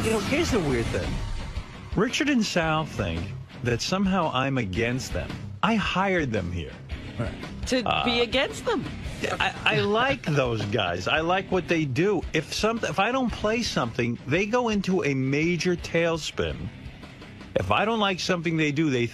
You know, here's the weird thing. Richard and Sal think that somehow I'm against them. I hired them here. To be against them. I like those guys. I like what they do. If I don't play something, they go into a major tailspin. If I don't like something they do, they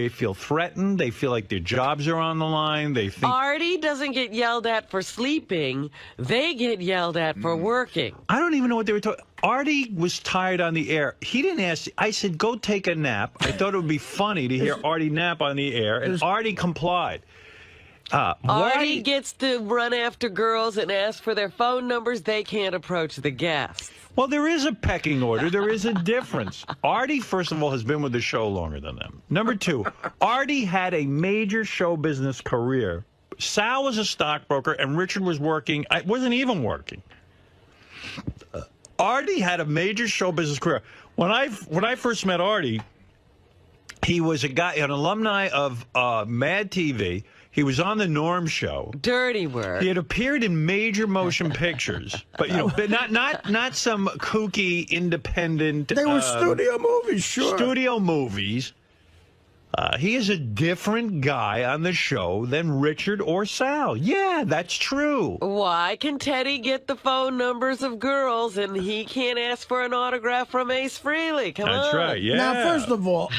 feel threatened. They feel like their jobs are on the line. They think Artie doesn't get yelled at for sleeping. They get yelled at for working. I don't even know what they were talking. Artie was tired on the air. He didn't ask. I said, go take a nap. I thought it would be funny to hear Artie nap on the air, and Artie complied. Artie gets to run after girls and ask for their phone numbers. They can't approach the guests. Well, there is a pecking order. There is a difference. Artie, first of all, has been with the show longer than them. Number two, Artie had a major show business career. Sal was a stockbroker, and Richard was working. I wasn't even working. Artie had a major show business career. When I first met Artie, he was an alumni of Mad TV. He was on the Norm show. Dirty work. He had appeared in major motion pictures, but but not some kooky independent. They were studio movies, sure. Studio movies. He is a different guy on the show than Richard or Sal. Yeah, that's true. Why can Teddy get the phone numbers of girls and he can't ask for an autograph from Ace Frehley? Come on. That's right. Yeah. Now, first of all,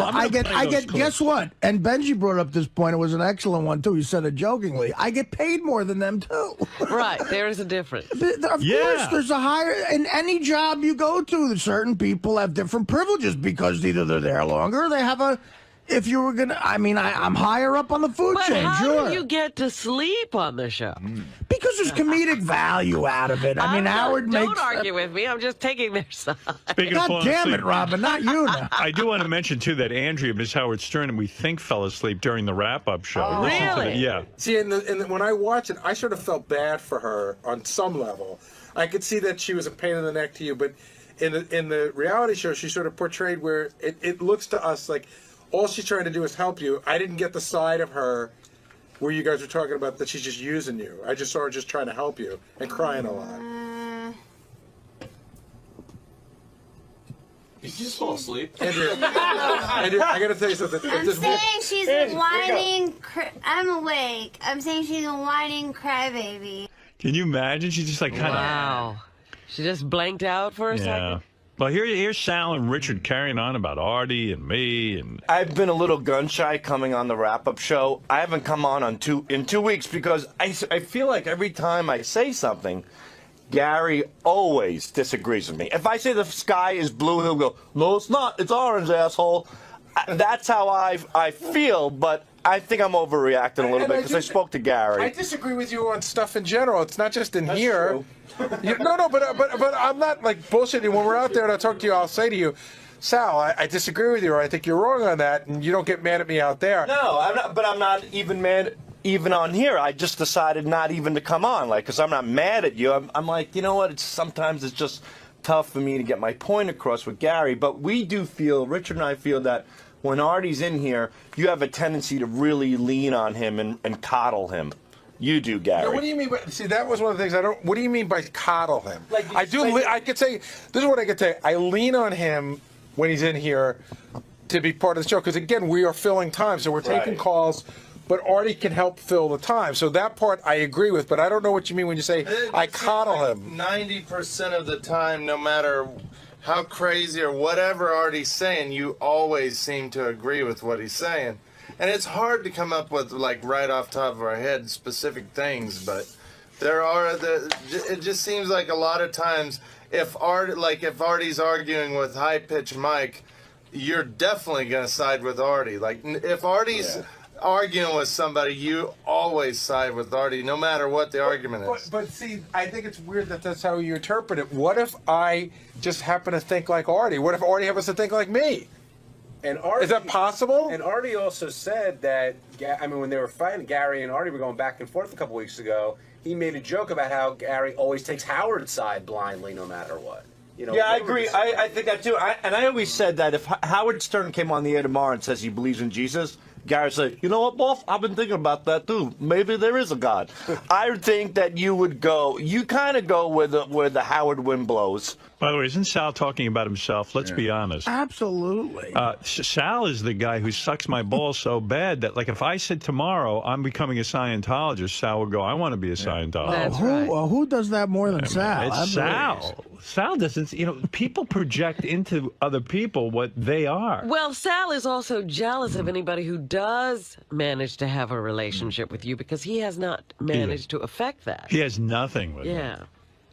I get. Guess what? And Benji brought up this point. It was an excellent one too. He said it jokingly. I get paid more than them too. Right. There is a difference. Of course, there's a higher in any job you go to. Certain people have different privileges because either they're there longer or they have a. If you were gonna, I'm higher up on the food chain. How sure. do you get to sleep on the show? Because there's comedic value out of it. Howard makes. Don't argue with me. I'm just taking their side. Speaking of God damn it, Robin, not you now. I do want to mention too that Andrea, Miss Howard Stern, we think fell asleep during the wrap-up show. Oh, really? Yeah. See, when I watched it, I sort of felt bad for her on some level. I could see that she was a pain in the neck to you, but in the reality show, she sort of portrayed where it looks to us like all she's trying to do is help you. I didn't get the side of her where you guys were talking about that she's just using you. I just saw her just trying to help you and crying a lot. Did you just fall asleep? Andrea, I got to tell you something. I'm saying she's a whining. I'm awake. I'm saying she's a whining crybaby. Can you imagine? She's just like kind of. Wow. She just blanked out for a second. Well, here's Sal and Richard carrying on about Artie and me, and I've been a little gun shy coming on the wrap-up show. I haven't come on in 2 weeks because I feel like every time I say something, Gary always disagrees with me. If I say the sky is blue, he'll go, "No, it's not. It's orange, asshole." That's how I feel, but I think I'm overreacting a little bit because I spoke to Gary. I disagree with you on stuff in general. It's not just in here. True. But I'm not like bullshitting. When we're out there and I talk to you, I'll say to you, Sal, I disagree with you, or I think you're wrong on that, and you don't get mad at me out there. No, I'm not. But I'm not even mad. Even on here, I just decided not even to come on, because I'm not mad at you. I'm like, you know what? Sometimes it's just tough for me to get my point across with Gary. But we do feel, Richard and I feel that when Artie's in here, you have a tendency to really lean on him and coddle him. You do, Gary. Now, what do you mean by? See, that was one of the things I don't. What do you mean by coddle him? Like I do. I could say this is what I could say. I lean on him when he's in here to be part of the show because again, we are filling time, so we're taking calls. But Artie can help fill the time. So that part I agree with, but I don't know what you mean when you say I coddle him. 90% of the time, no matter how crazy or whatever Artie's saying, you always seem to agree with what he's saying. And it's hard to come up with, like, right off the top of our head specific things, but it just seems like a lot of times if Artie's arguing with high-pitched Mike, you're definitely going to side with Artie. Like, if Artie's arguing with somebody, you always side with Artie, no matter what the argument is. But see, I think it's weird that that's how you interpret it. What if I just happen to think like Artie? What if Artie happens to think like me? And Artie, is that possible? And Artie also said that, when they were fighting, Gary and Artie were going back and forth a couple weeks ago, he made a joke about how Gary always takes Howard's side blindly no matter what. You know, yeah, I agree. I think that too. And I always said that if Howard Stern came on the air tomorrow and says he believes in Jesus, Gary said, you know what, boss? I've been thinking about that too. Maybe there is a God. I think that you would go. You kind of go where the Howard wind blows. By the way, isn't Sal talking about himself? Let's be honest. Absolutely. Sal is the guy who sucks my balls so bad that, like, if I said tomorrow I'm becoming a Scientologist, Sal would go, I want to be a Scientologist. That's right. Who does that more than Sal? It's Sal. Sal doesn't, people project into other people what they are. Well, Sal is also jealous of anybody who does manage to have a relationship with you because he has not managed to affect that. He has nothing with Yeah.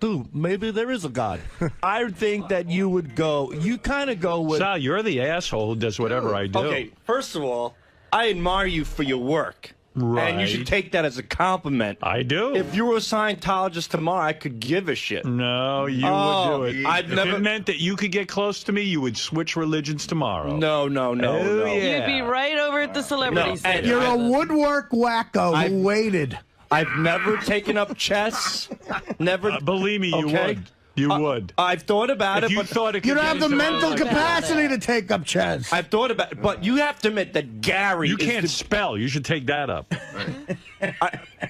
Dude, maybe there is a God. I think that you would go. You kind of go with. Sal, you're the asshole who does whatever I do. Okay, first of all, I admire you for your work. Right. And you should take that as a compliment. I do. If you were a Scientologist tomorrow, I could give a shit. No, you would do it. I'd if never... it meant that you could get close to me, you would switch religions tomorrow. No. Yeah. You'd be right over at the celebrity center. You're a woodwork wacko who waited. I've never taken up chess. Never. Believe me, you would. You would. I've thought about if it. you but thought it could You don't get have the into mental like capacity to take up chess. I've thought about it, but you have to admit that Gary. You is can't the- spell. You should take that up.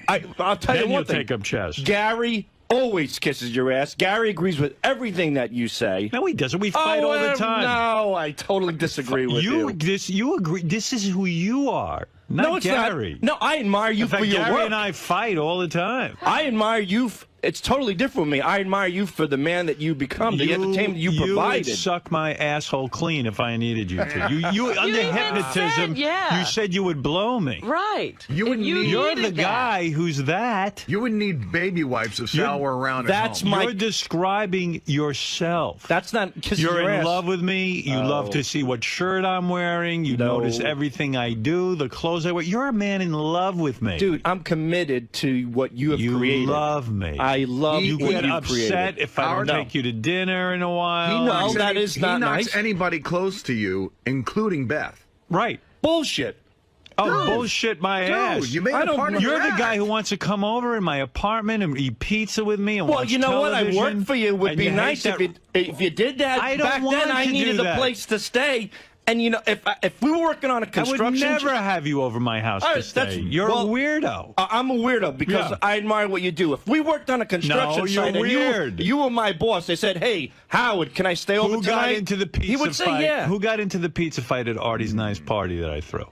I'll tell Then you you'll one thing. take up chess. Gary always kisses your ass. Gary agrees with everything that you say. No, he doesn't. We fight all the time. No, I totally disagree with you. You agree. This is who you are. Not No, it's Gary. not. No, I admire you In fact, for your Gary work. and I fight all the time. I admire you. It's totally different with me. I admire you for the man that you become, the entertainment you provided. You would suck my asshole clean if I needed you to. You under even hypnotism, said, yeah. you said you would blow me. Right. You're needed the guy who's that. You wouldn't need baby wipes if Sal were around That's at home. You're describing yourself. That's not kissing You're your in ass. love with me. You love to see what shirt I'm wearing. You notice everything I do, the clothes I wear. You're a man in love with me. Dude, I'm committed to what you have You created. love me. I love You what get you upset created. if I don't take you to dinner in a while. He knocks, that is he not knocks nice. anybody close to you, including Beth. Right. Bullshit. Oh, bullshit my ass. You made a part of You're your the act. guy who wants to come over in my apartment and eat pizza with me and Well, watch you know what? I television, worked for you. It would and be you hate nice that- if you did that. I don't Back want then, I to do needed a that. place to stay. And, you know, if we were working on a I construction... would never have you over my house All to right, that's- stay. You're well, a weirdo. I'm a weirdo because Yeah. I admire what you do. If we worked on a construction No, you're site and weird. you were my boss, they said, hey, Howard, can I stay over Who tonight? got into the pizza He would fight? say, yeah. Who got into the pizza fight at Artie's nice party that I threw?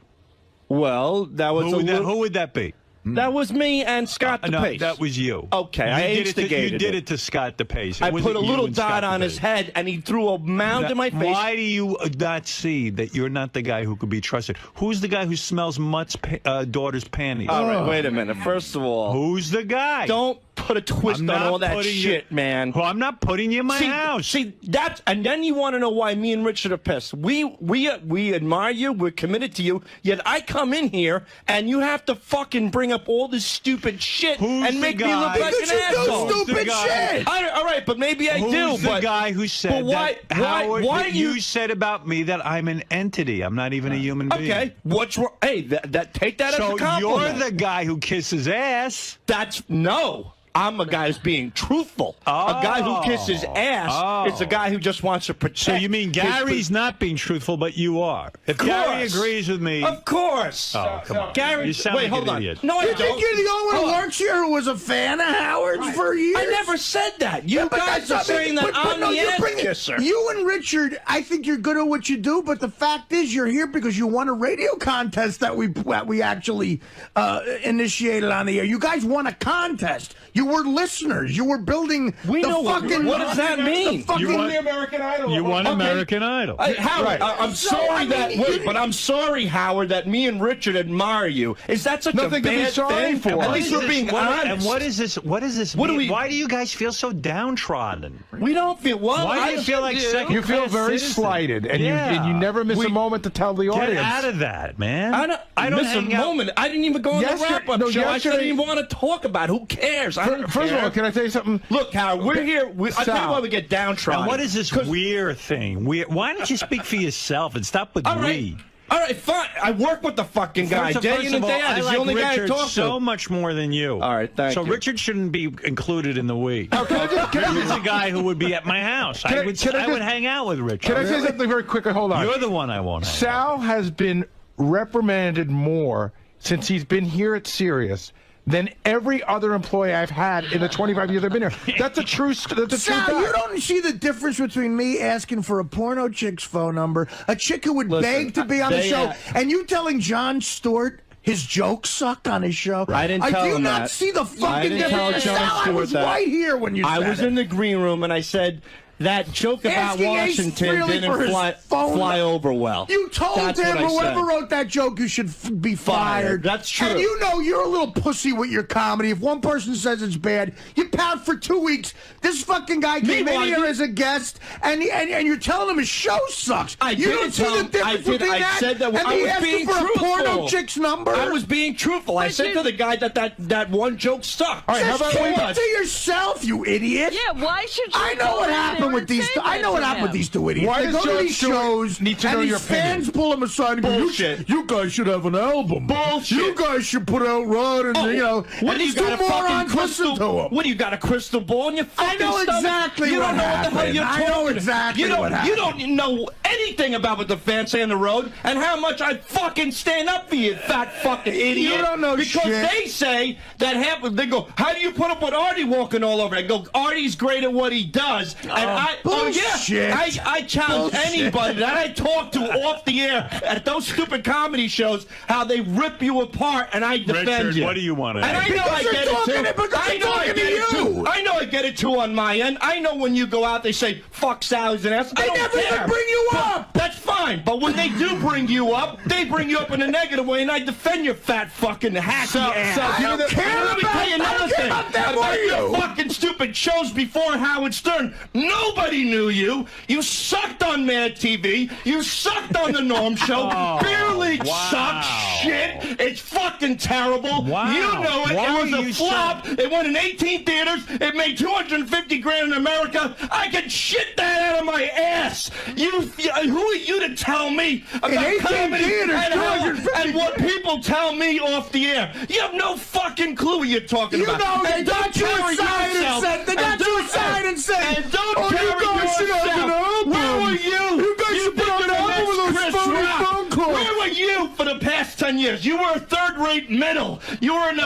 Well, that was Who would that be? That was me and Scott No, DePace. that was you. Okay, I You instigated did it to Scott DePace. It I wasn't put a you little and dot Scott on his DePace. head, and he threw a mound in my face. Why do you not see that you're not the guy who could be trusted? Who's the guy who smells Mutt's daughter's panties? All right, wait a minute. First of all, Who's the guy? don't put a twist I'm on not all that putting shit, man. Well, I'm not putting you in my house. See, that's, and then you want to know why me and Richard are pissed. We admire you. We're committed to you. Yet I come in here and you have to fucking bring up all this stupid shit Who's and the make me guy? look like Because an you do asshole. stupid Who's the guy? shit. All right, but maybe I Who's do. the but guy who said but why, that, Howard, why that do you said about me that I'm an entity? I'm not even a human being. Okay, what's wrong? Hey, take that as So a compliment. you're the guy who kisses ass. No. I'm a guy who's being truthful. A guy who kisses ass is a guy who just wants to protect. So you mean Gary's not being truthful, but you are? If Gary agrees with me, Of course. Oh, come on. Gary, You sound wait, like hold an on. idiot. No, I You don't. think you're the only one Hold who on. works here who was a fan of Howard's for years? I never said that. You But guys that's are not- saying that but I'm no, the you're ass bringing- kisser. You and Richard, I think you're good at what you do, but the fact is you're here because you won a radio contest that we actually initiated on the air. You guys won a contest. You were listeners. You were building We the know what fucking... does that mean? The fucking, You won- American Idol. you won Okay. American Idol. Howard, I'm So, sorry I mean, but I'm sorry, Howard, that me and Richard admire you. Is that such Nothing a to be bad sorry thing? for. At What least is we're this- being what- honest. And what is this? What does this What do mean? we- Why do you guys feel so downtrodden? We don't feel well. Why do you feel like second You feel class very citizen? slighted, and you never miss a moment to tell the Get audience. out of that, man. I don't miss a hang out- moment. I didn't even go on the Yesterday- wrap-up no, show. I yesterday- didn't even want to talk about it. Who cares? I don't First care. of all, can I tell you something? Look, Howard, we're here. I tell you Sal. why we get downtrodden. And what is this weird thing? Why don't you speak for yourself and stop with All we? right. All right, fine. I work with the fucking guy First day of in and all, day out. I He's like the only guy I Richard talk so to. much more than you. All right, thank so you. Richard shouldn't be included in the we. Can I He's the guy who would be at my house. I would hang out with Richard. Can I say something very quickly? Hold on. You're the one I won't hang out Sal has been reprimanded more since he's been here at Sirius than every other employee I've had in the 25 years I've been here. That's a true. That's a Sal, true you fact. don't see the difference between me asking for a porno chick's phone number, a chick who would beg to be on the show, and you telling Jon Stewart his jokes suck on his show. I didn't tell him that. Do you not see the I fucking didn't tell difference? Jon Sal, I Stewart was that. right here when you said I was it. in the green room and I said that joke about Asking Ace Washington Frehley didn't for his phone fly over well. You told That's him what I whoever said. wrote that joke you should be fired. That's true. And you know you're a little pussy with your comedy. If one person says it's bad, you pout for 2 weeks. This fucking guy came in here as a guest, and you're telling him his show sucks. I you don't see the difference between I that said that and I me was asking being for truthful. a porno chick's number. I was being truthful. I said to the guy that one joke sucked. All right, how Just about keep we it to yourself, you idiot. Yeah, why should you? I know what happened with these. I know what happened with these two idiots. Why They does go to Jon these Stewart shows, need to and know these your opinion? fans pull them aside and go, Bullshit. You guys should have an album. Bullshit. You guys should put out Rod and you know. What and do you these two got a fucking morons listen to him. What do you got a crystal ball in your I fucking know stomach? exactly You what don't know what the hell happened. you're I know talking. exactly You don't, what You happened. don't know anything about what the fans say on the road and how much I fucking stand up for you, fat fucking idiot. You don't know because shit. they say that they go, how do you put up with Artie walking all over? I go, Artie's great at what he does. And bullshit. I challenge Bullshit. anybody that I talk to off the air at those stupid comedy shows how they rip you apart and I defend Richard, you. what do you want to And I say? know I Because get they're it too. talking- because I they're know I talking get to it too. you. I know I get it too on my end. I know when you go out, they say fuck Sally's and ass. I They don't never care. even bring you But up. That's fine. But when they do bring you up, they bring you up in a negative way, and I defend your fat fucking hacky ass. I don't care Let me about- tell you I another don't care thing about them or your you. fucking stupid shows before Howard Stern. Nobody knew you. You sucked on Mad TV. You sucked on the Norm Show. Beer League sucks. Shit. It's fucking terrible. Wow. You know it. Why It are was you a flop. It went in 18 theaters. It made $250,000 in America. I can shit that out of my ass. Who are you to tell me about 18 comedy theaters, and what people tell me off the air? You have no fucking clue what you're talking You about. know, they And got don't you carry aside and yourself- said, they got you aside and said, and don't oh, you carry guys should have an yourself. album. Where were you? You guys should think put out you're an the album with next those Chris phony Rock. phone calls. Where were you for the past 10 years? You were a third-rate middle. You were in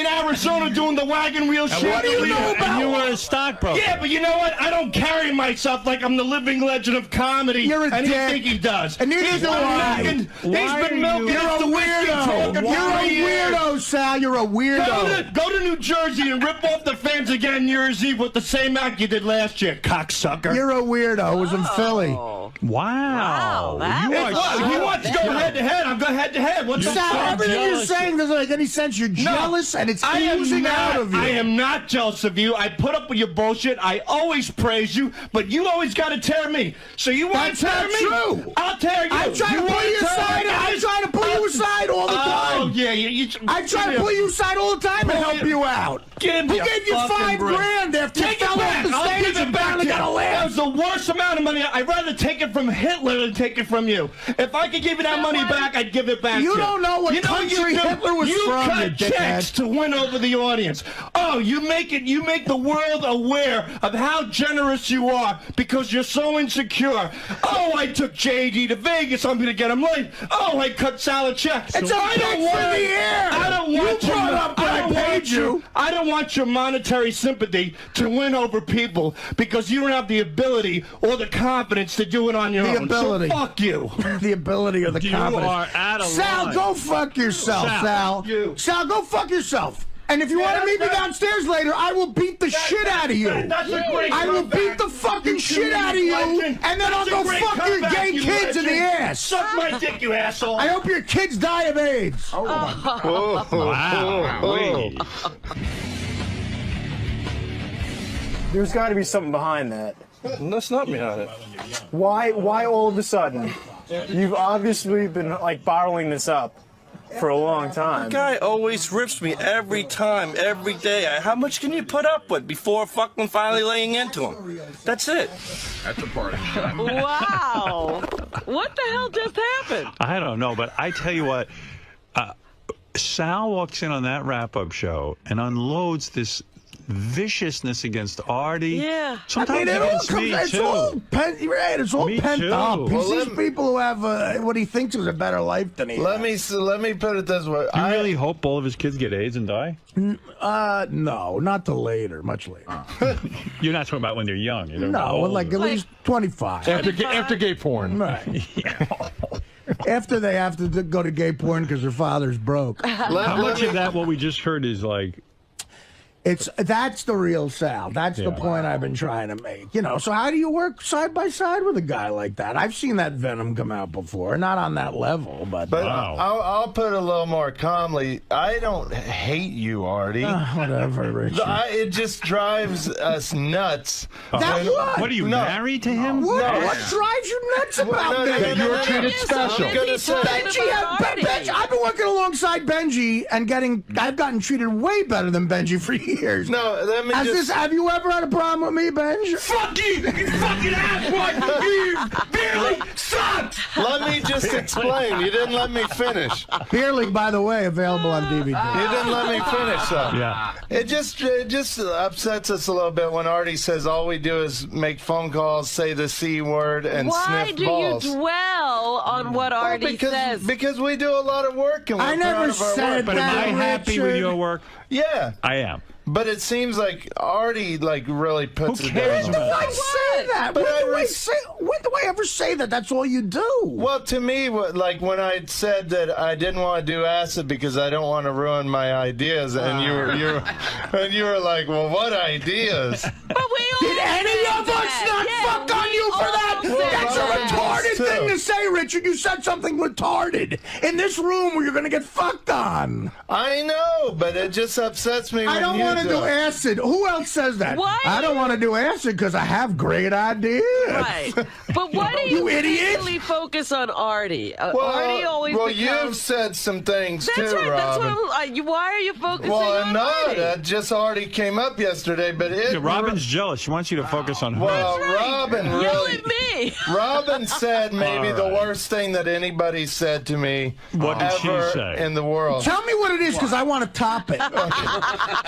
Arizona doing the wagon wheel shit. what do you know about? And you were a stockbroker. Yeah, but you know what? I don't carry myself like I'm the living legend of comedy. You're a and you dick. think he does. And neither He's do been I. milking. Why He's are been milking. You're a It's the whiskey talking weirdo. for You're a years. weirdo, Sal. You're a weirdo. Go to New Jersey and rip off the fans again New Year's Eve with the same act you did last year, cocksucker. You're a weirdo. It was in Philly. Oh. Wow. that You was- are What? so He wants to go head-to-head. I'll go head-to-head. What the Sal, fuck? everything you're jealous. saying doesn't make any sense. You're jealous, and it's I am oozing not, out of you. I am not jealous of you. I put up with your bullshit. I always praise you, but you always got to tear me. So you want That's to tear not me? true. I'll tear you. I'm trying to pull wanna you tear aside. me? I'm trying to pull you aside all the time. Oh, yeah. You I try to pull you aside all the time and help you out. Give me Who a gave you fucking break. $5,000 after you Take it fell off back. the I'll stage give and it back finally to you. got a That laugh? was the worst amount of money. I'd rather take it from Hitler than take it from you. If I could give you that money back, I'd give it back to you. You don't know what country you do? Hitler was you from, cut you dickhead. checks to win over the audience. Oh, you make the world aware of how generous you are because you're so insecure. Oh, I took JD to Vegas. I'm going to get him late. Oh, I cut salad checks. It's a I don't bitch want from the air. I don't want You brought up that I paid you. I don't want your monetary sympathy to win over people because you don't have the ability or the confidence to do it on your The own. ability. So fuck you. The ability or the You confidence. are out of Sal, line. go fuck yourself, Sal. Sal. Go fuck yourself. And if you want to meet me downstairs later, I will beat the shit out of you. That's a great I will comeback. beat the fucking You shit out of you, legend. and then I'll That's go a great fuck your comeback, gay you kids in the legend. ass. Suck my dick, you asshole. I hope your kids die of AIDS. Wow. Wait. There's got to be something behind that. That's not behind it. Why all of a sudden? You've obviously been like bottling this up for a long time. Guy always rips me every time, every day. How much can you put up with before fucking finally laying into him? That's it. That's a party. Wow. What the hell just happened? I don't know, but I tell you what, Sal walks in on that wrap-up show and unloads this viciousness against Artie. Yeah. Sometimes against me, it's too. all pent, right, it's all Me pent too. up. He Well, sees people who have what he thinks is a better life than he has. Let me put it this way. Do you really hope all of his kids get AIDS and die? No, not till later, much later. You're not talking about when they're young. You're No, like at least 25. After gay porn. Right. After they have to go to gay porn because their father's broke. How much of that, what we just heard, is like... That's the real Sal. That's the point I've been trying to make. You know, so how do you work side by side with a guy like that? I've seen that venom come out before, not on that level, but wow. I'll put it a little more calmly. I don't hate you, Artie. Whatever, Richard. It just drives us nuts. What? What are you, married to him? What drives you nuts about that? You're treated special. Benji, I've been working alongside Benji and I've gotten treated way better than Benji for years. No, let me have you ever had a problem with me, Benji? Fuck you! You fucking asswipe! You barely sucked! Let me just explain. You didn't let me finish. Beer League, by the way, available on DVD. You didn't let me finish, though. Yeah. It just upsets us a little bit when Artie says all we do is make phone calls, say the C word, and sniff balls. Why do you dwell on what Artie says? Because we do a lot of work and we're I never proud of our said work. But am I happy with your work? Yeah. I am. But it seems like Artie really puts it cares, down. When did I say that? But When do I ever say that? That's all you do. Well, to me, like when I said that I didn't want to do acid because I don't want to ruin my ideas, and you were like, well, what ideas? But we all Did any of us not fuck on you for that? That's a retarded thing to say, Richard. You said something retarded in this room where you're going to get fucked on. I know, but it just upsets me. I don't want to do acid. Who else says that? Why? I don't want to do acid because I have great ideas. Right. But why do you particularly focus on Artie? Artie always you've said some things That's too, right. Robin. That's what why are you focusing on Artie? That just already came up yesterday, but Robin's jealous. She wants you to focus on her. Well, Robin Yell at me. Robin said maybe the worst thing that anybody said to me What did she ever say? in the world. Tell me what it is because I want to top it.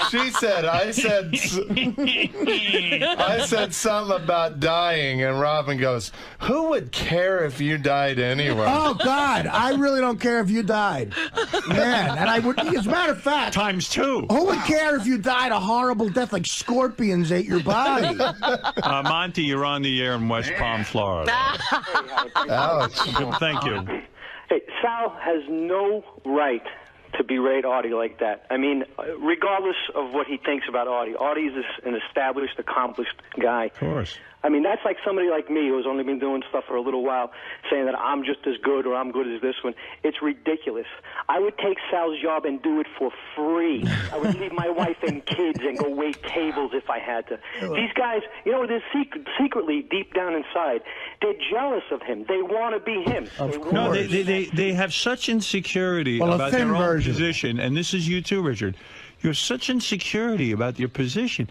She said, I said something about dying, and Robin goes, who would care if you died anyway? Oh, God, I really don't care if you died. Man, and I would, as a matter of fact. ×2. Who would care if you died a horrible death like scorpions ate your body? Monty, you're on the air in West Palm, Florida. Ouch. Thank you. Hey, Sal has no right to berate Artie like that. I mean, regardless of what he thinks about Artie, Artie is an established, accomplished guy. Of course. I mean, that's like somebody like me who's only been doing stuff for a little while saying that I'm just as good or I'm good as this one. It's ridiculous. I would take Sal's job and do it for free. I would leave my wife and kids and go wait tables if I had to. These guys, you know, they're secretly, deep down inside, they're jealous of him. They want to be him. No, they have such insecurity about their own position, and this is you too, Richard. You have such insecurity about your position.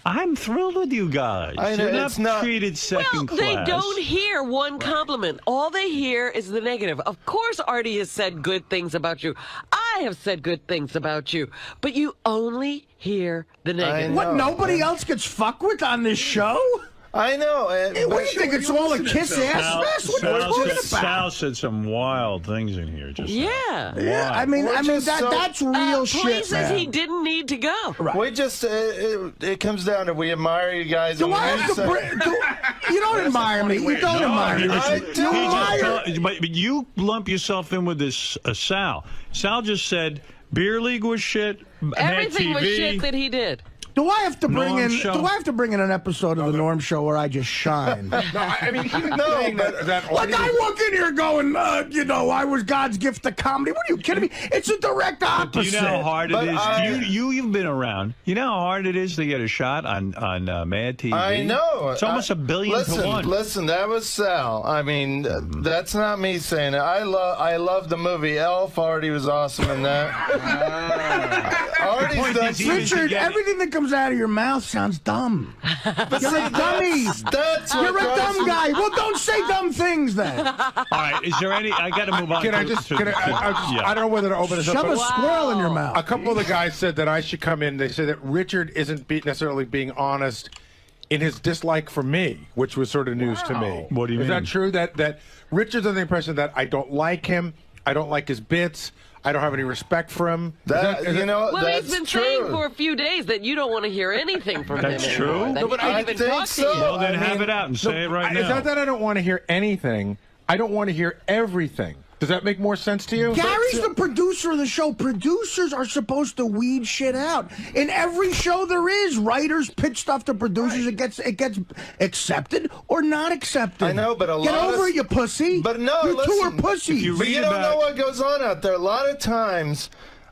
I'm thrilled with you guys. I know, You're not treated second class. They don't hear one compliment. All they hear is the negative. Of course, Artie has said good things about you. I have said good things about you. But you only hear the negative. What, nobody else gets fucked with on this show? I know. What do you think? It's all a kiss ass mess? What are you talking about? Sal said some wild things in here. Just yeah. I mean, that's real shit, places man. he didn't need to go. Right. We just, it comes down to we admire you guys. Do I have to you don't admire me. You don't admire me, Richard. But you lump yourself in with this Sal. Sal just said Beer League was shit. Everything was shit that he did. Do I have to bring Norm in? show. Do I have to bring in an episode of the Norm Show where I just shine? No, I mean, even saying that like I walk in here going, you know, I was God's gift to comedy. What are you kidding me? It's a direct opposite. Do you know how hard it is? You've been around. You know how hard it is to get a shot on Mad TV. I know. It's almost $1 billion to 1. Listen, that was Sal. I mean, that's not me saying it. I love the movie Elf. Artie was awesome in that. Artie's done. Richard, everything that comes out of your mouth sounds dumb. You're a dummy. You're a dumb guy. Well, don't say dumb things then. All right, is there any? I got to move on. Can I just? I don't know whether to open this up. Shove a squirrel in your mouth. A couple of the guys said that I should come in. They said that Richard isn't necessarily being honest in his dislike for me, which was sort of news to me. What do you mean? Is that true? That Richard's under the impression that I don't like him, I don't like his bits, I don't have any respect for him. Well, he's been saying for a few days that you don't want to hear anything from him. That's true. That he can't even talk to you. Well, then have it out and say it right now. It's not that I don't want to hear anything. I don't want to hear everything. Does that make more sense to you? Gary's the producer of the show. Producers are supposed to weed shit out. In every show there is, writers pitch stuff to producers. Right. It gets accepted or not accepted. I know, but Get over it, you pussy. But no, you listen, two are pussies. But you don't know what goes on out there. A lot of times,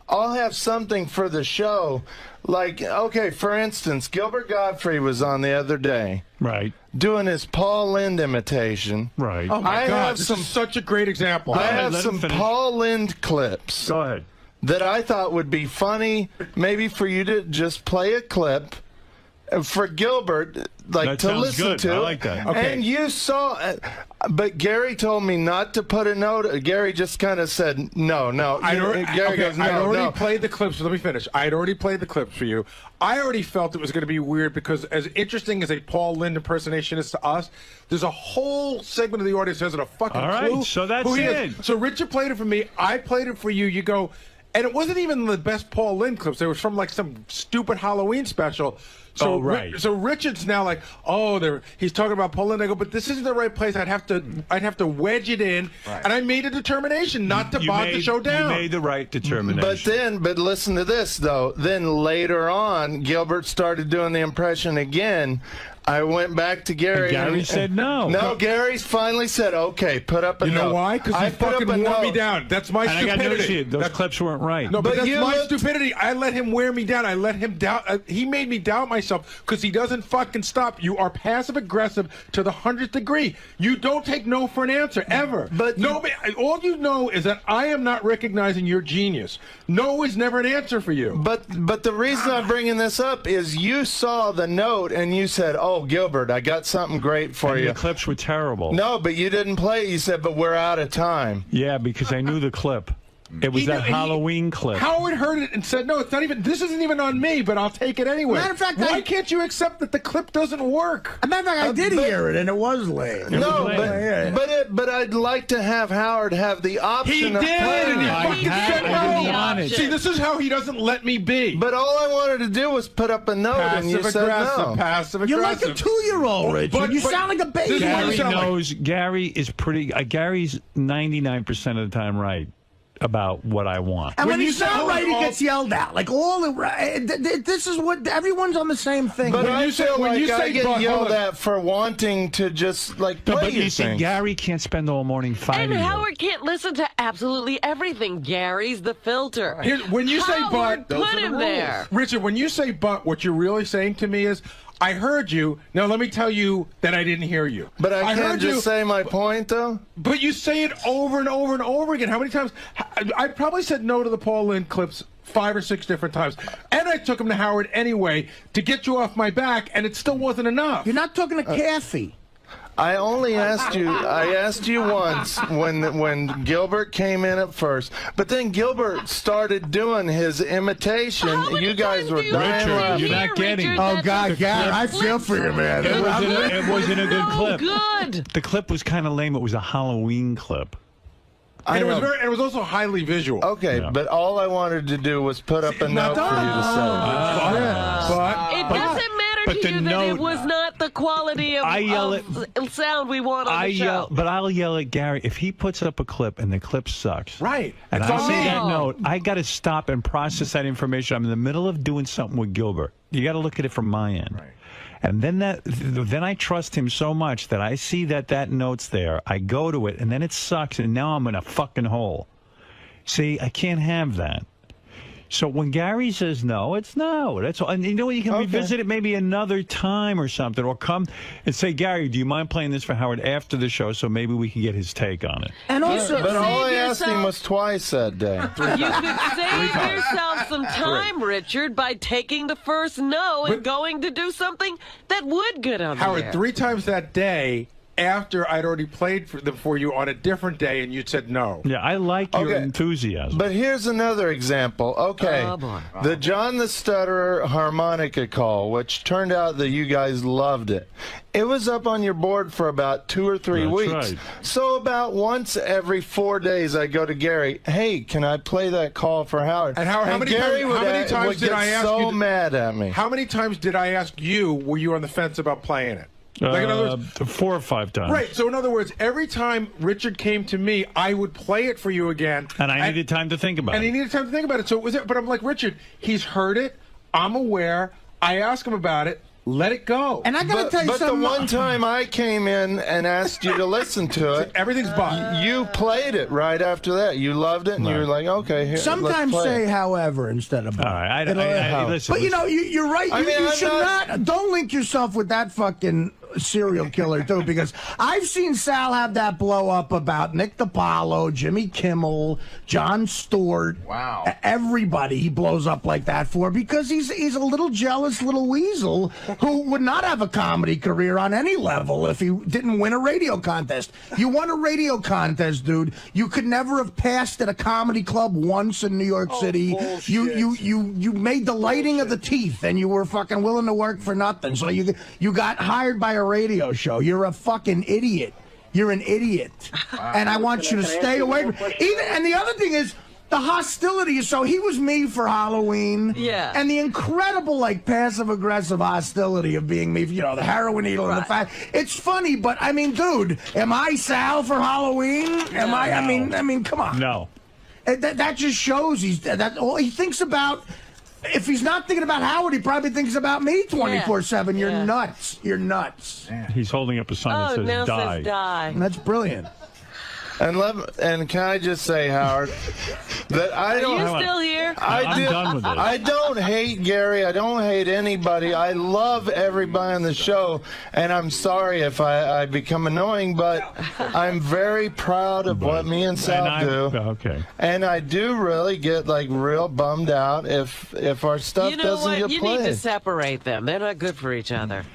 I'll have something for the show. Like, okay, for instance, Gilbert Gottfried was on the other day. Right. Doing his Paul Lynde imitation. Right. Oh, my God. This is such a great example. I have some Paul Lynde clips. Go ahead. That I thought would be funny, maybe for you to just play a clip for Gilbert, like, that to listen good. to. I like that. Okay. And you saw, but Gary told me not to put a note. Gary just kind of said, no. I'd already no. played the clips. So let me finish. I had already played the clips for you. I already felt it was going to be weird because as interesting as a Paul Lynde impersonation is to us, there's a whole segment of the audience that hasn't a fucking All right, clue so that's who he it. is. So Richard played it for me. I played it for you. You go, and it wasn't even the best Paul Lynde clips. They were from like some stupid Halloween special. So, so Richard's now like, he's talking about Paul Lynde. I go, but this isn't the right place. I'd have to wedge it in, and I made a determination not to bog the show down. You made the right determination. But listen to this though. Then later on, Gilbert started doing the impression again. I went back to Gary. And Gary said no. No, Gary finally said, okay, put up a note. You know why? Because he fucking wore me down. That's my stupidity. I got news to you. Those clips weren't right. No, but that's my stupidity. I let him wear me down. I let him doubt. He made me doubt myself because he doesn't fucking stop. You are passive aggressive to the 100th degree. You don't take no for an answer ever. But nobody. All you know is that I am not recognizing your genius. No is never an answer for you. But the reason I'm bringing this up is you saw the note and you said, oh, Gilbert, I got something great for you. The clips were terrible. No, but you didn't play it. You said, but we're out of time. Yeah, because I knew the clip. It was that Halloween clip. Howard heard it and said, no, it's not even, this isn't even on me, but I'll take it anyway. Matter of fact, why can't you accept that the clip doesn't work? Matter of fact, I did hear it, and it was lame. But I'd like to have Howard have the option he of did, playing and he fucking said no. See, this is how he doesn't let me be. But all I wanted to do was put up a note, and you said no. Passive aggressive. You're like a 2-year-old, Richard. You sound like a baby. Gary knows. Gary is pretty. Gary's 99% of the time right about what I want. And when he's not right, he gets yelled at. Like all the this is what everyone's on the same thing. But I get yelled at for wanting to just like play but you see, Gary can't spend all morning fighting. And Howard can't listen to absolutely everything. Gary's the filter. When you say Howard but, put him there. Richard, when you say but, what you're really saying to me is, I heard you. Now let me tell you that I didn't hear you. But I can't just say my point, though. But you say it over and over and over again. How many times? I probably said no to the Paul Lynde clips 5 or 6 different times, and I took him to Howard anyway to get you off my back, and it still wasn't enough. You're not talking to Kathy. I only asked you. I asked you once when Gilbert came in at first, but then Gilbert started doing his imitation. You guys were Richard, you're not getting. Oh God, Gary, I feel for you, man. It wasn't a good clip. Good. The clip was kind of lame. It was a Halloween clip. And it was also highly visual. Okay, but all I wanted to do was put up a note for you to say. It doesn't matter to you that it was not the quality of sound we want on the show. But I'll yell at Gary if he puts up a clip and the clip sucks. Right. And I see that note. I got to stop and process that information. I'm in the middle of doing something with Gilbert. You got to look at it from my end. Right. And then I trust him so much that I see that note's there. I go to it, and then it sucks, and now I'm in a fucking hole. See, I can't have that. So when Gary says no, it's no. That's all. And you know what? You can revisit it maybe another time or something, or come and say, Gary, do you mind playing this for Howard after the show so maybe we can get his take on it? And also, but all I asked him was twice that day. You could save yourself some time, Richard, by taking the first no and going to do something that would get on Howard, the air. 3 times that day, after I'd already played for you on a different day, and you said no. Yeah, I like your enthusiasm. But here's another example. Okay, the John the Stutterer harmonica call, which turned out that you guys loved it. It was up on your board for about 2 or 3 weeks. Right. So about once every 4 days, I go to Gary. Hey, can I play that call for Howard? And Howard, how many times did I ask you? So mad at me. How many times did I ask you? Were you on the fence about playing it? Like in other words, 4 or 5 times. Right. So in other words, every time Richard came to me, I would play it for you again. And I needed time to think about it. And he needed time to think about it. So it was it. But I'm like, Richard, he's heard it. I'm aware. I asked him about it. Let it go. And I got to tell you something. But the one time I came in and asked you to listen to it, everything's bought. You played it right after that. You loved it, and you were like, okay, here. Sometimes let's play say however instead of. All right. Listen, but you know, you're right. You should not. Don't link yourself with that fucking serial killer too, because I've seen Sal have that blow up about Nick DiPaolo, Jimmy Kimmel, Jon Stewart. Wow. Everybody he blows up like that for, because he's a little jealous little weasel who would not have a comedy career on any level if he didn't win a radio contest. You won a radio contest, dude. You could never have passed at a comedy club once in New York City. Bullshit. You made the lighting of the teeth, and you were fucking willing to work for nothing. So you got hired by a radio show. You're a fucking idiot. You're an idiot. Wow. And I want you to stay away from even. And the other thing is the hostility. So he was me for Halloween. Yeah. And the incredible, like, passive-aggressive hostility of being me, you know, the heroin needle and the fact. It's funny, but I mean, dude, am I Sal for Halloween? Am I? I mean, come on. No. That just shows all he thinks about. If he's not thinking about Howard, he probably thinks about me 24/7. You're nuts. You're nuts. He's holding up a sign that says die. Says die. That's brilliant. And can I just say, Howard, that I don't. Are you still here? I'm done with it. I don't hate Gary. I don't hate anybody. I love everybody on the show, and I'm sorry if I become annoying, but I'm very proud of what me and Sal do. Okay. And I do really get like real bummed out if our stuff doesn't get You played. need to separate them. They're not good for each other.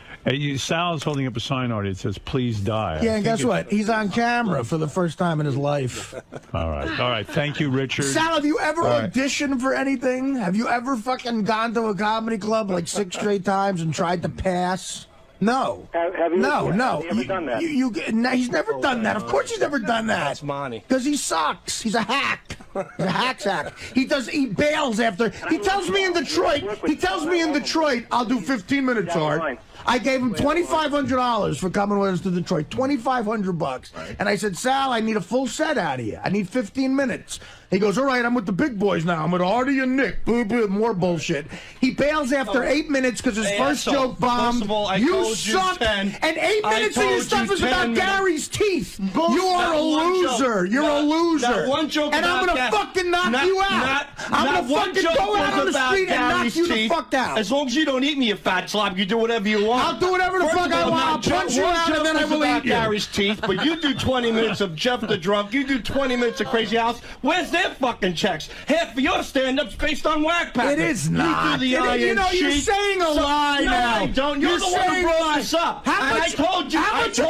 Sal's holding up a sign, Artie, that says, please die. Yeah, and guess what? He's on camera for the first time in his life. All right. Thank you, Richard. Sal, have you ever auditioned for anything? Have you ever fucking gone to a comedy club like 6 straight times and tried to pass? No. Have you? No. Have you ever done that? He's never done that. Of course he's never done that. That's money. Because he sucks. He's a hack. He's a hack's hack. He bails after. He tells me in Detroit, I'll do 15 minutes, Art. I gave him $2,500 for coming with us to Detroit. $2,500. And I said, Sal, I need a full set out of you. I need 15 minutes. He goes, all right, I'm with the big boys now. I'm with Artie and Nick. More bullshit. He bails after 8 minutes because his first joke bombed. First of all, I you told suck. you 10. And 8 minutes of your stuff is about Gary's teeth. Bullshit. You are a loser. You're a loser. That one joke and I'm going to fucking knock you out. I'm going to fucking go out on the street and knock you the fuck out. As long as you don't eat me, you fat slob, you do whatever you want. I'll do whatever the fuck I want. I'll punch you out and then I will eat you. Gary's teeth, but you do 20 minutes of Jeff the Drunk. You do 20 minutes of Crazy House. Where's their fucking checks? Half of your stand-up's based on Wack package. It is not. You do the You know, you're saying a lie now. I don't. You're the one who brought this up. How much of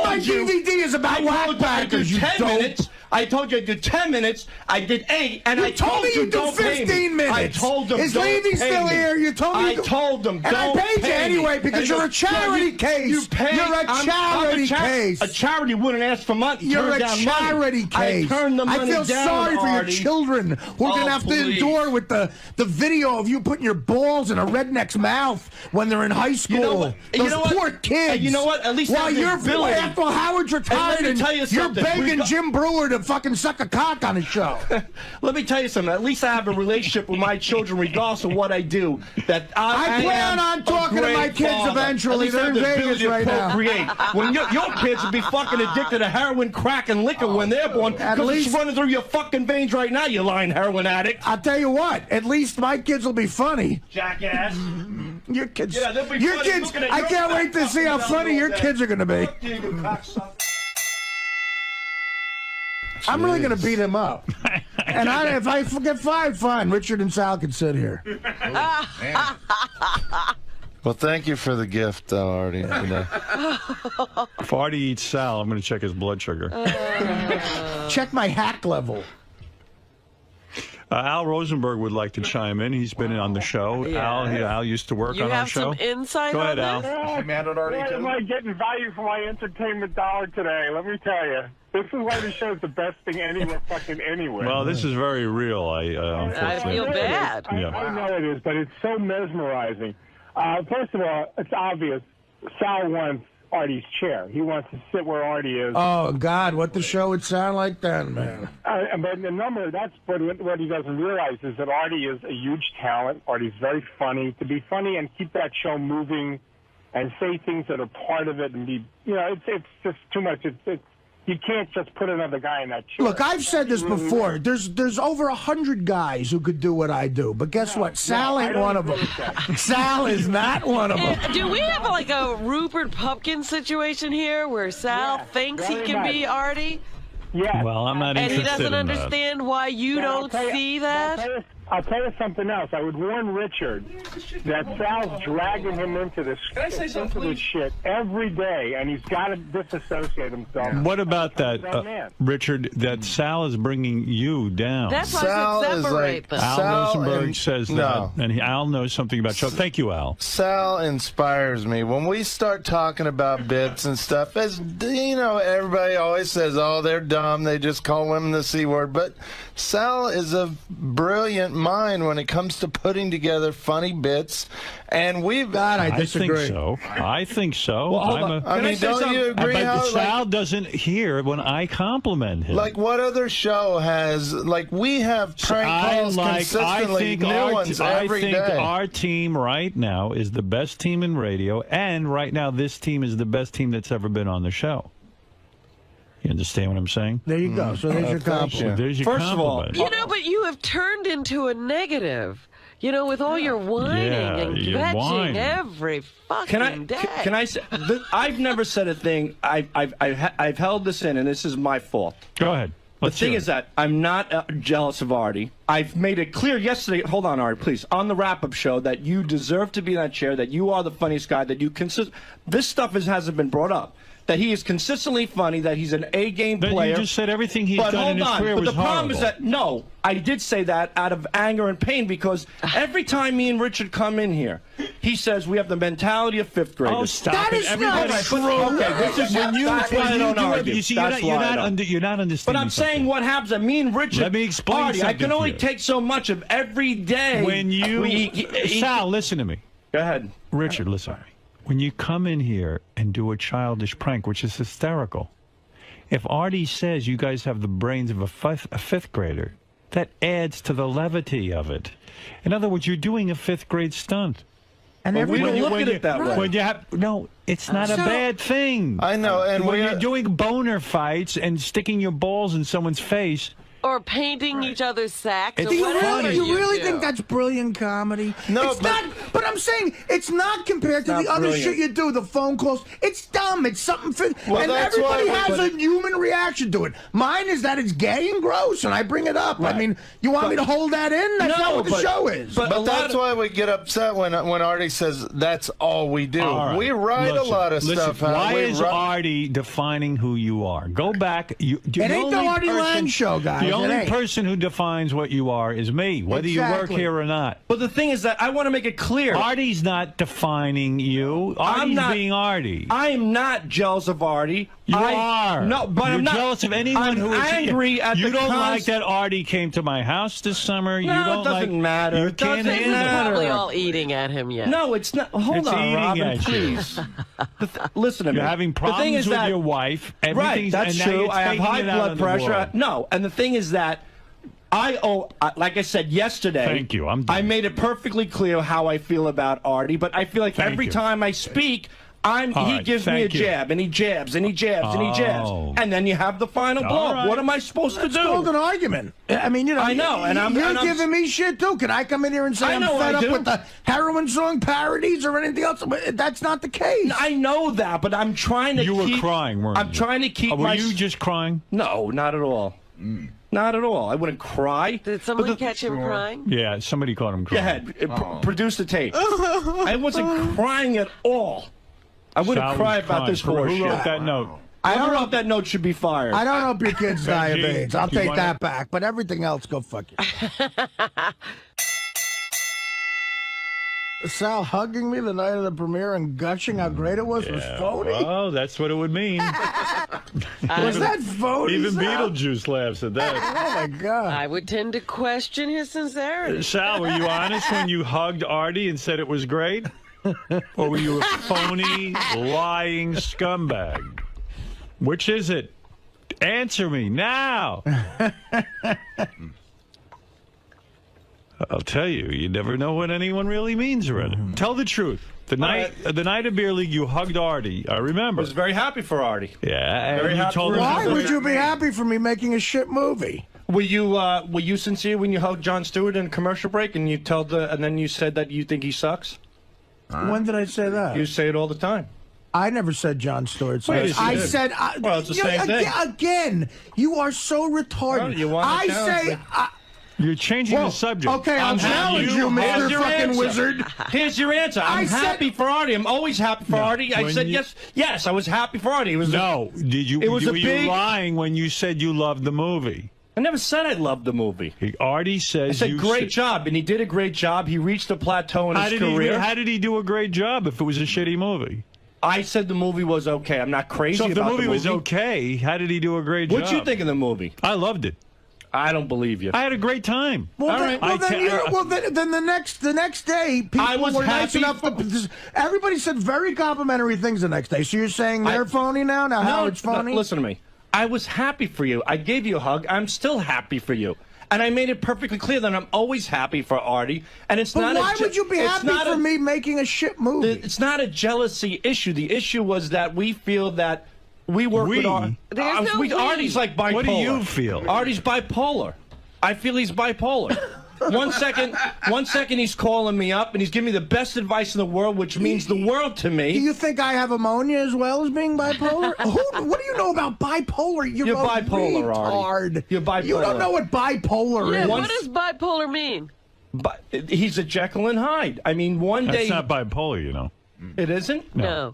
my DVD is about Wack package? You 10 minutes. I told you I'd do 10 minutes. I did 8, and I told me you do 15 minutes. I told them. Is Levy still here? You told me. I told them. And I paid you anyway because you're a charity case. You're a charity case. A charity wouldn't ask for money. You're a charity case. I turned the money down. I feel sorry for your children who are going to have to endure with the video of you putting your balls in a redneck's mouth when they're in high school. Those poor kids. You know what? At least while you're after Howard's retired and you're begging Jim Brewer to fucking suck a cock on his show. Let me tell you something. At least I have a relationship with my children, regardless of what I do. That I plan on talking to my kids eventually. They're in Vegas right now. When your kids will be fucking addicted to heroin, crack, and liquor when they're born, because it's running through your fucking veins right now, you lying heroin addict. I'll tell you what. At least my kids will be funny. Jackass. Your kids. Yeah, they'll be your funny kids. looking at I your can't wait to see how funny your kids are going to be. I'm really going to beat him up. And if I get fired, fine. Richard and Sal can sit here. Well, thank you for the gift, Artie. If Artie eats Sal, I'm going to check his blood sugar. Check my hack level. Al Rosenberg would like to chime in. He's been on the show. Yeah. Al used to work on our show. You have some insight Go ahead, on Al. this? I'm mad at Artie, too. Am I getting value for my entertainment dollar today? Let me tell you. This is why the show's the best thing anywhere, fucking anywhere. Well, this is very real. Unfortunately. I feel bad. I know it is, but it's so mesmerizing. First of all, it's obvious. Sal wants Artie's chair. He wants to sit where Artie is. Oh, God, what the show would sound like then, man. But the number, that's what he doesn't realize is that Artie is a huge talent. Artie's very funny. To be funny and keep that show moving and say things that are part of it and be, it's just too much. You can't just put another guy in that chair. Look, I've said this before. There's over 100 guys who could do what I do, but guess what? Sal ain't one of them. Sal is not one of them. Do we have like a Rupert Pupkin situation here where Sal thinks he can be Artie? Yeah. Well, I'm not interested in that. And he doesn't understand why you don't see that? I'll tell you something else. I would warn Richard that Sal's dragging him into this shit every day, and he's got to disassociate himself. What about that, Richard, that Sal is bringing you down? That's why I said separate them. Al Rosenberg says that, and Al knows something about show. Thank you, Al. Sal inspires me. When we start talking about bits and stuff, as you know, everybody always says, oh, they're dumb, they just call women the C word, but Sal is a brilliant mind when it comes to putting together funny bits, and I disagree. I think so. Well, don't you agree? But Sal doesn't hear when I compliment him. Like, what other show has, like, we have prank calls consistently, new ones every day. I think our team right now is the best team in radio, and right now this team is the best team that's ever been on the show. You understand what I'm saying? There you go. So there's your compliment. There's your compliment. But you have turned into a negative. With all your whining and kvetching every fucking day. Can I say? I've never said a thing. I've held this in, and this is my fault. Go ahead. The thing is that I'm not jealous of Artie. I've made it clear yesterday. Hold on, Artie, please. On the wrap-up show, that you deserve to be in that chair. That you are the funniest guy. That you this stuff hasn't been brought up. That he is consistently funny, that he's an A-game player. You just said everything he's done in his career was horrible. But the problem is that, no, I did say that out of anger and pain, because every time me and Richard come in here, he says we have the mentality of fifth graders. Oh, stop it. Everybody, not true. Okay, this is when you don't argue. You see, you're not understanding. But I'm saying what happens. I mean, Richard. Let me explain Artie, something I can only to you. take so much of every day. When you, Sal, listen to me. Go ahead, Richard. Listen to me. When you come in here and do a childish prank, which is hysterical, if Artie says you guys have the brains of a fifth grader, that adds to the levity of it. In other words, you're doing a fifth-grade stunt. And we don't look at it that way. When you no, it's not a bad thing. I know. And when you're doing boner fights and sticking your balls in someone's face, or painting each other's sacks. Do you really think that's brilliant comedy? No, it's not. But I'm saying it's not compared to the other shit you do. The phone calls. It's dumb. It's something. And everybody has a human reaction to it. Mine is that it's gay and gross, and I bring it up. Right. I mean, you want me to hold that in? That's not what the show is. But that's why we get upset when Artie says that's all we do. Right. We write a lot of stuff. Why is Artie defining who you are? Go back. It ain't the Artie Lange show, guys. The only person who defines what you are is me, whether you work here or not. But the thing is that I want to make it clear. Artie's not defining you. Artie's being Artie. I am not jealous of Artie. You are. No, but You're I'm not jealous of anyone who is angry at You the don't like that Artie came to my house this summer. No, you don't it doesn't matter. You It can't doesn't handle it. matter. Probably all eating at him yet. No, it's not. Hold It's on, eating Robin, at you. please. Listen to me. You're having The thing problems is with that, your wife. Right, Everything's- that's and now true. you're I have taking high it out blood on the pressure. world. No, and the thing is that like I said yesterday, Thank you. I'm done. I made it perfectly clear how I feel about Artie, but I feel like every time I speak, he gives me a jab, and he jabs, and he jabs, and he jabs, and then you have the final blow. right. What am I supposed to do? It's called an argument. I mean, I know, and you're giving me shit too. Can I come in here and say I'm fed up with the heroin song parodies or anything else? But that's not the case. I know that, but I'm trying to. You were crying, weren't you? I'm trying to keep. Were you just crying? No, not at all. Not at all. I wouldn't cry. Did someone catch him crying? Yeah, somebody caught him Go crying. ahead. Produce the tape. I wasn't crying at all. I wouldn't Sal cry was about crying. this horse Who shit. wrote that note? Whoever wrote that note should be fired. I don't hope your kids die of Benji, AIDS. I'll do you take wanna- that back. But everything else, go fuck you. Sal hugging me the night of the premiere and gushing how great it was phony. Oh, that's what it would mean. Was that phony? Even Sal? Beetlejuice laughs at that. Oh my God! I would tend to question his sincerity. Sal, were you honest when you hugged Artie and said it was great? Or were you a phony, lying scumbag? Which is it? Answer me now. I'll tell you, you never know what anyone really means around it. Tell the truth. The night of Beer League, you hugged Artie. I remember. I was very happy for Artie. Yeah, Very and you happy told for him. Why would you be happy for me making a shit movie? Were you sincere when you hugged Jon Stewart in a commercial break and and then you said that you think he sucks? When did I say that? You say it all the time. I never said Jon Stewart. Wait, I you did. said. Well, it's the same thing. Again, you are so retarded. Well, you want to I challenge say. me. You're changing the subject. Okay, I'll challenge you, Mr. Fucking Wizard. Here's your answer. I'm happy for Artie. I'm always happy for Artie. I said yes. Yes, I was happy for Artie. It was Did you? It was were a you big. lying when you said you loved the movie? I never said I loved the movie. Artie says I said you great job, and he did a great job. He reached a plateau in his career. How did he do a great job if it was a shitty movie? I said the movie was okay. I'm not crazy So if the about movie was okay, how did he do a great job? What'd you think of the movie? I loved it. I don't believe you. I had a great time. Well, then the next day, people was were nice happy enough to. Everybody said very complimentary things the next day. So you're saying they're phony now? Now Howard's phony? No, listen to me. I was happy for you. I gave you a hug. I'm still happy for you. And I made it perfectly clear that I'm always happy for Artie. And it's But not. why would you be happy for me making a shit movie? It's not a jealousy issue. The issue was that we feel that we work with Artie. There's no we. Artie's like bipolar. What do you feel? Artie's bipolar. I feel he's bipolar. One second he's calling me up and he's giving me the best advice in the world, which means the world to me. Do you think I have ammonia as well as being bipolar? What do you know about bipolar? You're bipolar, Artie. You're bipolar. You don't know what bipolar Yeah, is. what does bipolar mean? But he's a Jekyll and Hyde. I mean, one day. That's not bipolar, you know. It isn't? No.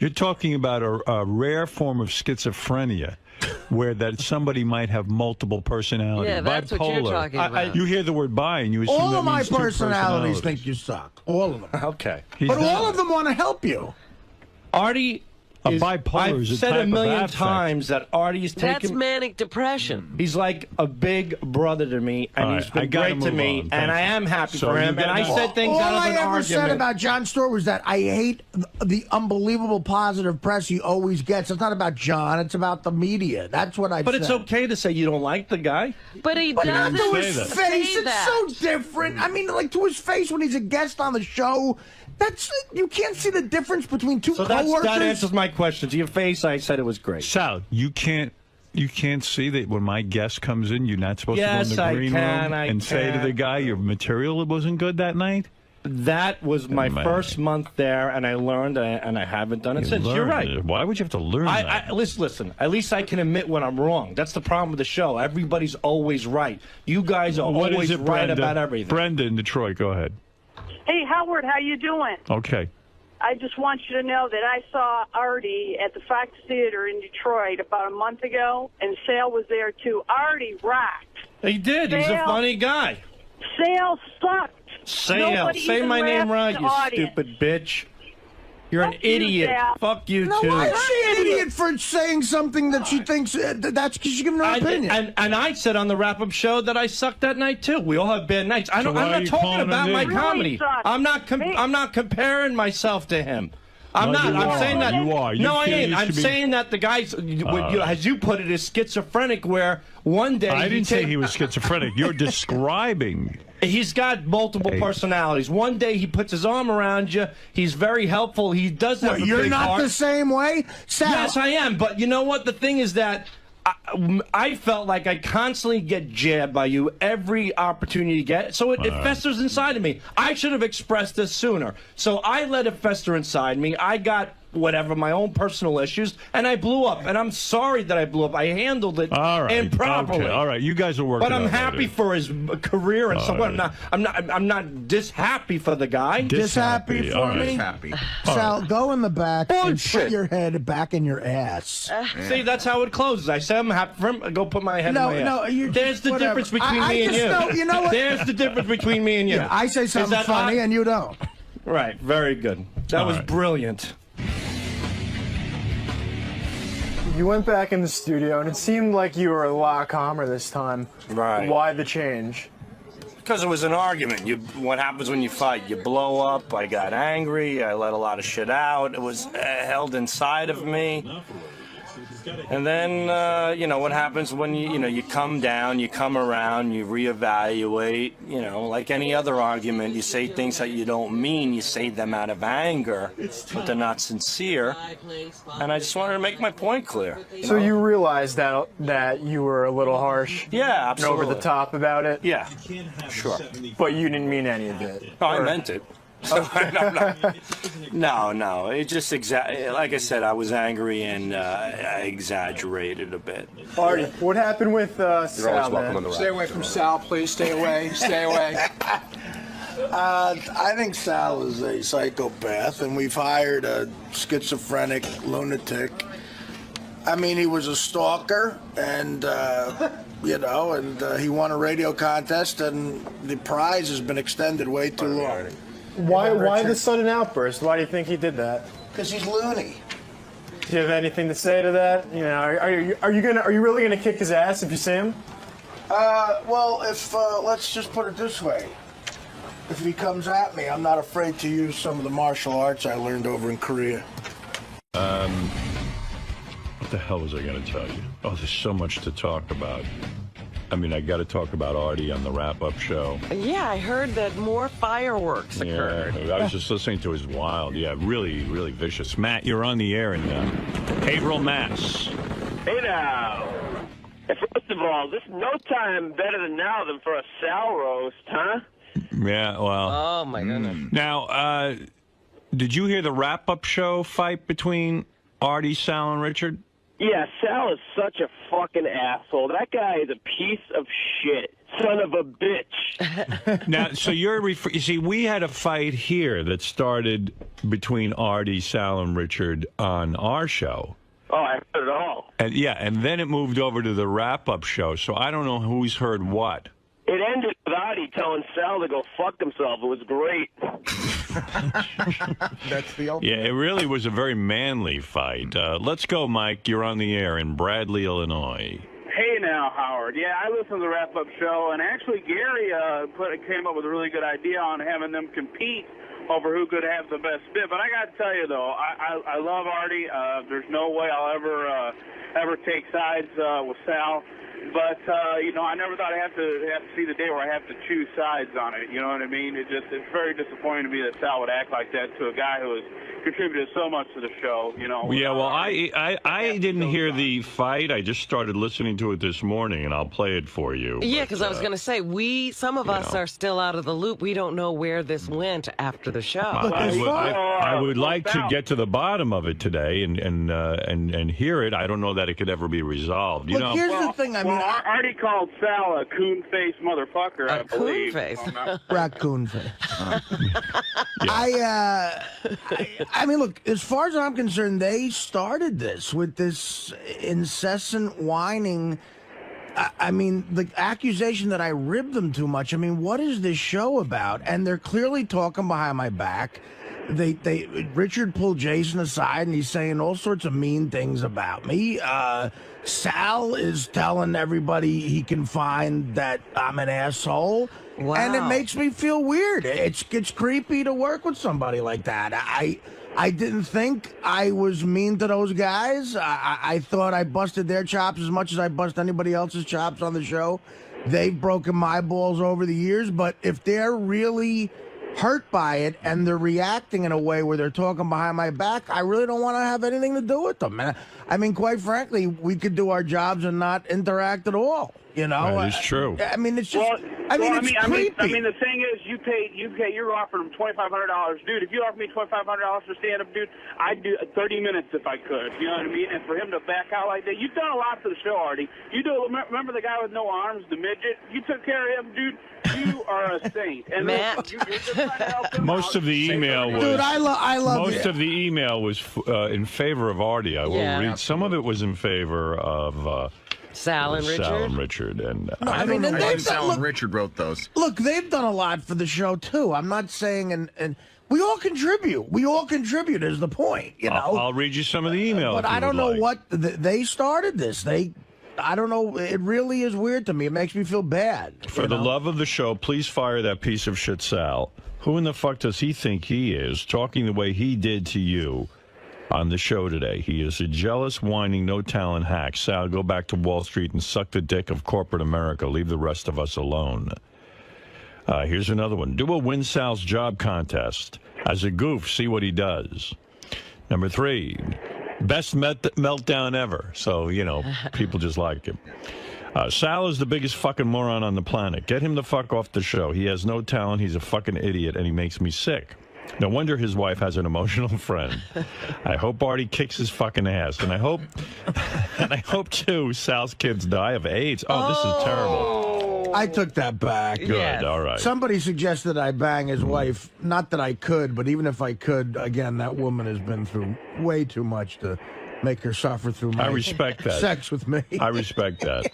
You're talking about a rare form of schizophrenia where that somebody might have multiple personalities. Yeah, that's bipolar. what you're talking about. You hear the word bi and you assume All that of my means two personalities think you suck. All of them. Okay. But all of them want to help you. Artie. Bipolar is a said type a million of affect. times that Artie's That's taken. manic depression. He's like a big brother to me, and All he's right, I been gotta great to move me, on. and Thank I you. am happy So for you him. And gotta I move said on. things All out of I an ever argument. said about Jon Stewart was that I hate the unbelievable positive press he always gets. It's not about John. It's about the media. That's what I But said. it's okay to say you don't like the guy. But he But not doesn't to his that. face. say It's that. so different. I mean, like to his face when he's a guest on the show. That's you can't see the difference between two So coworkers. that answers my question. To your face, I said it was great. Sal, you can't see that when my guest comes in, you're not supposed Yes, to go in the green room I and say to can. the guy your material wasn't good that night? That was my first month there, and I learned, and I haven't done it since. You're right. Why would you have to learn that? Listen, at least I can admit when I'm wrong. That's the problem with the show. Everybody's always right. You guys are What is always it, right Brenda? about everything. Brenda in Detroit, go ahead. Hey, Howard, how you doing? Okay. I just want you to know that I saw Artie at the Fox Theater in Detroit about a month ago, and Sal was there too. Artie rocked. He did. He's a Sal- funny guy. Sal sucked. Sal, Nobody say even my name laughed right, at you the audience. stupid bitch. You're an idiot. Fuck you, No, too. why is she an idiot for saying something that she thinks that's because she's giving her opinion? And I said on the wrap-up show that I sucked that night too. We all have bad nights. I'm not talking about my comedy. I'm not comparing myself to him. I'm not. I'm saying that. You are. No, I ain't. I'm saying that the guy's, as you put it, is schizophrenic. Where one day I didn't say he was schizophrenic. You're describing. He's got multiple personalities. One day he puts his arm around you. He's very helpful. He does have a You're big not heart. the same way? Sal. Yes, I am. But you know what? The thing is that I felt like I constantly get jabbed by you every opportunity you get. So it festers inside of me. I should have expressed this sooner. So I let it fester inside me. I got whatever, my own personal issues, and I blew up. And I'm sorry that I blew up. I handled it improperly. Okay. All right, you guys are working. But I'm happy for his career and so on. I'm not happy for the guy. Happy for me. Happy. Sal, go in the back and put your head back in your ass. See, that's how it closes. I say I'm happy for him. I go put my head in my ass. There's the difference between me and you. You know what? There's the difference between me and you. Yeah, I say something funny and you don't. Right. Very good. That was brilliant. You went back in the studio, and it seemed like you were a lot calmer this time. Right. Why the change? Because it was an argument. What happens when you fight? You blow up. I got angry. I let a lot of shit out. It was held inside of me. And then, you know, what happens when you come down, you come around, you reevaluate, you know, like any other argument, you say things that you don't mean, you say them out of anger, but they're not sincere. And I just wanted to make my point clear. So you realized that you were a little harsh? Yeah, absolutely. And over the top about it? Yeah, sure. But you didn't mean any of it? Oh, I meant it. No. It just like I said, I was angry and I exaggerated a bit. Artie, what happened with Sal? Stay away from Sal, please. Stay away. Stay away. I think Sal is a psychopath, and we've hired a schizophrenic lunatic. I mean, he was a stalker, and he won a radio contest, and the prize has been extended way too long. Why the sudden outburst? Why do you think he did that? Because he's loony. Do you have anything to say to that? You know, are you really gonna kick his ass if you see him? Well, if let's just put it this way: if he comes at me, I'm not afraid to use some of the martial arts I learned over in Korea. What the hell was I going to tell you? Oh, there's so much to talk about. I mean, I got to talk about Artie on the wrap-up show. Yeah, I heard that more fireworks occurred. Yeah, I was just listening to his wild. Yeah, really, really vicious. Matt, you're on the air in Haverhill, Mass. Hey now. First of all, this is no time better than now than for a Sal roast, huh? Yeah, well. Oh, my goodness. Now, did you hear the wrap-up show fight between Artie, Sal, and Richard? Yeah, Sal is such a fucking asshole. That guy is a piece of shit. Son of a bitch. Now, so you see, we had a fight here that started between Artie, Sal, and Richard on our show. Oh, I heard it all. And then it moved over to the wrap-up show, so I don't know who's heard what. It ended with Artie telling Sal to go fuck himself. It was great. That's the ultimate. Yeah, it really was a very manly fight. Let's go, Mike. You're on the air in Bradley, Illinois. Hey now, Howard. Yeah, I listened to the wrap-up show, and actually Gary came up with a really good idea on having them compete over who could have the best bit. But I got to tell you, though, I love Artie. There's no way I'll ever take sides with Sal. But, I never thought I'd have to see the day where I have to choose sides on it. You know what I mean? It's very disappointing to me that Sal would act like that to a guy who has contributed so much to the show, you know. Yeah, well, I didn't hear the fight. I just started listening to it this morning, and I'll play it for you. Yeah, because I was going to say, some of us are still out of the loop. We don't know where this went after the show. I would like to get to the bottom of it today and hear it. I don't know that it could ever be resolved. Here's the thing. Artie called Sal a coon-faced motherfucker, I believe. Raccoon face. I mean, look, as far as I'm concerned, they started this with this incessant whining. I mean, the accusation that I ribbed them too much. I mean, what is this show about? And they're clearly talking behind my back. Richard pulled Jason aside and he's saying all sorts of mean things about me. Sal is telling everybody he can find that I'm an asshole. Wow. And it makes me feel weird. It's creepy to work with somebody like that. I didn't think I was mean to those guys. I thought I busted their chops as much as I bust anybody else's chops on the show. They've broken my balls over the years, but if they're really hurt by it and they're reacting in a way where they're talking behind my back, I really don't want to have anything to do with them. And I mean, quite frankly, we could do our jobs and not interact at all. You know, that is true. I mean, it's just. It's creepy. I mean, the thing is, you're offering them $2,500, dude. If you offer me $2,500 for stand-up, dude, I'd do 30 minutes if I could. You know what I mean? And for him to back out like that, you've done a lot for the show, Artie. You do. Remember the guy with no arms, the midget? You took care of him, dude. You are a saint. And Matt. you're just trying to help him Most out. of the email was. Dude, I love most of the email was in favor of Artie. I will read. Some of it was in favor of. Sal and Richard. Sal and Richard, and No, I mean, Sal and Richard wrote those. Look, they've done a lot for the show too. I'm not saying, and we all contribute. We all contribute is the point, you know. I'll read you some of the email. But I don't know what they started this. I don't know. It really is weird to me. It makes me feel bad. For the love of the show, please fire that piece of shit, Sal. Who in the fuck does he think he is, talking the way he did to you on the show today? He is a jealous, whining, no-talent hack. Sal, go back to Wall Street and suck the dick of corporate America. Leave the rest of us alone. Here's another one. Do a Win Sal's Job contest. As a goof, see what he does. Number 3, best meltdown ever. So, you know, people just like him. Sal is the biggest fucking moron on the planet. Get him the fuck off the show. He has no talent. He's a fucking idiot, and he makes me sick. No wonder his wife has an emotional friend. I hope Artie kicks his fucking ass, and I hope too Sal's kids die of AIDS. Oh, this is terrible. I took that back. Good, all right. Somebody suggested I bang his wife. Not that I could, but even if I could, again, that woman has been through way too much to make her suffer through my I respect that. sex with me. I respect that.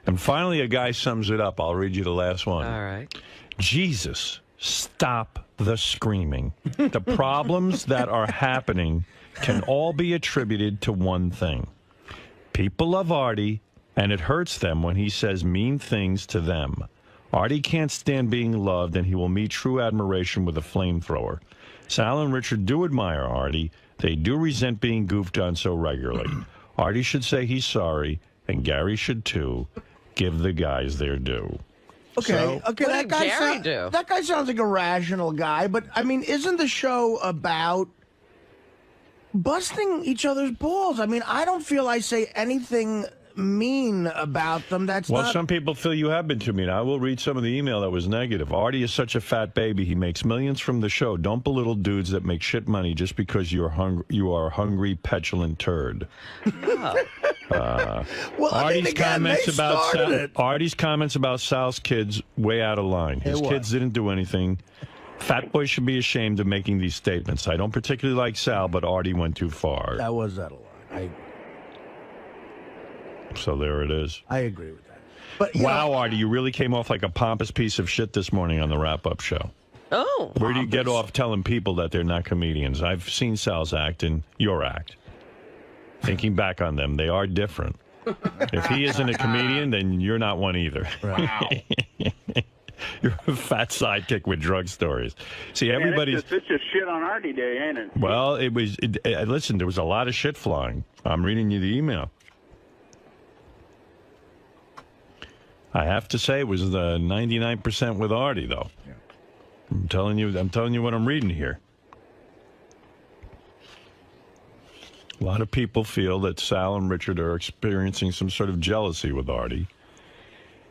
And finally, a guy sums it up. I'll read you the last one. All right. Jesus, stop the screaming. The problems that are happening can all be attributed to one thing. People love Artie, and it hurts them when he says mean things to them. Artie can't stand being loved, and he will meet true admiration with a flamethrower. Sal and Richard do admire Artie. They do resent being goofed on so regularly. Artie should say he's sorry, and Gary should too. Give the guys their due. Okay, What that did guy Gary do? That guy sounds like a rational guy, but I mean, isn't the show about busting each other's balls? I mean, I don't feel I say anything mean about them. That's Well, not... some people feel you have been to me. I will read some of the email that was negative. Artie is such a fat baby. He makes millions from the show. Don't belittle dudes that make shit money just because you are a hungry, petulant turd. Well, I mean, again, Artie's comments about Sal's kids way out of line. His kids didn't do anything. Fat boy should be ashamed of making these statements. I don't particularly like Sal, but Artie went too far. That was out of line. So there it is. I agree with that. But wow, Artie, you really came off like a pompous piece of shit this morning on the wrap-up show. Oh. Where do you get off telling people that they're not comedians? I've seen Sal's act and your act. Thinking back on them, they are different. If he isn't a comedian, then you're not one either. Wow. You're a fat sidekick with drug stories. See, everybody's... It's just shit on Artie Day, ain't it? Well, it was... listen, there was a lot of shit flying. I'm reading you the email. I have to say it was the 99% with Artie, though. Yeah. I'm telling you what I'm reading here. A lot of people feel that Sal and Richard are experiencing some sort of jealousy with Artie,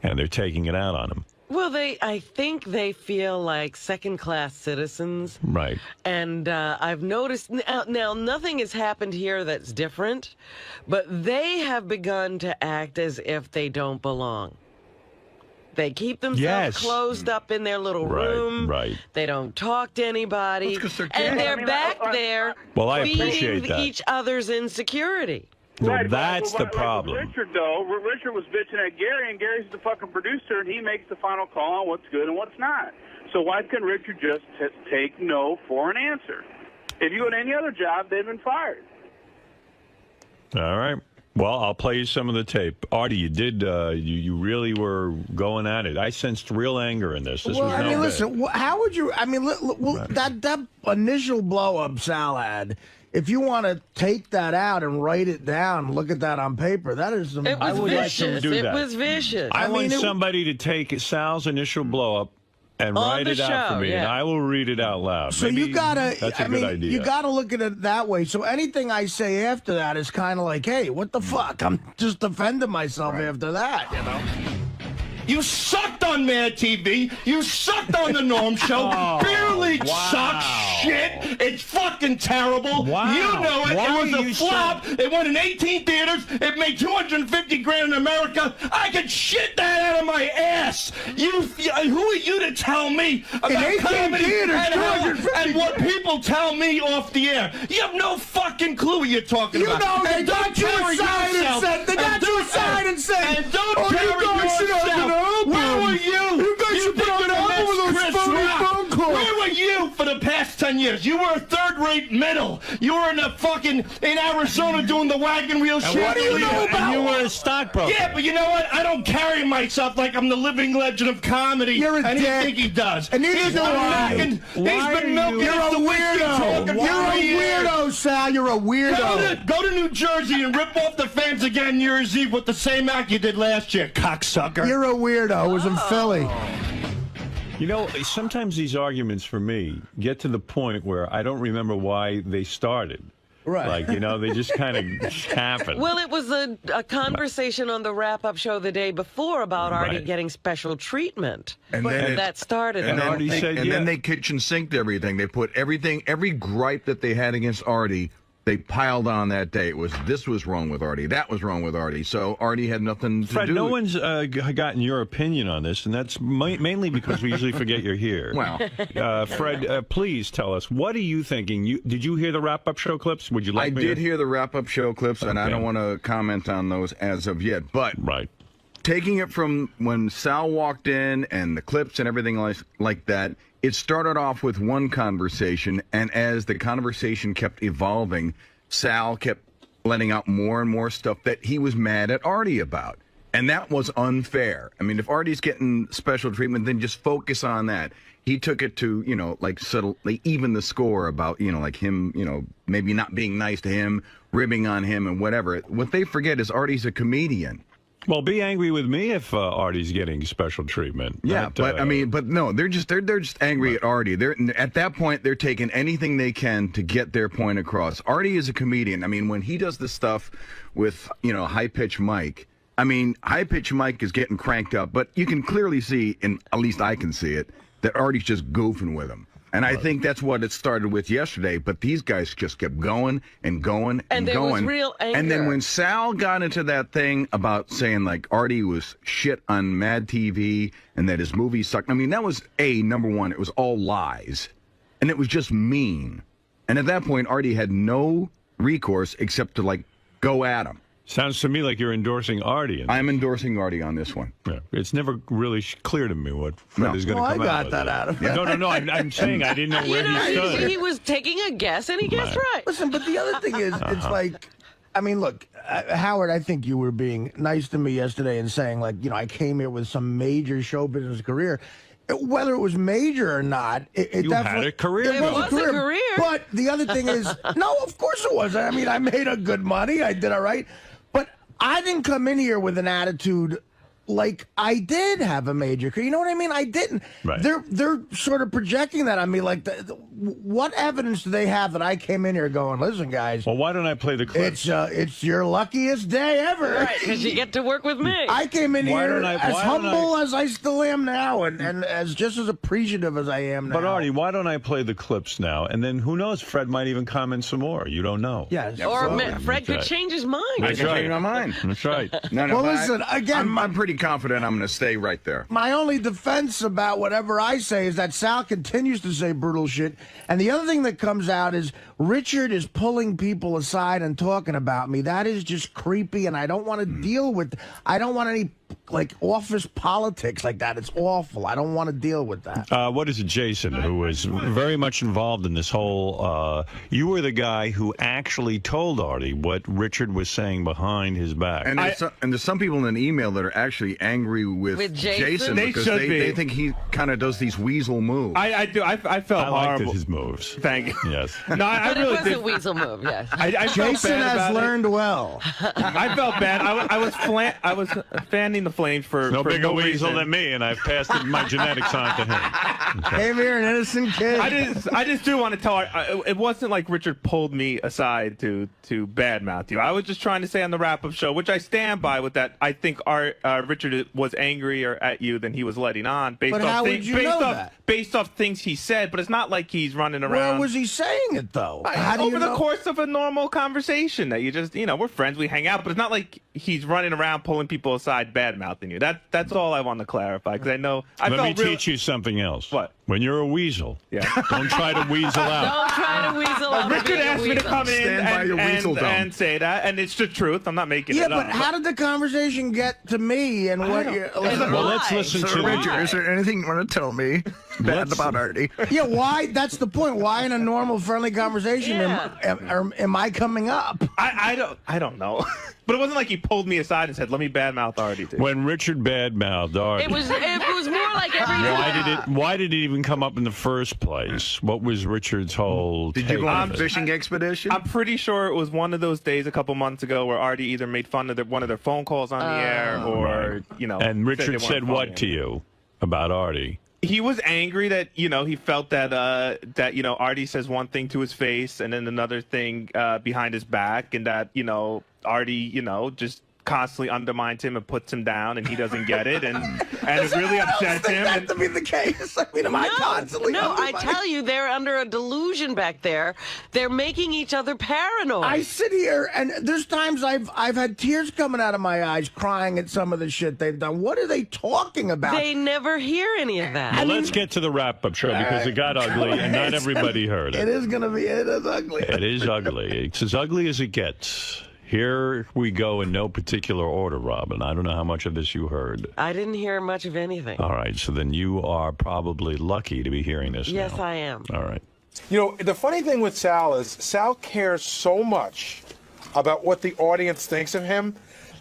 and they're taking it out on him. Well, I think they feel like second-class citizens. Right. And I've noticed, now nothing has happened here that's different, but they have begun to act as if they don't belong. They keep themselves closed up in their little room. Right. They don't talk to anybody. Well, and they're back there Well, I appreciate feeding that. each other's insecurity. Well, that's the problem. Richard, though, Richard was bitching at Gary, and Gary's the fucking producer, and he makes the final call on what's good and what's not. So why couldn't Richard just take no for an answer? If you go to any other job, they've been fired. All right. Well, I'll play you some of the tape. Artie, you did. You really were going at it. I sensed real anger in this. Well, I mean, listen. How would you? I mean, that initial blow up Sal had. If you want to take that out and write it down, look at that on paper. That is some. It was vicious. It was vicious. I want somebody to take Sal's initial blow up and write it out for me, and I will read it out loud. So Maybe you gotta. That's a good idea. You gotta look at it that way. So anything I say after that is kind of like, hey, what the fuck? I'm just defending myself after that, you know. You sucked on Mad TV. You sucked on the Norm Show. Beer League sucks shit. It's fucking terrible. Wow. You know it. It was a flop. It went in 18 theaters. It made $250,000 in America. I could shit that out of my ass. Who are you to tell me about comedy and what people tell me off the air? You have no fucking clue what you're talking about. You know, they got you aside and said. They got you aside and said. And don't carry yourself. Where were you? You guys should put on an album with those phone calls. Where were you for the past 10 years? You were a third-rate middle. You were in Arizona doing the wagon wheel shit. What do you know about? And you were a stockbroker. Yeah, but you know what? I don't carry myself like I'm the living legend of comedy. You're a and dick. I think he does. And neither do I. He's been milking You're a weirdo. You're a weirdo, Sal. You're a weirdo. Go to New Jersey and rip off the fans again New Year's Eve with the same act you did last year, cocksucker. You're a weirdo. It was in Philly. You know, sometimes these arguments for me get to the point where I don't remember why they started. Right. Like, you know, they just kind of happen. Well, it was a conversation on the wrap-up show the day before about Artie getting special treatment. And then that started it. And then, Artie said, then they kitchen sinked everything. They put every gripe that they had against Artie, they piled on that day. It was this was wrong with Artie, that was wrong with Artie. So Artie had nothing to Fred, do. no one's gotten your opinion on this, and that's mainly because we usually forget you're here. Wow. Fred, please tell us, what are you thinking? Did you hear the wrap-up show clips? Would you like me I did to... hear the wrap-up show clips, and I don't want to comment on those as of yet. But taking it from when Sal walked in and the clips and everything like that, it started off with one conversation, and as the conversation kept evolving, Sal kept letting out more and more stuff that he was mad at Artie about. And that was unfair. I mean, if Artie's getting special treatment, then just focus on that. He took it to, you know, like subtly even the score about, you know, like him, you know, maybe not being nice to him, ribbing on him and whatever. What they forget is Artie's a comedian. Well, be angry with me if Artie's getting special treatment. Yeah, but I mean, but no, they're just angry at Artie. At that point, they're taking anything they can to get their point across. Artie is a comedian. I mean, when he does the stuff with, you know, high-pitched Mike, I mean, high-pitched Mike is getting cranked up, but you can clearly see, and at least I can see it, that Artie's just goofing with him. And I think that's what it started with yesterday, but these guys just kept going and going and there going. was real anger. And then when Sal got into that thing about saying, like, Artie was shit on Mad TV and that his movie sucked, I mean, that was, number one, it was all lies. And it was just mean. And at that point, Artie had no recourse except to, like, go at him. Sounds to me like you're endorsing Artie. I'm endorsing Artie on this one. Yeah. It's never really clear to me what Fred is going to come out I got with. that out of it. No. I'm saying I didn't know where he stood. He was taking a guess, and he guessed right. Listen, but the other thing is, it's like, I mean, look, Howard, I think you were being nice to me yesterday and saying, like, you know, I came here with some major show business career. Whether it was major or not, it you definitely had a career. It was a career. But the other thing is, no, of course it was. I mean, I made a good money. I did all right. But I didn't come in here with an attitude like I did have a major career. You know what I mean? I didn't. Right. They're sort of projecting that on me. Like, what evidence do they have that I came in here going, listen, guys. Well, why don't I play the clip? It's your luckiest day ever. Right, because you get to work with me. I came in here as humble as I still am now, and as just as appreciative as I am now. But Artie, why don't I play the clips now? And then who knows? Fred might even comment some more. You don't know. Yes. Or Fred could change his mind. I can change my mind. That's right. No, well, listen, again, I'm pretty confident I'm going to stay right there. My only defense about whatever I say is that Sal continues to say brutal shit. And the other thing that comes out is Richard is pulling people aside and talking about me. That is just creepy, and I don't want to deal with. I don't want any like office politics like that. It's awful. I don't want to deal with that. What is it, Jason, who was very much involved in this whole... you were the guy who actually told Artie what Richard was saying behind his back. And there's some people in an email that are actually angry with Jason because they think he kind of does these weasel moves. I do. I felt horrible. I liked his moves. Thank you. Yes. No, I But really it was did. a weasel move, yes. Jason has learned well. I felt bad. I was fanning the flames for No for bigger weasel reason. than me, and I've passed my genetics on to him. Okay. Hey, you're an innocent kid. I just do want to tell her, it wasn't like Richard pulled me aside to badmouth you. I was just trying to say on the wrap-up show, which I stand by with that. I think Richard was angrier at you than he was letting on based But off how would you know that? based off things he said. But it's not like he's running around. Where was he saying it, though? How do you Over the know? course of a normal conversation that you just, we're friends, we hang out, but it's not like he's running around pulling people aside, bad-mouthing you. That's all I want to clarify, because I know... Let me teach you something else. What? When you're a weasel, don't try to weasel out. Don't try to weasel out. Richard asked me to come in and say that, and it's the truth. I'm not making it up. Yeah, but how did the conversation get to me and what you... Well, let's listen to Richard, is there anything you want to tell me bad about Artie? Yeah, why? That's the point. Why in a normal, friendly conversation am I coming up? I don't know. But it wasn't like he pulled me aside and said, "Let me badmouth Artie." When Richard badmouthed Artie, It was more like every why did it even come up in the first place? What was Richard's whole? Did you go on take a of it? fishing expedition? I'm pretty sure it was one of those days a couple months ago where Artie either made fun of one of their phone calls on the air, or And Richard said what to you about Artie? He was angry that he felt that Artie says one thing to his face and then another thing behind his back, and that Artie just constantly undermines him and puts him down, and he doesn't get it, and it really upsets him. That to be the case. I mean, am I constantly? No, I tell you, they're under a delusion back there. They're making each other paranoid. I sit here, and there's times I've had tears coming out of my eyes, crying at some of the shit they've done. What are they talking about? They never hear any of that. Well, let's get to the wrap-up show because it got ugly, and not everybody heard it. It is ugly. It is ugly. It's as ugly as it gets. Here we go in no particular order, Robin. I don't know how much of this you heard. I didn't hear much of anything. All right, so then you are probably lucky to be hearing this Yes, now. I am. All right. The funny thing with Sal is Sal cares so much about what the audience thinks of him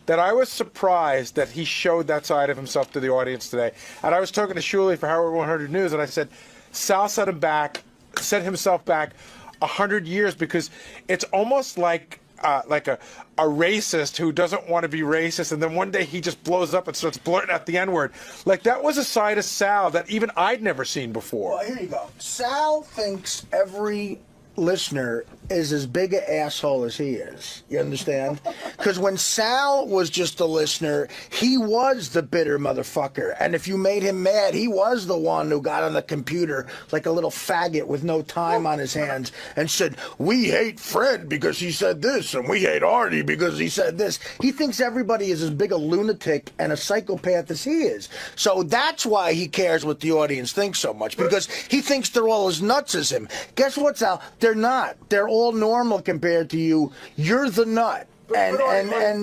that I was surprised that he showed that side of himself to the audience today. And I was talking to Shuli for Howard 100 News, and I said, Sal set himself back 100 years, because it's almost like a racist who doesn't want to be racist, and then one day he just blows up and starts blurting out the N-word. Like, that was a side of Sal that even I'd never seen before. Well, here you go. Sal thinks every listener is as big an asshole as he is. You understand? Because when Sal was just a listener, he was the bitter motherfucker. And if you made him mad, he was the one who got on the computer like a little faggot with no time on his hands and said, "We hate Fred because he said this, and we hate Artie because he said this." He thinks everybody is as big a lunatic and a psychopath as he is. So that's why he cares what the audience thinks so much, because he thinks they're all as nuts as him. Guess what, Sal? They're not. They're all normal compared to you. You're the nut. And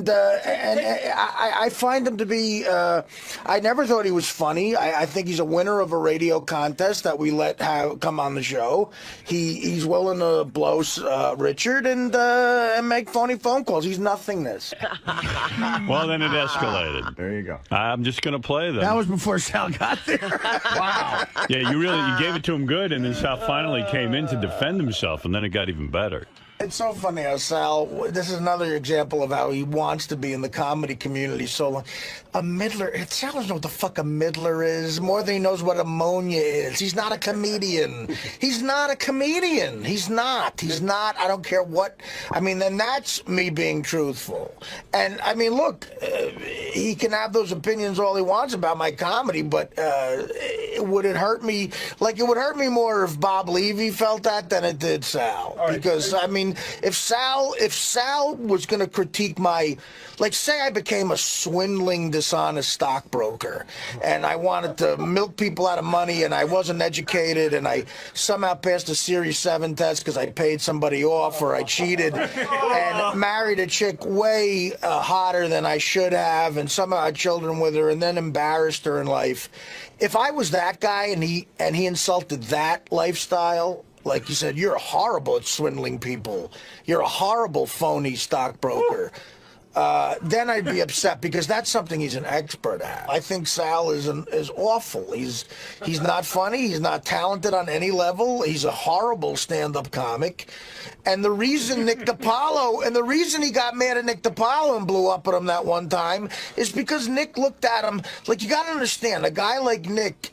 I find him to be. I never thought he was funny. I think he's a winner of a radio contest that we let come on the show. He's willing to blow Richard and make phony phone calls. He's nothingness. Well, then it escalated. There you go. I'm just going to play them. That was before Sal got there. Wow. Yeah, you gave it to him good, and then Sal finally came in to defend himself, and then it got even better. It's so funny how Sal, this is another example of how he wants to be in the comedy community so long. A middler, Sal doesn't know what the fuck a middler is, more than he knows what ammonia is. He's not a comedian. He's not a comedian. He's not. I don't care what. I mean, then that's me being truthful. And, I mean, look, he can have those opinions all he wants about my comedy, but would it hurt me? Like, it would hurt me more if Bob Levy felt that than it did Sal. Because, I mean, if Sal was going to critique my, like, say I became a swindling, dishonest stockbroker, and I wanted to milk people out of money, and I wasn't educated, and I somehow passed a Series 7 test because I paid somebody off, or I cheated, and married a chick way hotter than I should have, and somehow had children with her, and then embarrassed her in life. If I was that guy and he insulted that lifestyle, like he said, you're horrible at swindling people, you're a horrible phony stockbroker, then I'd be upset, because that's something he's an expert at. I think Sal is awful. He's not funny. He's not talented on any level. He's a horrible stand-up comic. And the reason Nick DiPaolo, and the reason he got mad at Nick DiPaolo and blew up at him that one time, is because Nick looked at him, like, you got to understand, a guy like Nick,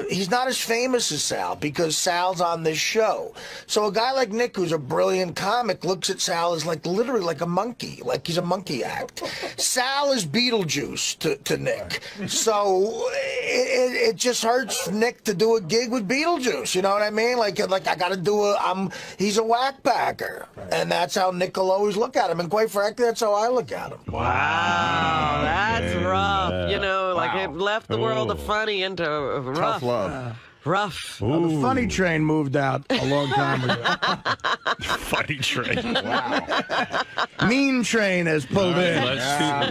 he's not as famous as Sal because Sal's on this show. So a guy like Nick, who's a brilliant comic, looks at Sal as like literally like a monkey, like he's a monkey act. Sal is Beetlejuice to Nick. So it just hurts Nick to do a gig with Beetlejuice. You know what I mean? Like I got to do he's a whack packer. And that's how Nick will always look at him. And quite frankly, that's how I look at him. Wow, that's rough. You know, like it left the world of funny into rough. Tough love. Rough. Well, the funny train moved out a long time ago. Funny train. Wow. Mean train has pulled in.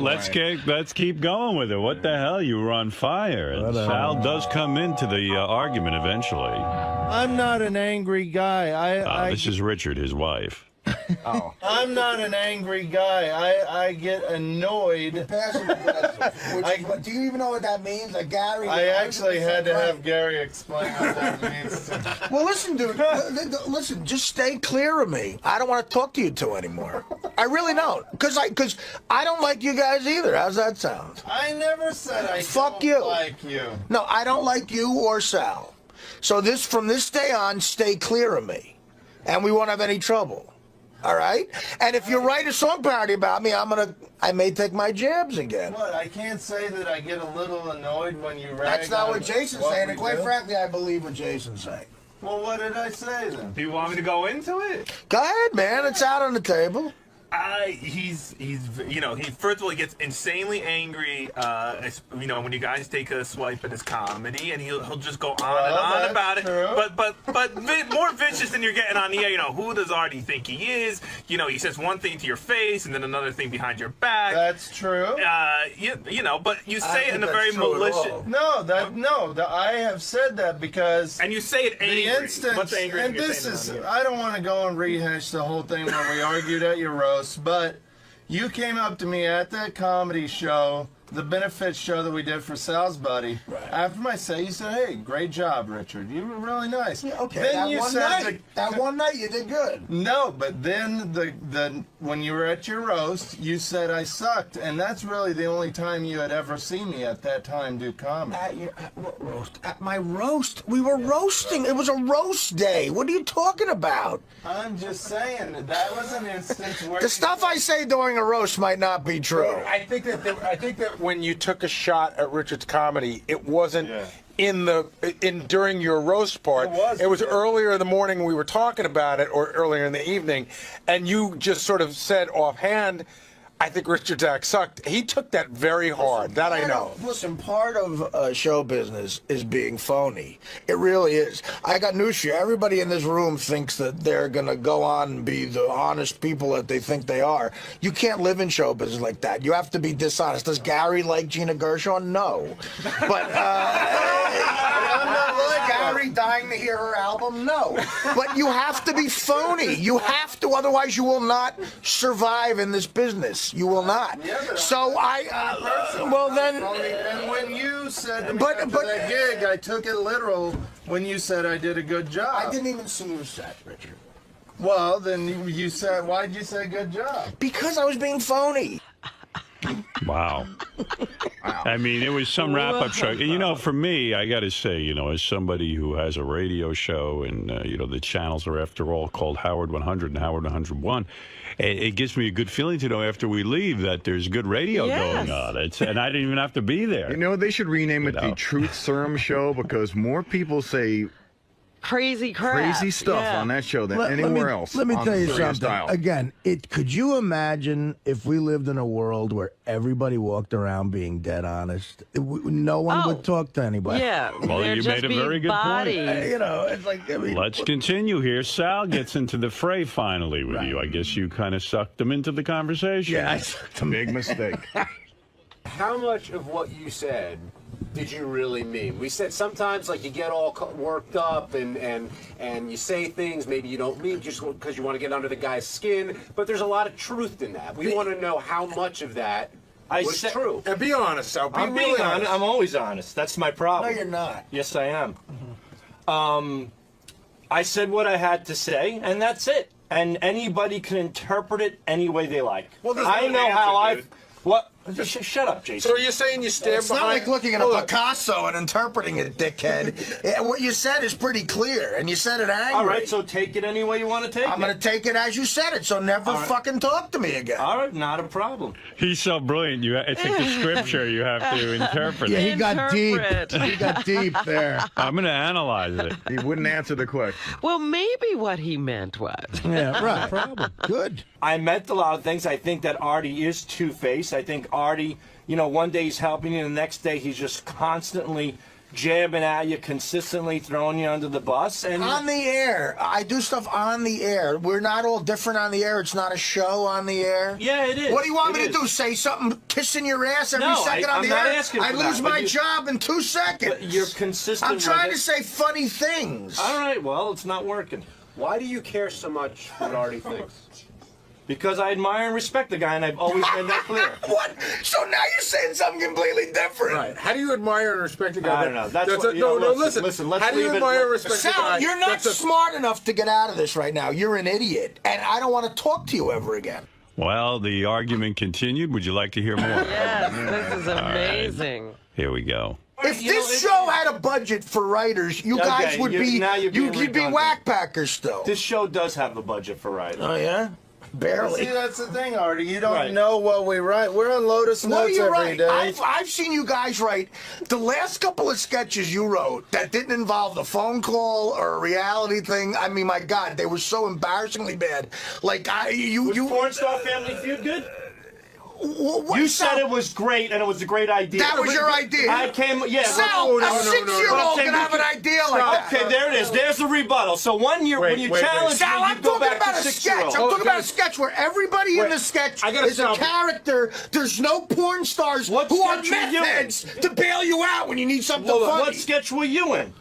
Let's keep going with it. What the hell? You were on fire. And Sal does come into the argument eventually. I'm not an angry guy. This is Richard, his wife. Oh. I'm not an angry guy. I get annoyed. Do you even know what that means? Like Gary? I actually had to have Gary explain what that means. Well, listen, dude. Listen, just stay clear of me. I don't want to talk to you two anymore. I really don't. Because I don't like you guys either. How's that sound? I never said I don't like you. No, I don't like you or Sal. So from this day on, stay clear of me. And we won't have any trouble. All right? And if you write a song parody about me, I may take my jabs again. What? I can't say that I get a little annoyed when you rag. That's not what Jason's saying, and quite do. frankly, I believe what Jason's saying. Well, what did I say then? Do you want me to go into it? Go ahead, man. It's out on the table. He's you know, first of all, he gets insanely angry, you know, when you guys take a swipe at his comedy, and he'll just go on and on about it. But more vicious than you're getting on the air. You know, who does Artie think he is? You know, he says one thing to your face and then another thing behind your back. That's true. You know, but you say it in a very malicious. I have said that because. And you say it angry. The instance, What's angry? And this is, I don't want to go and rehash the whole thing when we argued at your roast. But you came up to me at that comedy show, the benefit show that we did for Sal's buddy. Right. After my set, you said, "Hey, great job, Richard. You were really nice." Yeah, okay. Then That one night you did good. No, but then when you were at your roast, you said I sucked, and that's really the only time you had ever seen me at that time do comedy. At my roast? We were roasting. It was a roast day. What are you talking about? I'm just saying that was an instance where the stuff I say during a roast might not be true. I think that when you took a shot at Richard's comedy, it wasn't during your roast part. It was earlier in the morning when we were talking about it, or earlier in the evening, and you just sort of said offhand, I think Richard's act sucked. He took that very hard. That I know. Listen, part of show business is being phony. It really is. I got news for you. Everybody in this room thinks that they're going to go on and be the honest people that they think they are. You can't live in show business like that. You have to be dishonest. Does Gary like Gina Gershon? No. But Gary dying to hear her album? No. But you have to be phony. You have to, otherwise you will not survive in this business. You will not. Yeah, so well then. And when you said to me after that gig, I took it literal when you said I did a good job. I didn't even see your set, Richard. Well, then you said, why'd you say good job? Because I was being phony. Wow. I mean, it was some wrap-up show. You know, for me, I got to say, you know, as somebody who has a radio show and, you know, the channels are, after all, called Howard 100 and Howard 101, it gives me a good feeling to know after we leave that there's good radio going on. And I didn't even have to be there. You know, they should rename it the Truth Serum Show because more people say crazy crap, crazy stuff on that show than anywhere else. Let me tell you something. Style. Again, could you imagine if we lived in a world where everybody walked around being dead honest? No one would talk to anybody. Yeah, well, you made a very good point. You know, it's like, I mean, let's continue here. Sal gets into the fray finally with you. I guess you kind of sucked him into the conversation. Yeah, I sucked him. Big mistake. How much of what you said did you really mean? We said sometimes, like, you get all worked up and you say things maybe you don't mean just because you want to get under the guy's skin, but there's a lot of truth in that. We want to know how much of that was true. And be honest, Sal. I'm being honest. I'm always honest. That's my problem. No, you're not. Yes, I am. I said what I had to say, and that's it. And anybody can interpret it any way they like. Well, I know how I've... What? Shut up, Jason. So are you saying you stand it's behind... not like looking at a Picasso and interpreting it, dickhead. What you said is pretty clear, and you said it angry. All right, so take it any way you want to take it. I'm going to take it as you said it, so never fucking talk to me again. All right, not a problem. He's so brilliant. It's like the scripture. You have to interpret it. Yeah, he got deep. He got deep there. I'm going to analyze it. He wouldn't answer the question. Well, maybe what he meant was. Yeah, right. Problem. Good. I meant a lot of things. I think that Artie is two-faced. I think Artie, you know, one day he's helping you, the next day he's just constantly jabbing at you, consistently throwing you under the bus. And on the air, I do stuff on the air. We're not all different on the air. It's not a show on the air. Yeah, it is. What do you want me to do? Say something kissing your ass every second on I'm the not air? Asking for I lose that, my job in 2 seconds. But you're consistent. I'm trying with to say funny things. All right, well, it's not working. Why do you care so much what Artie thinks? Because I admire and respect the guy, and I've always made that clear. What? So now you're saying something completely different. Right. How do you admire and respect the guy? I don't know. That's what, listen, let's How do you admire and respect the guy? Sal, you're not smart enough to get out of this right now. You're an idiot, and I don't want to talk to you ever again. Well, the argument continued. Would you like to hear more? Yes, this is amazing. Right. Here we go. If this show had a budget for writers, you guys would be you'd be whack packers still. This show does have a budget for writers. Oh yeah. Barely. See, that's the thing, Artie. You don't know what we write. We're on Lotus Notes every day. I've seen you guys write the last couple of sketches you wrote that didn't involve the phone call or a reality thing. I mean, my God, they were so embarrassingly bad. Like Was Porn Star Family Feud good? What, you said it was great, and it was a great idea. That was your idea. I came, yeah. Sal, a 6-year-old can have an idea like that. Okay, there it is. There's the rebuttal. So when you challenge Sal, me, I'm you go talking back about to a sketch. I'm talking about a sketch where everybody in the sketch is a character. There's no porn stars who are meth heads to bail you out when you need something funny. What sketch were you in?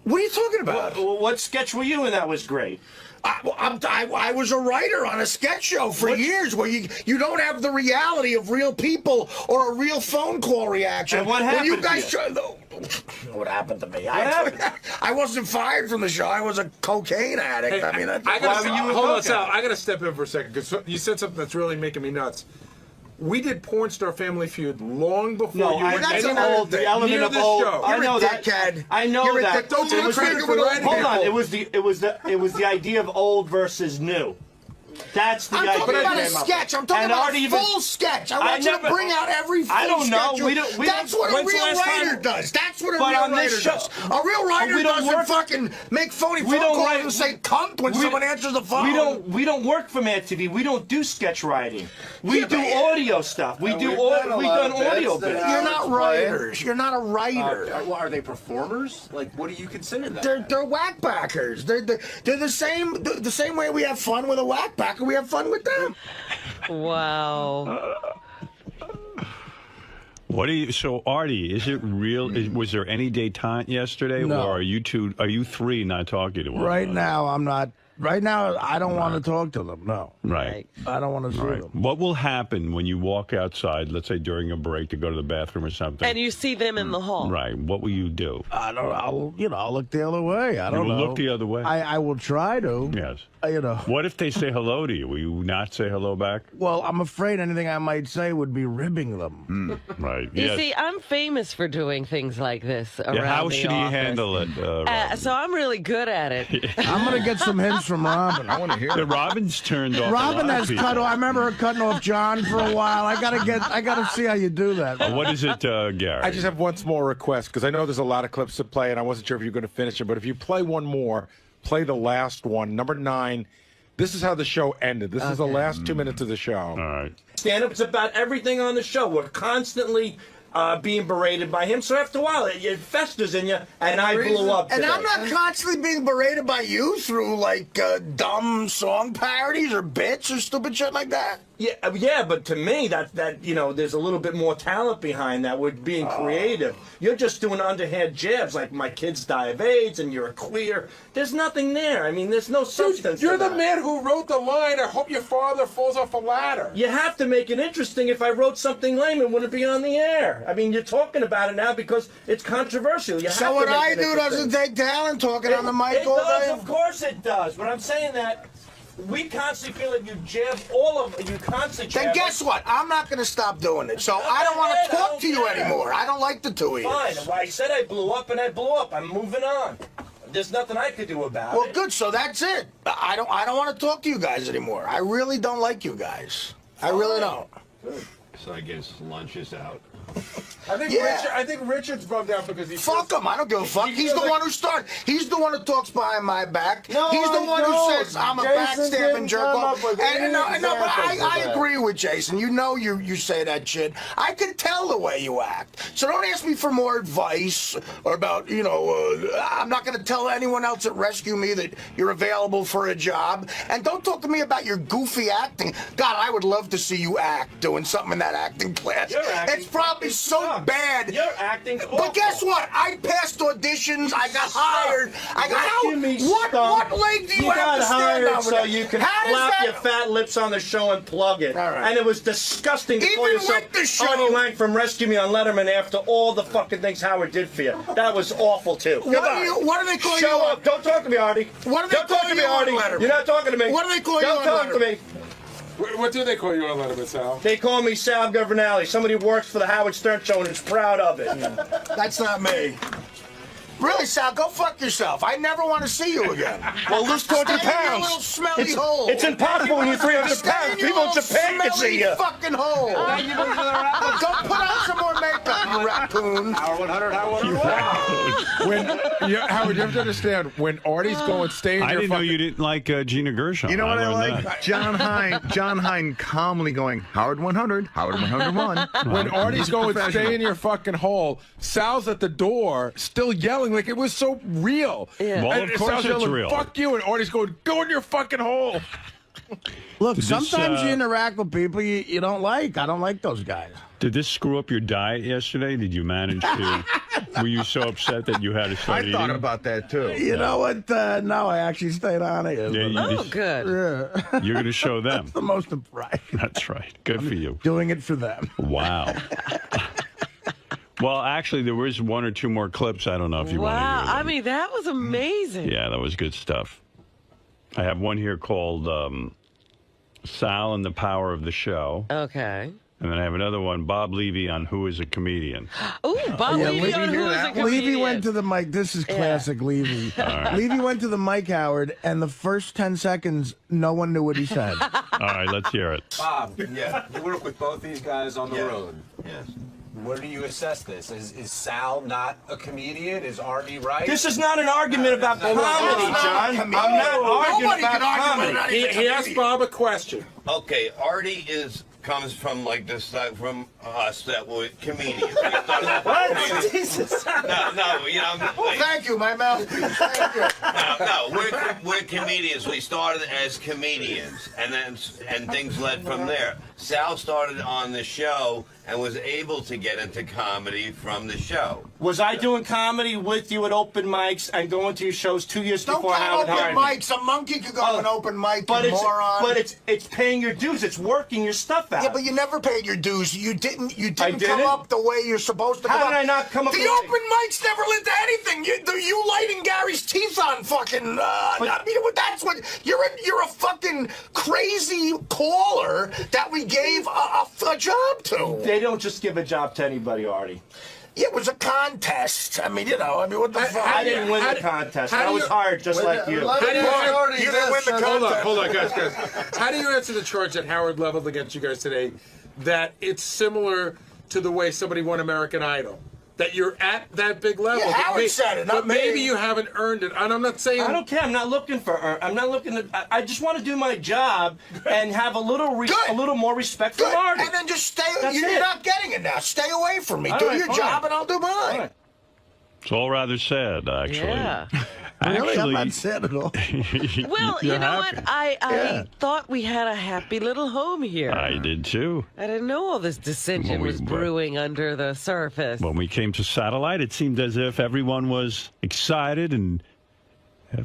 What are you talking about? What sketch were you in that was great? I was a writer on a sketch show for years where you don't have the reality of real people or a real phone call reaction. And what happened you guys to you? What happened to me? I wasn't fired from the show. I was a cocaine addict. Hey, I mean, hold on, Sal. I got to step in for a second because you said something that's really making me nuts. We did Porn Star Family Feud long before you were that's anywhere an old near the element this of old. show. I know that. Dickhead. I know You're that. Don't It was hold on. It was the idea of old versus new. That's the idea. I'm talking about a sketch. I'm talking about a full sketch. I want you to bring out every full sketch. I don't know. That's what a real writer does. That's what a real writer does. A real writer doesn't fucking make phony phone calls and say cunt when someone answers the phone. We don't work for Mad TV. We don't do sketch writing. We do audio stuff. We done audio bits. You're not writers. You're not a writer. Are they performers? Like, what do you consider that? They're whackbackers. They're the same way we have fun with a whackbacker. We have fun with them. Wow. What do you? So, Artie, is it real? Was there any detente yesterday, No. or are you three not talking to one Right another? now, I'm not right now, I don't want to talk to them. No. Right. I don't want to see All right. them. What will happen when you walk outside, let's say during a break to go to the bathroom or something? And you see them in the hall. Right. What will you do? I don't. I'll look the other way. I don't You will know. look the other way? I will try to. Yes. What if they say hello to you? Will you not say hello back? Well, I'm afraid anything I might say would be ribbing them. Right. You see, I'm famous for doing things like this around How the should he office. handle it? So I'm really good at it. I'm gonna get some hints from Robin. I want to hear. Yeah, Robin's turned off. Robin has cut off. I remember her cutting off John for a while. I gotta see how you do that. What is it, Gary? I just have one small request because I know there's a lot of clips to play, and I wasn't sure if you were going to finish it. But if you play one more, play the last one, number 9. This is how the show ended. This is the last 2 minutes of the show. All right. Stand-up, it's about everything on the show. We're constantly being berated by him, so after a while, it festers in you, and I blew up And today. I'm not constantly being berated by you through, like, dumb song parodies or bits or stupid shit like that. Yeah, but to me, that there's a little bit more talent behind that. We're being creative. You're just doing underhand jabs, like my kids die of AIDS and you're a queer. There's nothing there. I mean, there's no substance. You're to the that. man who wrote the line, I hope your father falls off a ladder. You have to make it interesting. If I wrote something lame, it wouldn't be on the air. I mean, you're talking about it now because it's controversial. You have So to what make I it do interesting. doesn't take talent talking on the mic It all does, day? of course it does. But I'm saying that we constantly feel like you jab you constantly jab. Then guess what? I'm not going to stop doing it. So I don't want to talk to you anymore. I don't like the two of you. Fine. Well, I said I blew up, and I blew up. I'm moving on. There's nothing I could do about Well, it. good. So that's it. I don't want to talk to you guys anymore. I really don't like you guys. I really don't. So I guess lunch is out. I think Richard's bummed out because he's Fuck him. I don't give a fuck. He's the one who started. He's the one who talks behind my back. No, He's the I one who don't. says I'm a Jason backstabbing didn't jerk come off. up with any No, but examples of I that. agree with Jason. You know you say that shit. I can tell the way you act. So don't ask me for more advice or about, I'm not going to tell anyone else at Rescue Me that you're available for a job. And don't talk to me about your goofy acting. God, I would love to see you act doing something in that acting class. Your acting It's probably so bad. Your acting's awful. But guess what? I passed auditions. I got hired. I got what leg do you have got to stand hired over so there? you can How does flap that- your fat lips on the show and plug it. All right. And it was disgusting to call Even yourself with the show- Artie Lange from Rescue Me on Letterman after all the fucking things Howard did for you. That was awful too. What do they call you Show on- up. Don't talk to me, Artie. What do they Don't call talk to me, you on Artie. Letterman? You're not talking to me. What do they call you Don't on talk to Letterman? me. What do they call you on Letterman, Sal? They call me 𝗟𝗿𝗱𝗏, somebody who works for the Howard Stern Show and is proud of it. That's not me. Really, Sal, go fuck yourself. I never want to see you again. Well, lose 200 Stay in your pounds. little smelly It's- hole. it's impossible when you're 300 Stay pounds. in your People in little Japan can see smelly you. fucking hole. Go put on some more makeup, you raccoon. Hour 100, Hour 101. Howard, you have to understand, when Artie's going, stay in I your didn't know fucking... you didn't like Gina Gershon. You know what I learned like? that. John Hine calmly going, Howard 100, Howard 101. When Artie's going, stay in your fucking hole, Sal's at the door, still yelling like it was so real. Yeah. Well, And of course Sal's it's yelling, real. fuck you, and Artie's going, go in your fucking hole. Look, Did this, sometimes you interact with people you don't like. I don't like those guys. Did this screw up your diet yesterday? Did you manage to? Were you so upset that you had to start I thought eating? about that too. You know what? No, I actually stayed on it. Yeah, you Oh, just- good. Yeah. You're going to show them. The most right. That's right. Good for you. Doing it for them. Wow. Well, actually, there was one or two more clips. I don't know if you want to Wow. hear them. I mean, that was amazing. Yeah, that was good stuff. I have one here called Sal and the Power of the Show. Okay. And then I have another one, Bob Levy on Who is a Comedian. Ooh, Bob Yeah, Levy on Who's a Comedian. Levy went to the mic. This is classic Levy. right. Levy went to the mic, Howard, and the first 10 seconds, no one knew what he said. All right, let's hear it. Bob, you work with both these guys on the road. Yes. Where do you assess this? Is Sal not a comedian? Is Artie right? This is not an argument about comedy, John. I'm not arguing about comedy. He asked Bob a question. Okay, Artie comes from like this side from us that were comedians. What? Jesus. No, you know. Thank you, my mouth. Thank you. No, we're comedians. We started as comedians, and things led from there. Sal started on the show and was able to get into comedy from the show. Was I doing comedy with you at open mics and going to your shows 2 years before Howard hired me? Open mics. A monkey could go to an open mic, but moron. But it's paying your dues. It's working your stuff out. Yeah, but you never paid your dues. You didn't come didn't? up the way you're supposed to. How did I not come up? The open mics never led to anything. You lighting Gary's teeth on fucking. I mean, that's what you're a fucking crazy caller that we gave a job to. They don't just give a job to anybody, Artie. Yeah, it was a contest. I mean, what the fuck? I didn't win the contest. I was hired just like you. You didn't win the contest. Hold on, guys. How do you answer the charge that Howard leveled against you guys today, that it's similar to the way somebody won American Idol? That you're at that big level. Yeah, Howard said it, not but maybe you haven't earned it. And I'm not saying... I don't care. I'm not looking for... I'm not looking to... I just want to do my job and have a little more respect for Artie. And then just stay... You're not getting it now. Stay away from me. Do your job and I'll do mine. It's all rather sad, actually. Yeah. Really? I'm not sad at all. Well, you know what? I thought we had a happy little home here. I did too. I didn't know all this dissension was brewing under the surface. When we came to Satellite, it seemed as if everyone was excited and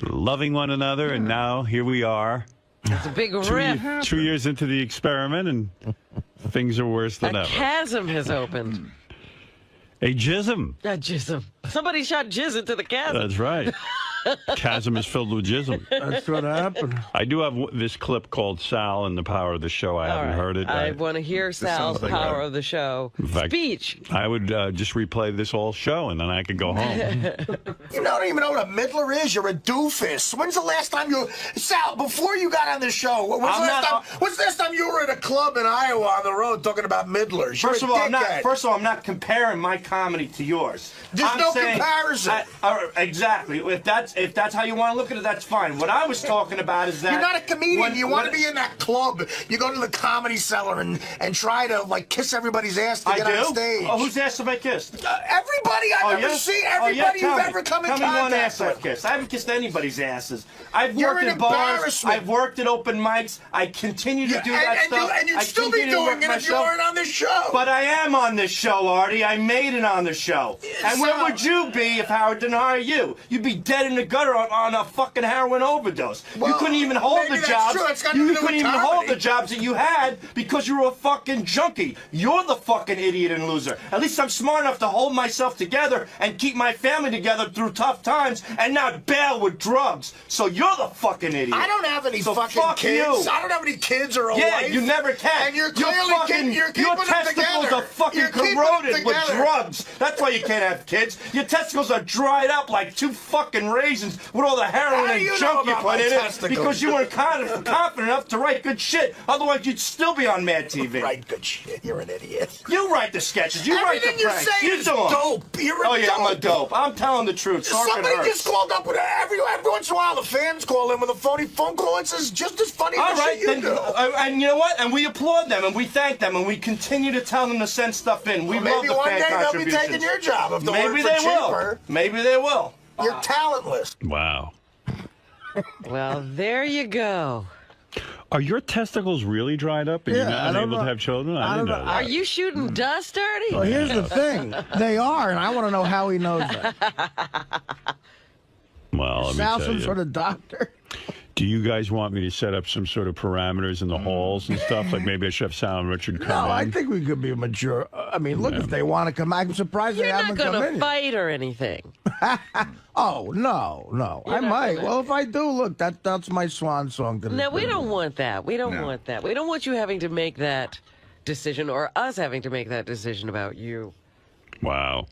loving one another, and now here we are. It's a big rift. 2 years into the experiment, and things are worse than ever. A chasm has opened. A jism. A jism. Somebody shot jizz into the chasm. That's right. Chasm is filled with jism. That's what happened. I do have this clip called Sal and the Power of the Show. I haven't heard it. I want to hear Sal's Power of the Show speech. I would just replay this whole show, and then I could go home. You don't even know what a middler is. You're a doofus. When's the last time Sal, before you got on the show, when's the last time you were at a club in Iowa on the road talking about middlers? First of all, I'm not comparing my comedy to yours. There's no comparison. Exactly. If that's how you want to look at it, that's fine. What I was talking about is that... You're not a comedian. You want to be in that club. You go to the Comedy Cellar and try to, like, kiss everybody's ass to get on stage. Oh, whose ass have I kissed? Everybody I've ever seen. Everybody you've ever come in contact with. Tell me one ass I've kissed. I haven't kissed anybody's asses. I've worked in bars. I've worked at open mics. I continue to do that stuff. And you'd still be doing it if you weren't on this show. But I am on this show, Artie. I made it on the show. And where would you be if Howard didn't hire you? You'd be dead in the gutter on a fucking heroin overdose. Well, you couldn't even hold the jobs. You couldn't even hold the jobs that you had because you were a fucking junkie. You're the fucking idiot and loser. At least I'm smart enough to hold myself together and keep my family together through tough times and not bail with drugs. So you're the fucking idiot. I don't have any fucking kids. I don't have any kids or a wife. Yeah, you never can. And you're clearly your testicles are fucking corroded with drugs. That's why you can't have kids. Your testicles are dried up like two fucking raisins with all the heroin and junk you put in it because you weren't confident enough to write good shit. Otherwise, you'd still be on Mad TV. Write good shit. You're an idiot. You write the sketches. You write the pranks. You do them. Dope. You're a dope. Oh yeah, I'm a dope. I'm telling the truth. Somebody just called up with every once in a while. The fans call in with a phony phone call and says just as funny as shit you do. And you know what? And we applaud them and we thank them and we continue to tell them to send stuff in. We love the fan contributions. Maybe one day they'll be taking your job if they'll work for cheaper. Maybe they will. You're talentless. Wow. Well, there you go. Are your testicles really dried up and you're not unable to have children? I didn't know that. Are you shooting dust, Artie? Well, here's the thing. They are, and I want to know how he knows that. Well, let me Sal's tell you. some sort of doctor. Do you guys want me to set up some sort of parameters in the halls and stuff? Like maybe I should have Sal and Richard come in? No, I think we could be mature. I mean, look, if they want to come, I'm surprised they haven't come in. You're not going to fight or anything. Oh, no. I might. Well, if I do, look, that's my swan song. No, we don't want that. We don't want that. We don't want you having to make that decision or us having to make that decision about you. Wow.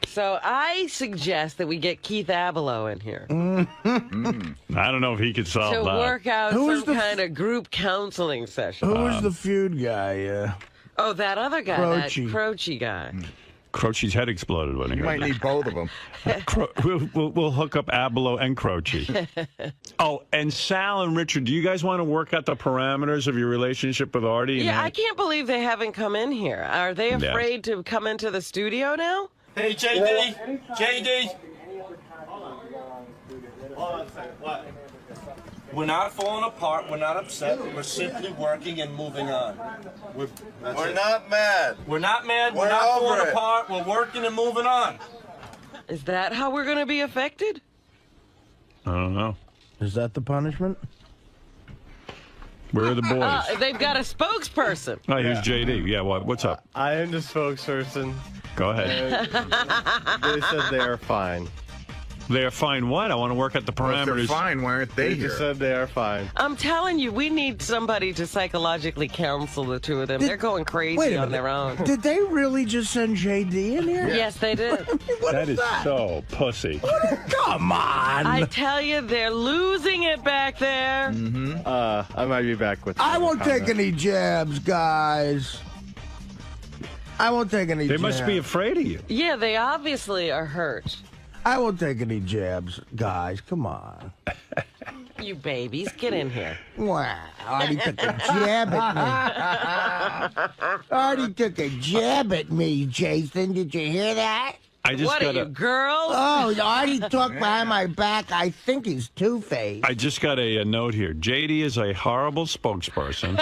So I suggest that we get 𝗛cie𝗄𝗿𝗍 in here. I don't know if he could solve that. To work out some kind of group counseling session. Who was the feud guy? Oh, that other guy, 𝗏𝗏. that Croce guy. Croce's head exploded when he heard might that. need both of them. We'll hook up 𝗏𝗏 and Croce. Oh, and Sal and Richard, do you guys want to work out the parameters of your relationship with Artie? Yeah, I can't believe they haven't come in here. Are they afraid to come into the studio now? Hey, JD. JD. Hold on a second. What? We're not falling apart. We're not upset. We're simply working and moving on. We're not mad. We're not mad. We're We're not over falling it. apart. We're working and moving on. Is that how we're going to be affected? I don't know. Is that the punishment? Where are the boys? They've got a spokesperson. Oh, here's JD. Yeah, what's up? I am the spokesperson. Go ahead. They said they are fine. They're fine what? I want to work at the parameters. They're fine. Why aren't they They here? just said they are fine. I'm telling you, we need somebody to psychologically counsel the two of them. They're going crazy on their own. Did they really just send JD in here? Yes, they did. That is so pussy. Come on. I tell you, they're losing it back there. I might be back with. I won't take any jabs, guys. I won't take any They jabs. must be afraid of you. Yeah, they obviously are hurt. I won't take any jabs, guys. Come on. You babies, get in here. Wow. Artie took a jab at me. Artie took a jab at me, Jason. Did you hear that? I just What got are you, girl? Oh, Artie talked behind my back. I think he's two-faced. I just got a note here. JD is a horrible spokesperson.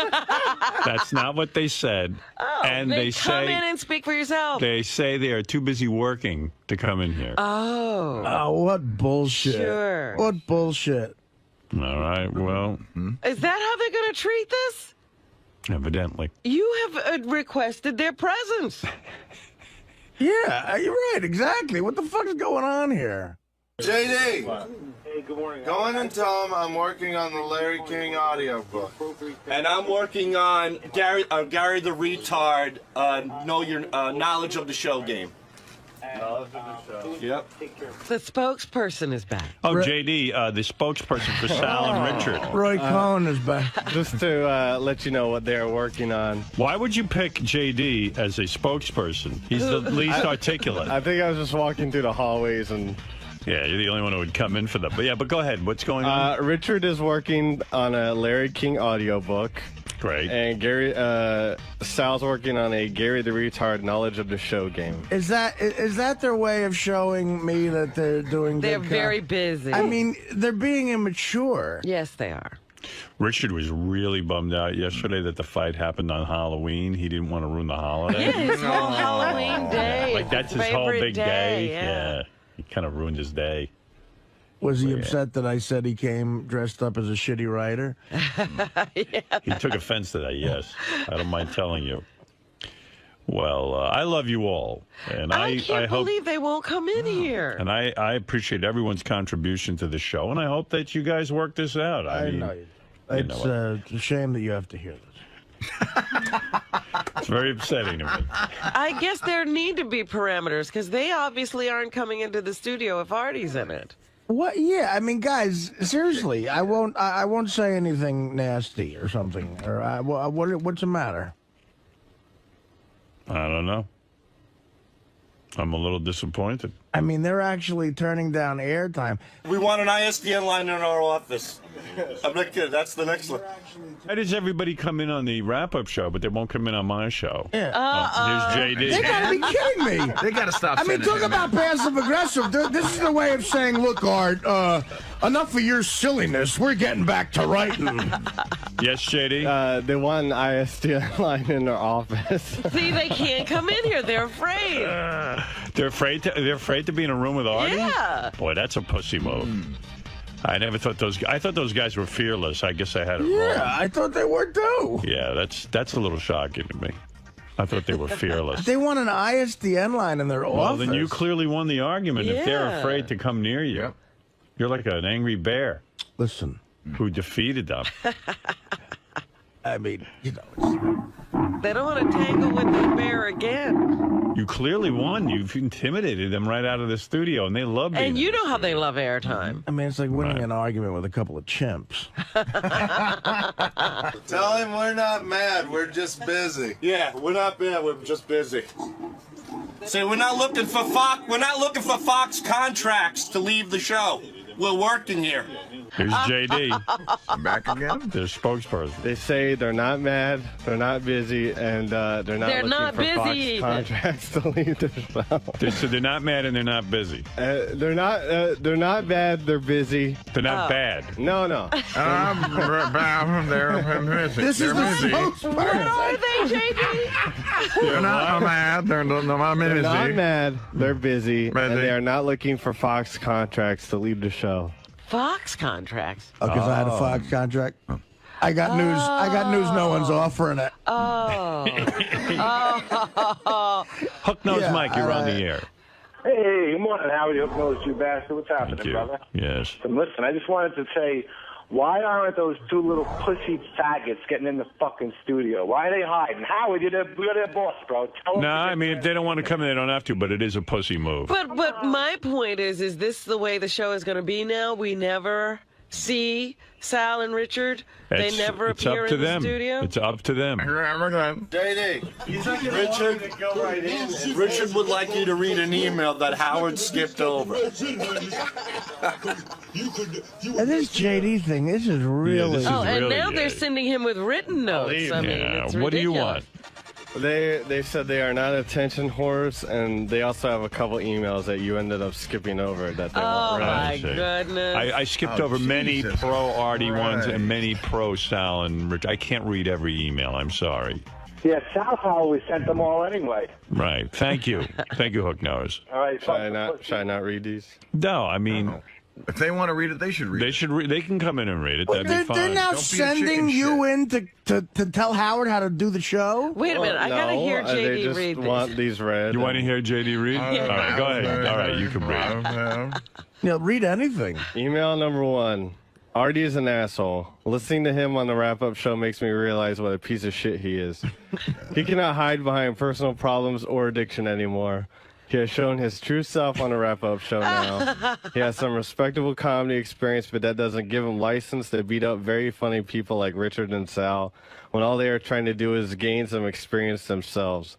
That's not what they said. Oh, and they come say in and speak for yourself. they say they are too busy working to come in here. Oh. Oh, what bullshit. Sure. What bullshit. All right. Well, Is that how they're going to treat this? evidently. You have requested their presence. Yeah, you're right. Exactly. What the fuck is going on here? JD, Hey, good morning. go in and tell him I'm working on the Larry King audio book. And I'm working on Gary the Retard. Know your knowledge of the show game. Yep. The spokesperson is back. Oh, JD, the spokesperson for Sal and Richard. Roy Cohn is back. Just to let you know what they're working on. Why would you pick JD as a spokesperson? He's the least articulate. I think I was just walking through the hallways and. Yeah, you're the only one who would come in for them. But go ahead. What's going on? Richard is working on a Larry King audiobook. Great. And Sal's working on a Gary the Retard knowledge of the show game. Is that their way of showing me that they're doing They're good very busy. I mean, they're being immature. Yes, they are. Richard was really bummed out yesterday that the fight happened on Halloween. He didn't want to ruin the holiday. Yeah, his whole Halloween day. Like, that's his whole favorite big day. Yeah. He kind of ruined his day. Was he upset that I said he came dressed up as a shitty writer? He took offense to that, yes. I don't mind telling you. Well, I love you all. And I can't hope, believe they won't come in here. and I appreciate everyone's contribution to the show, and I hope that you guys work this out. I mean, know you. It's a shame that you have to hear this. It's very upsetting to me. I guess there need to be parameters because they obviously aren't coming into the studio if Artie's in it. What? Yeah, I mean, guys, seriously, I won't say anything nasty or something. Or what's the matter? I don't know. I'm a little disappointed. I mean, they're actually turning down airtime. We want an ISDN line in our office. I'm not kidding. That's the next one. Why does everybody come in on the wrap-up show, but they won't come in on my show? Yeah. Here's JD. They gotta be kidding me. They gotta stop. I mean, talk about passive-aggressive. This is the way of saying, look, Art, enough of your silliness. We're getting back to writing. Yes, JD? They want an ISDN line in their office. See, they can't come in here. They're afraid. They're afraid to be in a room with Artie? Yeah. Boy, that's a pussy move. I never thought I thought those guys were fearless. I guess I had it wrong. Yeah, I thought they were too. Yeah, that's a little shocking to me. I thought they were fearless. They want an ISDN line in their office. Well, then you clearly won the argument. If they're Yeah. afraid to come near you, you're like an angry bear. Listen. Who defeated them. I mean, you know. They don't want to tangle with the bear again. You clearly won. You've intimidated them right out of the studio, and they love being And you know how they love airtime. I mean, it's like winning an argument with a couple of chimps. Tell him we're not mad. We're just busy. Yeah, we're not bad. We're just busy. Say we're not looking for Fox. We're not looking for Fox contracts to leave the show. We're working here. Here's JD. Back again? Their spokesperson. They say they're not mad, they're not busy, and they're not looking for Fox contracts to leave the show. So they're not mad and they're not busy. They're not bad, they're busy. They're not bad. No. They're busy. This is the spokesperson. What are they, JD? They're not mad. They're not busy. They're not mad, they're busy, and they are not looking for Fox contracts to leave the show. Fox contracts. Oh, because I had a Fox contract. I got news. I got news. No one's offering it. Oh. Hook Nose Mike, you're on the air. Hey, good morning, Howard. Hook Nose, you bastard. What's happening, brother? Yes. So listen, I just wanted to say, why aren't those two little pussy faggots getting in the fucking studio? Why are they hiding? Howard, you're their boss, bro. No, I mean, if they don't want to come in, they don't have to, but it is a pussy move. But my point is this the way the show is going to be now? We never see Sal and Richard? They never appear in the studio? It's up to them. JD, Richard would like you to read an email that Howard skipped over. And this JD thing, this is really... and now they're sending him with written notes. I mean, it's what do you ridiculous. want? They said they are not attention whores, and they also have a couple emails that you ended up skipping over that they Oh, won't my goodness. I skipped over many pro Artie ones and many pro Sal and Rich. I can't read every email. I'm sorry. Yeah, Sal always sent them all anyway. Right. Thank you. Thank you, Hook Nose. All right. Should I not read these? No, I mean... If they want to read it, they should read it. They can come in and read it. Well, That'd be fine. They're now sending you in to tell Howard how to do the show? Wait a minute. I got to hear they JD just read want these read. You want to hear JD read? Yeah. All right, go ahead. All right, you can read. Read anything. Email number 1. Artie is an asshole. Listening to him on the wrap-up show makes me realize what a piece of shit he is. He cannot hide behind personal problems or addiction anymore. He has shown his true self on the wrap-up show now. He has some respectable comedy experience, but that doesn't give him license to beat up very funny people like Richard and Sal when all they are trying to do is gain some experience themselves.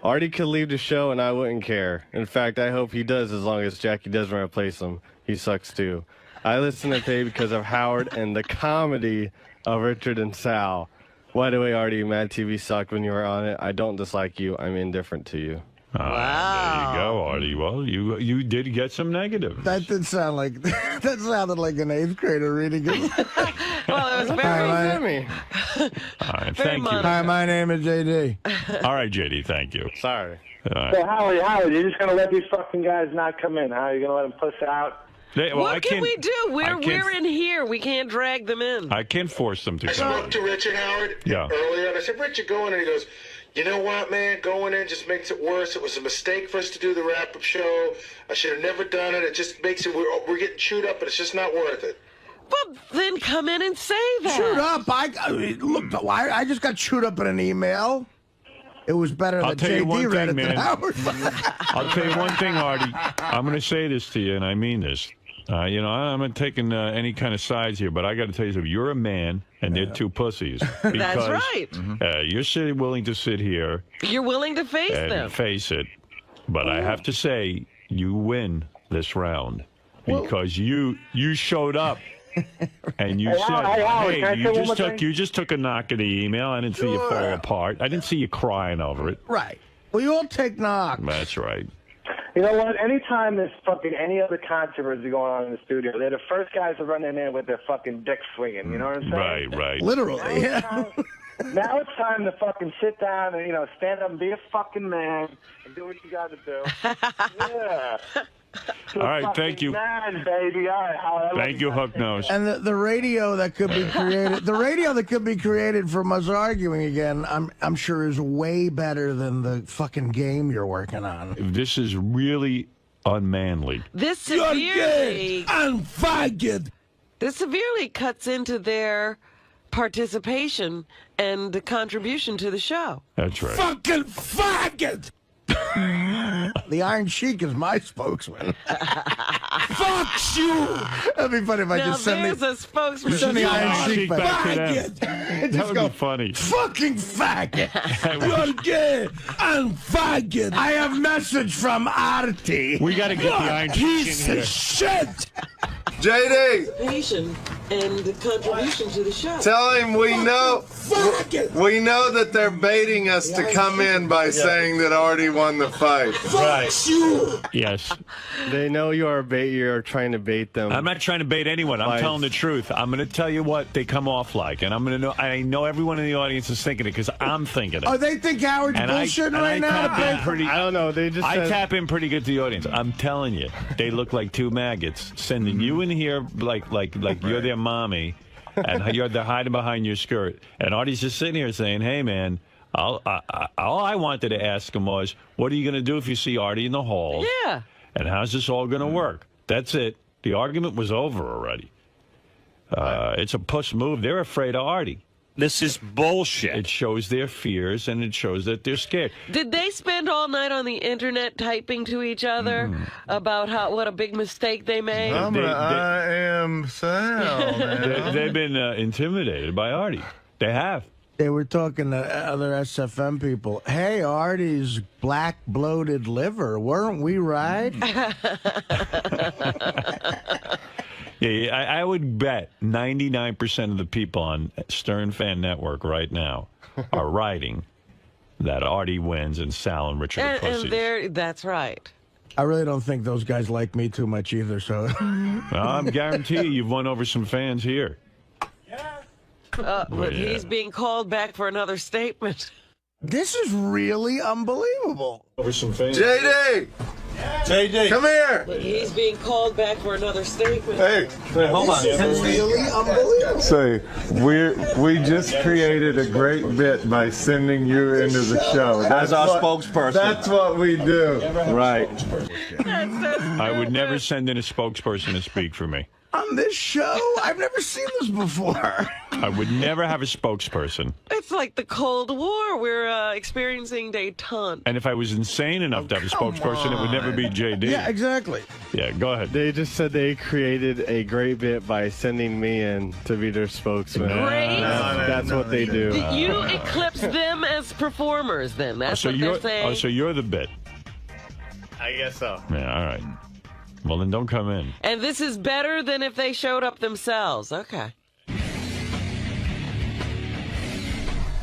Artie could leave the show and I wouldn't care. In fact, I hope he does as long as Jackie doesn't replace him. He sucks too. I listen to Faye because of Howard and the comedy of Richard and Sal. By the way, Artie, Mad TV sucked when you were on it. I don't dislike you. I'm indifferent to you. Wow. There you go, Artie. Well, you did get some negative. That did sound like that sounded like an 8th grader reading it. Well, it was very All right, thank you. Hi, my name is JD. All right, JD, thank you. Sorry. So Howard, you're just gonna let these fucking guys not come in? How you gonna let them puss out? What can we do? We're in here. We can't drag them in. I can't force them to I come. spoke to Richard Howard Yeah. earlier, and I said, Richard, go in, and he goes, you know what, man? Going in just makes it worse. It was a mistake for us to do the wrap-up show. I should have never done it. It just makes it, we're getting chewed up, but it's just not worth it. But then come in and say that. Chewed up? Look, I just got chewed up in an email. It was better I'll than tell you one JD read thing, it than man. Howard. I'll tell you one thing, Artie. I'm going to say this to you, and I mean this. I'm not taking any kind of sides here, but I got to tell you something. You're a man, and they're two pussies. Because, That's right. You're willing to sit here. You're willing to face and them. face it. But I have to say, you win this round because you showed up. And you said, hey, you just took a knock at the email. I didn't see you fall apart. I didn't see you crying over it. Right. Well, you all take knocks. That's right. You know what? Anytime there's fucking any other controversy going on in the studio, they're the first guys to run in there with their fucking dick swinging. You know what I'm saying? Right. Literally, yeah. Now it's time to fucking sit down and, stand up and be a fucking man and do what you got to do. Yeah. All right, thank you. Man, baby. All right, thank you, Hook Nose. And the radio that could be created, from us arguing again, I'm sure is way better than the fucking game you're working on. This is really unmanly. This severely This severely cuts into their participation and the contribution to the show. That's right. Fucking faggot! The Iron Sheik is my spokesman. Fuck you! That'd be funny if I just send a spokesman. Send the Iron Sheik back to them. That would be funny. Fucking faggot! You're gay and faggot! I have message from Artie. We got to get the Iron Sheik in here. Piece of shit! JD! Patient. and contribution to the show. Tell him we know that they're baiting us to come in by saying that Artie won the fight. Right. Yes. They know you're trying to bait them. I'm not trying to bait anyone. I'm telling the truth. I'm going to tell you what they come off like, and I'm going to know. I know everyone in the audience is thinking it because I'm thinking it. Oh, they think Howard's bullshitting right now. I don't know. They just. I tap in pretty good to the audience. I'm telling you, they look like two maggots sending you in here like you're their mommy, and they're hiding behind your skirt. And Artie's just sitting here saying, "Hey, man." All I wanted to ask him was, what are you going to do if you see Artie in the halls? Yeah. And how's this all going to work? That's it. The argument was over already. It's a puss move. They're afraid of Artie. This is bullshit. It shows their fears, and it shows that they're scared. Did they spend all night on the internet typing to each other about what a big mistake they made? I am Sal. They've been intimidated by Artie. They have. They were talking to other SFM people. Hey, Artie's black bloated liver. Weren't we right? Yeah, I would bet 99% of the people on Stern Fan Network right now are writing that Artie wins and Sal and Richard are pussies. And that's right. I really don't think those guys like me too much either. So I'm guarantee you've won over some fans here. But he's being called back for another statement. This is really unbelievable. Over some fans. JD! JD! Come here! But he's being called back for another statement. Hey, hold on. This is really unbelievable. Say, we just created a great bit by sending you into the show. As our spokesperson. That's what we do. Right. I would never send in a spokesperson to speak for me. On this show? I've never seen this before. I would never have a spokesperson. It's like the Cold War we're experiencing a ton. And if I was insane enough to have a spokesperson, it would never be JD. Yeah, exactly. Yeah, go ahead. They just said they created a great bit by sending me in to be their spokesman. Great. That's what they do. You eclipse them as performers, then. That's what they're saying. Oh, so you're the bit. I guess so. Yeah, all right. Well, then don't come in. And this is better than if they showed up themselves. Okay.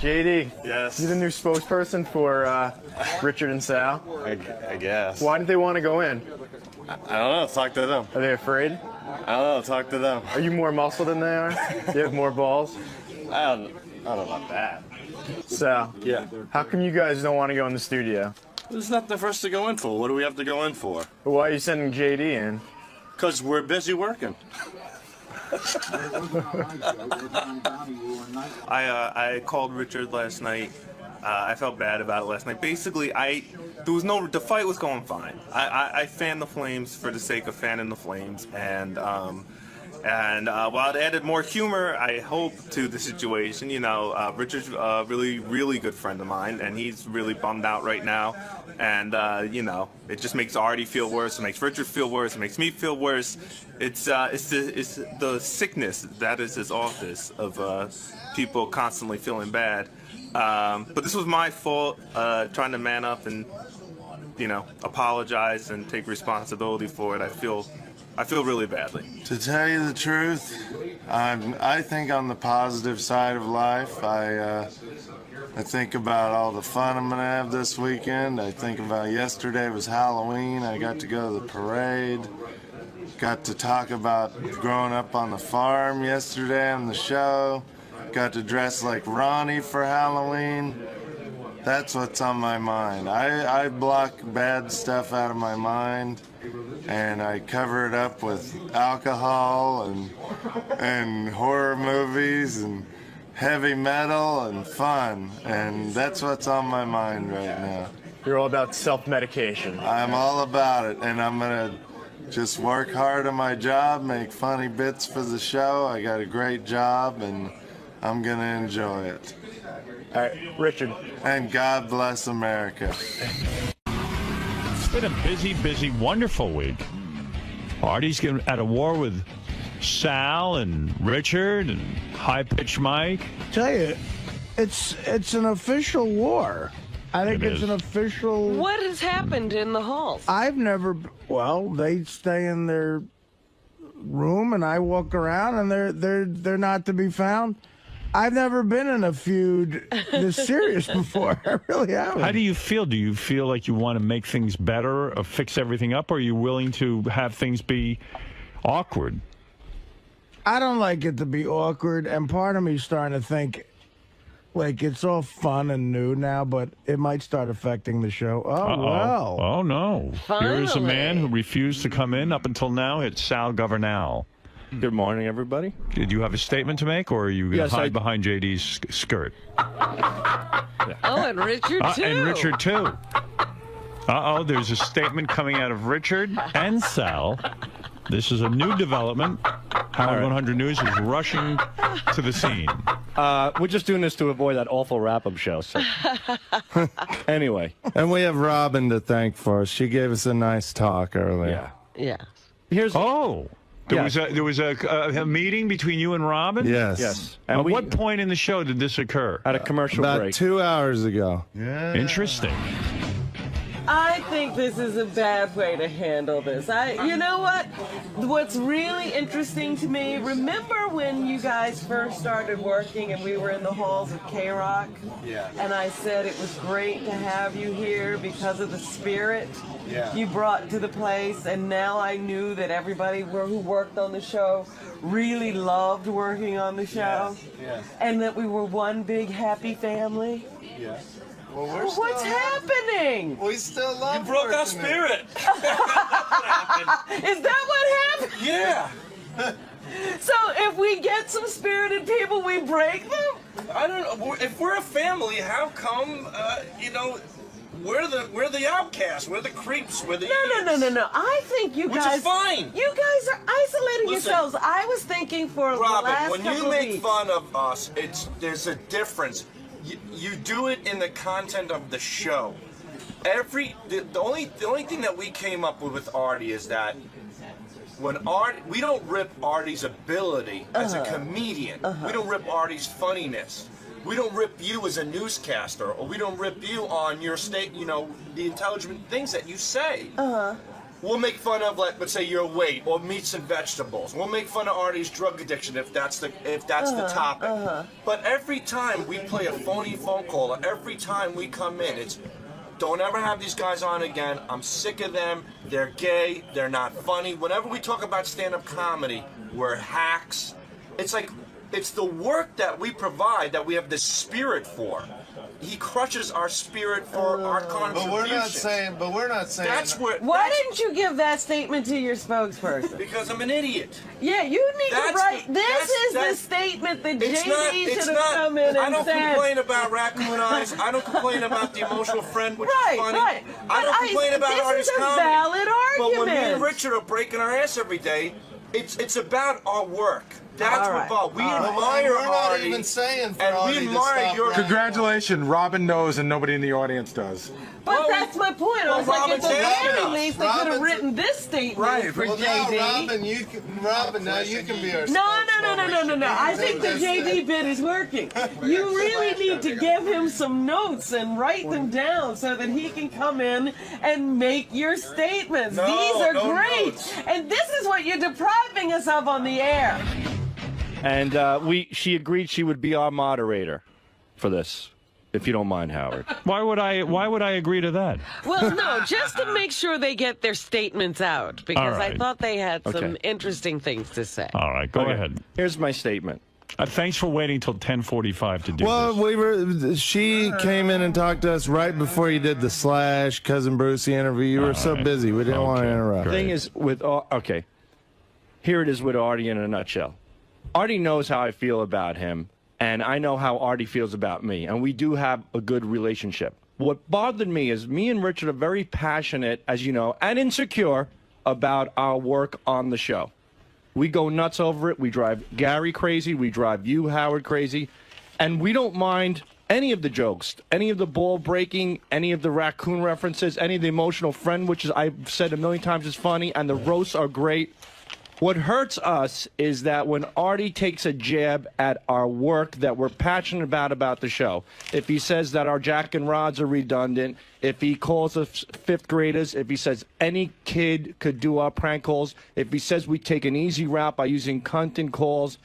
JD. Yes. You the new spokesperson for Richard and Sal? I guess. Why did they want to go in? I don't know. Talk to them. Are they afraid? I don't know. Talk to them. Are you more muscle than they are? Do you have more balls? I don't know about that. Sal. Yeah. How come you guys don't want to go in the studio? There's nothing for us to go in for. What do we have to go in for? Why are you sending JD in? Because we're busy working. I called Richard last night. I felt bad about it last night. Basically, the fight was going fine. I fanned the flames for the sake of fanning the flames, and while it added more humor, I hope, to the situation. You know, Richard's a really, really good friend of mine, and he's really bummed out right now. And, you know, it just makes Artie feel worse. It makes Richard feel worse. It makes me feel worse. It's the sickness that is his office of people constantly feeling bad. But this was my fault, trying to man up and, you know, apologize and take responsibility for it. I feel really badly. To tell you the truth, I think on the positive side of life. I think about all the fun I'm going to have this weekend. I think about yesterday was Halloween. I got to go to the parade. Got to talk about growing up on the farm yesterday on the show. Got to dress like Ronnie for Halloween. That's what's on my mind. I block bad stuff out of my mind, and I cover it up with alcohol and horror movies and heavy metal and fun, and that's what's on my mind right now. You're all about self-medication. I'm all about it, and I'm going to just work hard on my job, make funny bits for the show. I got a great job, and I'm going to enjoy it. All right, Richard. And God bless America. It's been a busy, wonderful week. Artie's getting at a war with Sal and Richard and high-pitched Mike. Tell you, it's an official war. I think it's an official. What has happened in the halls? I've never. Well, they stay in their room and I walk around and they're not to be found. I've never been in a feud this serious before. I really haven't. How do you feel? Do you feel like you want to make things better or fix everything up, or are you willing to have things be awkward? I don't like it to be awkward, and part of me is starting to think, like, it's all fun and new now, but it might start affecting the show. Oh, well. Oh, no. Finally. Here's a man who refused to come in up until now. It's 𝗟𝗲𝗍𝗍. Good morning, everybody. Did you have a statement to make, or are you going to hide behind JD's skirt? Oh, and Richard, too. And Richard, too. Uh-oh, there's a statement coming out of Richard and Sal. This is a new development. Howard 100 News is rushing to the scene. We're just doing this to avoid that awful wrap-up show. So. Anyway. And we have Robin to thank for us. She gave us a nice talk earlier. Yeah. Here's There was a meeting between you and Robin? Yes. And at what point in the show did this occur? At a commercial About break. 2 hours ago. Yeah. Interesting. I think this is a bad way to handle this. You know what? What's really interesting to me, remember when you guys first started working and we were in the halls of K-Rock? Yeah. And I said it was great to have you here because of the spirit Yeah. you brought to the place. And now I knew that everybody who worked on the show really loved working on the show. Yes. And that we were one big happy family. Yes. Well, What's happening? We still love You broke our working spirit. Is that what happened? Yeah. So if we get some spirited people, we break them? I don't know. If we're a family, how come, we're the outcasts, we're the creeps, we're the No. I think you Which guys... is fine. You guys are isolating Listen, yourselves. I was thinking for the Robin, last when couple you of make weeks. fun of us, there's a difference. You do it in the content of the show. The only thing that we came up with Artie is that when we don't rip Artie's ability as a comedian. We don't rip Artie's funniness. We don't rip you as a newscaster, or we don't rip you on your the intelligent things that you say. We'll make fun of, like, let's say, your weight or meats and vegetables. We'll make fun of Artie's drug addiction if that's the topic. But every time we play a phony phone call, or every time we come in, it's don't ever have these guys on again. I'm sick of them. They're gay. They're not funny. Whenever we talk about stand-up comedy, we're hacks. It's like it's the work that we provide that we have the spirit for. He crushes our spirit for our contribution. But we're not saying. That's what. Why didn't you give that statement to your spokesperson? Because I'm an idiot. Yeah, you need to write. This is the statement that JD should have come in and said. I don't complain about raccoon eyes. I don't complain about the emotional friend, which is funny. Right. I don't complain about Artie's comedy. Valid But when me and argument. Richard are breaking our ass every day, it's about our work. That's what involved. We admire We're not Artie, even saying for and Artie we to admire stop your. Congratulations, Robin knows and nobody in the audience does. But that's my point. I was like, at the very least, they could have Robin's- written this statement for Well, JD. now you can be our. No. I think the JD bit is working. You really need to give him some notes and write them down so that he can come in and make your statements. No, These are no great. notes. And this is what you're depriving us of on the air. And she agreed she would be our moderator for this, if you don't mind, Howard. Why would I agree to that? Well, no, just to make sure they get their statements out, because All right. I thought they had some Okay. interesting things to say. All right, go ahead. Here's my statement. Thanks for waiting till 10:45 to do Well, this. she came in and talked to us right before you did the / Cousin Brucey interview. You were so busy, we didn't want to interrupt. The thing is, here it is with Artie in a nutshell. Artie knows how I feel about him, and I know how Artie feels about me, and we do have a good relationship. What bothered me is me and Richard are very passionate, as you know, and insecure about our work on the show. We go nuts over it. We drive Gary crazy. We drive you, Howard, crazy. And we don't mind any of the jokes, any of the ball breaking, any of the raccoon references, any of the emotional friend, which is I've said a million times is funny, and the roasts are great. What hurts us is that when Artie takes a jab at our work that we're passionate about the show, if he says that our jack and rods are redundant, if he calls us fifth graders, if he says any kid could do our prank calls, if he says we take an easy route by using cunt in calls,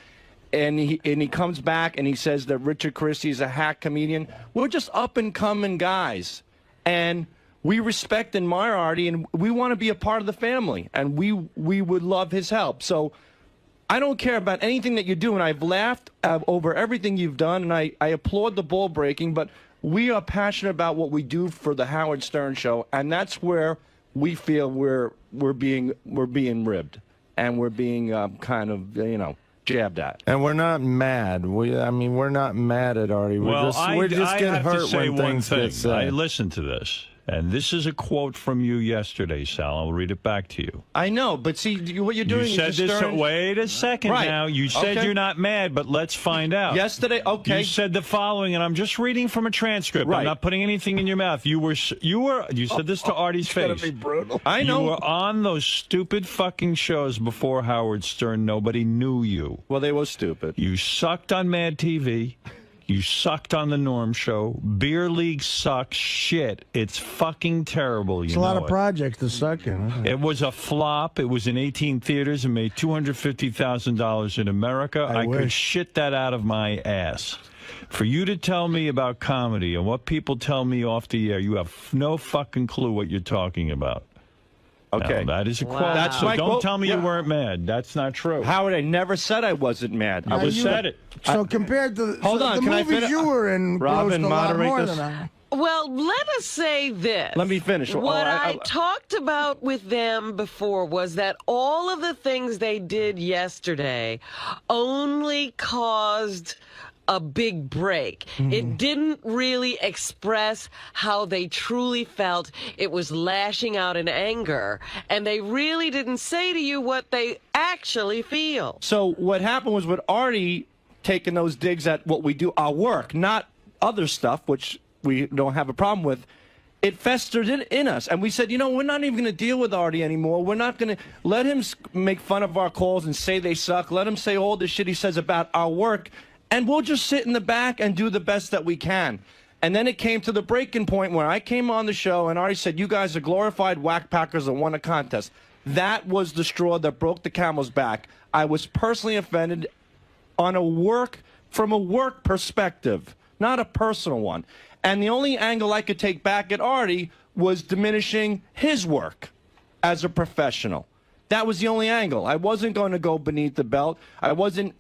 and he comes back and he says that 𝗦𝗵cie is a hack comedian, we're just up-and-coming guys. And we respect and admire Artie, and we want to be a part of the family, and we would love his help. So I don't care about anything that you do, and I've laughed over everything you've done, and I applaud the ball breaking, but we are passionate about what we do for the Howard Stern Show, and that's where we feel we're being ribbed, and we're being kind of, you know, jabbed at. And we're not mad. I mean, we're not mad at Artie. We're just get hurt when things get said. I listened to this. And this is a quote from you yesterday, Sal. I'll read it back to you. I know, but see, what you're doing you said is this. Wait a second now. You said you're not mad, but let's find out. Yesterday, okay. You said the following, and I'm just reading from a transcript. Right. I'm not putting anything in your mouth. You said this to Artie's face. It's gonna be brutal. I know. You were on those stupid fucking shows before Howard Stern. Nobody knew you. Well, they were stupid. You sucked on Mad TV. You sucked on the Norm Show. Beer League sucks shit. It's fucking terrible. It's a lot of projects to suck in. It was a flop. It was in 18 theaters and made $250,000 in America. I could shit that out of my ass. For you to tell me about comedy and what people tell me off the air, you have no fucking clue what you're talking about. Okay. Now, that is a quote. That's so my don't quote. tell me you weren't mad. That's not true. Howard, I never said I wasn't mad. I was said it. So compared to the movies you were in, Robin, grossed a lot moderate more this. than that. Well, let us say this. Let me finish. What I talked about with them before was that all of the things they did yesterday only caused a big break. It didn't really express how they truly felt. It was lashing out in anger, and they really didn't say to you what they actually feel. So what happened was with Artie taking those digs at what we do, our work, not other stuff, which we don't have a problem with, it festered in us. And we said, you know, we're not even going to deal with Artie anymore. We're not going to let him make fun of our calls and say they suck. Let him say all the shit he says about our work. And we'll just sit in the back and do the best that we can. And then it came to the breaking point where I came on the show and Artie said, you guys are glorified whack packers that won a contest. That was the straw that broke the camel's back. I was personally offended from a work perspective, not a personal one. And the only angle I could take back at Artie was diminishing his work as a professional. That was the only angle. I wasn't going to go beneath the belt. That wasn't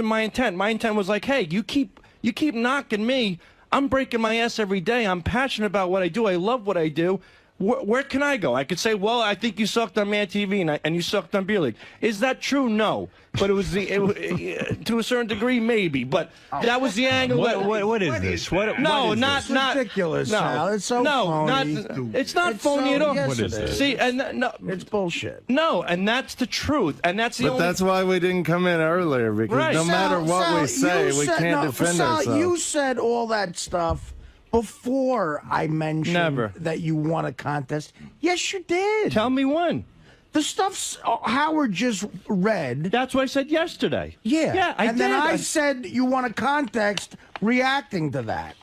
my intent. My intent was like, hey, you keep knocking me. I'm breaking my ass every day. I'm passionate about what I do. I love what I do. Where can I go? I could say, well, I think you sucked on Mad TV and you sucked on Beer League. Is that true? No. But it was to a certain degree, maybe. But that was the angle. What is this? It's ridiculous, Sal. It's so phony. It's not phony at all. What is this? See, it's bullshit. No, and that's the truth, and that's the. But that's why we didn't come in earlier, because no matter what we say, we can't defend ourselves. You said all that stuff before I mentioned that you won a contest. Yes, you did. Tell me when. The stuff Howard just read. That's what I said yesterday. Yeah. Yeah, I did. And then I said you won a contest reacting to that.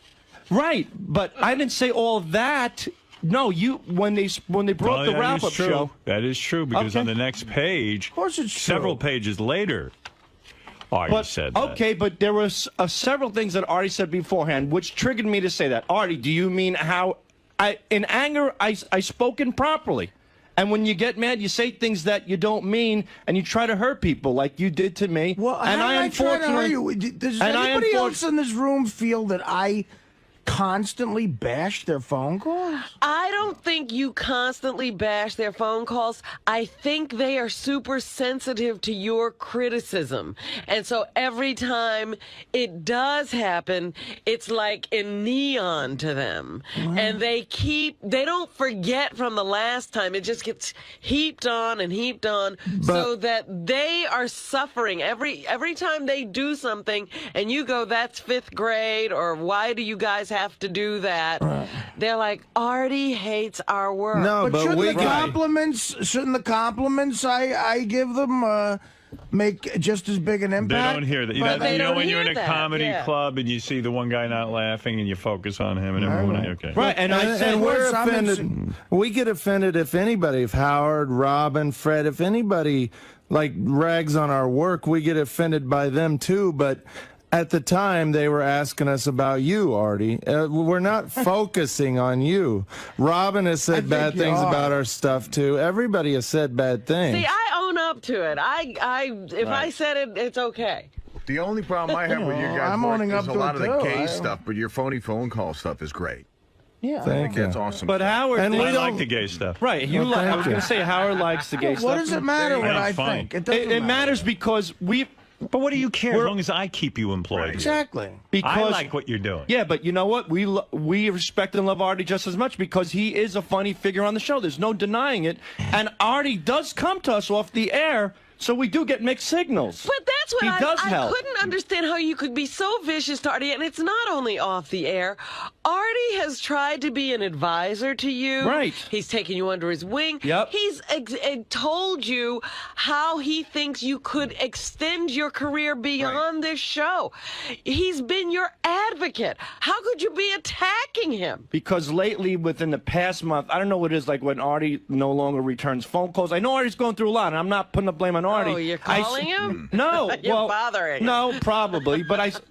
Right, but I didn't say all that. No, when they brought the wrap-up show. That is true, because on the next page, of course it's several pages later, Artie said that. Okay, but there was several things that Artie said beforehand, which triggered me to say that. Artie, do you mean how in anger I spoke improperly? And when you get mad, you say things that you don't mean, and you try to hurt people like you did to me. Well, and I try to hurt you? Does anybody else in this room feel that I constantly bash their phone calls? I don't think you constantly bash their phone calls. I think they are super sensitive to your criticism. And so every time it does happen, it's like in neon to them. And they don't forget from the last time. It just gets heaped on and heaped on, so that they are suffering every time they do something and you go, that's fifth grade, or why do you guys have have to do that. They're like, Artie hates our work. No, but shouldn't the compliments I give them make just as big an impact? They don't hear that. You know when you're in a comedy club and you see the one guy not laughing and you focus on him and everyone. Okay. Right, and I said we're offended. We get offended if anybody, if Howard, Robin, Fred, if anybody like rags on our work, we get offended by them too. But at the time, they were asking us about you, Artie. We're not focusing on you. Robin has said bad things about our stuff too. Everybody has said bad things. See, I own up to it. If I said it, it's okay. The only problem I have with you guys is a lot of the gay stuff, but your phony phone call stuff is great. Yeah, thank you. That's awesome. But Howard, and I like the gay stuff. Right? I was going to say Howard likes the gay stuff. What does it matter what I think? It matters because we. But what do you care as long as I keep you employed? Exactly. Because I like what you're doing. Yeah, but you know what? We respect and love Artie just as much because he is a funny figure on the show. There's no denying it. And Artie does come to us off the air, so we do get mixed signals. But that's what I couldn't understand how you could be so vicious to Artie. And it's not only off the air. Artie has tried to be an advisor to you. Right. He's taken you under his wing. Yep. He's told you how he thinks you could extend your career beyond this show. He's been your advocate. How could you be attacking him? Because lately, within the past month, I don't know what it is, like when Artie no longer returns phone calls. I know Artie's going through a lot, and I'm not putting the blame on Artie. Oh, you're calling him? No. You're bothering him. No, probably. But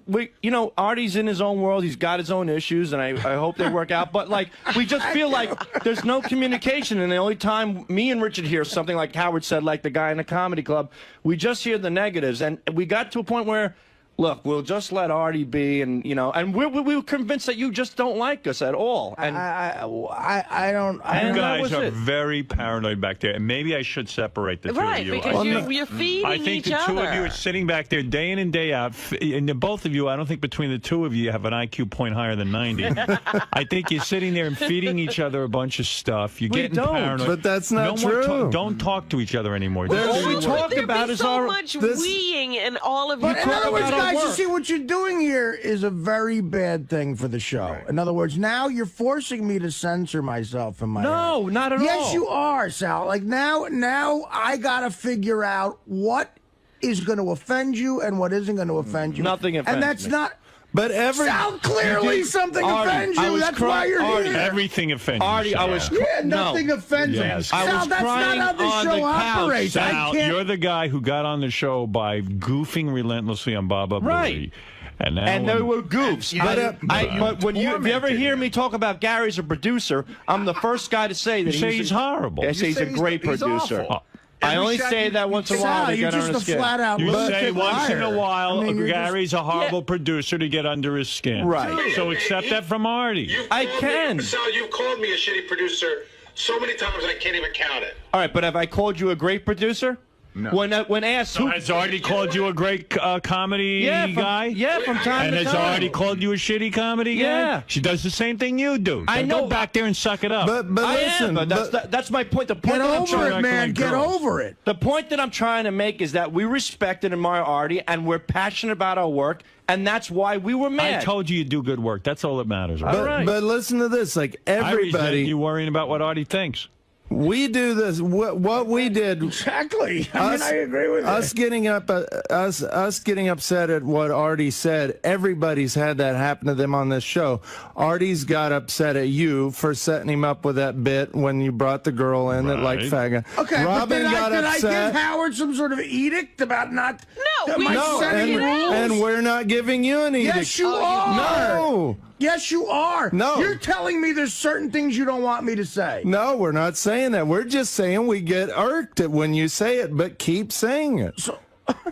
Artie's in his own world. He's got his own issues, and I hope they work out. But, like, we just feel like there's no communication, and the only time me and Richard hear something like Howard said, like the guy in the comedy club, we just hear the negatives. And we got to a point where, look, we'll just let Artie be, and and we were convinced that you just don't like us at all. And I don't. You guys are very paranoid back there, and maybe I should separate the two of you. Because you're feeding I think each the two other. of you are sitting back there day in and day out, and both of you, I don't think between the two of you have an IQ point higher than 90. I think you're sitting there and feeding each other a bunch of stuff. You're getting paranoid. But that's not true. Don't talk to each other anymore. All we talk about is so much weeing and all of you. But in other words, guys, you see what you're doing here is a very bad thing for the show. Right. In other words, now you're forcing me to censor myself in my head. Not at all. Yes, you are, Sal. Like now I gotta figure out what is going to offend you and what isn't going to offend you. Nothing offends and that's me. not. But Sal, clearly something offends you. That's why you're here. Everything offends you. Artie, nothing offends you. Yes. Sal, that's not how the show operates. Sal, you're the guy who got on the show by goofing relentlessly on Baba Booey. And there were goofs. But when if you ever hear me talk about Gary as a producer, I'm the first guy to say that he's horrible. I say he's a great producer. I only say that once in a while to get under his skin. You say once in a while, Gary's a horrible producer to get under his skin. Right. So accept that from Artie. I can. Sal, you've called me a shitty producer so many times I can't even count it. All right, but have I called you a great producer? No. When asked who has Artie called you a great comedy guy? From time to time. And has Artie called you a shitty comedy guy? Yeah. She does the same thing you do. I know. Go back there and suck it up. But listen, that's my point. The point get over it, man. Get over it. The point that I'm trying to make is that we respect and admire Artie, and we're passionate about our work, and that's why we were mad. I told you do good work. That's all that matters. Right? But listen to this. Like everybody, you worrying about what Artie thinks. We do this. What we did exactly. I agree with us getting up. Us getting upset at what Artie said. Everybody's had that happen to them on this show. Artie's got upset at you for setting him up with that bit when you brought the girl in that liked faggot. Okay, Robin but did upset. I give Howard some sort of edict about not? And we're not giving you an edict. Yes, you are. No. Yes, you are. No. You're telling me there's certain things you don't want me to say. No, we're not saying that. We're just saying we get irked when you say it, but keep saying it.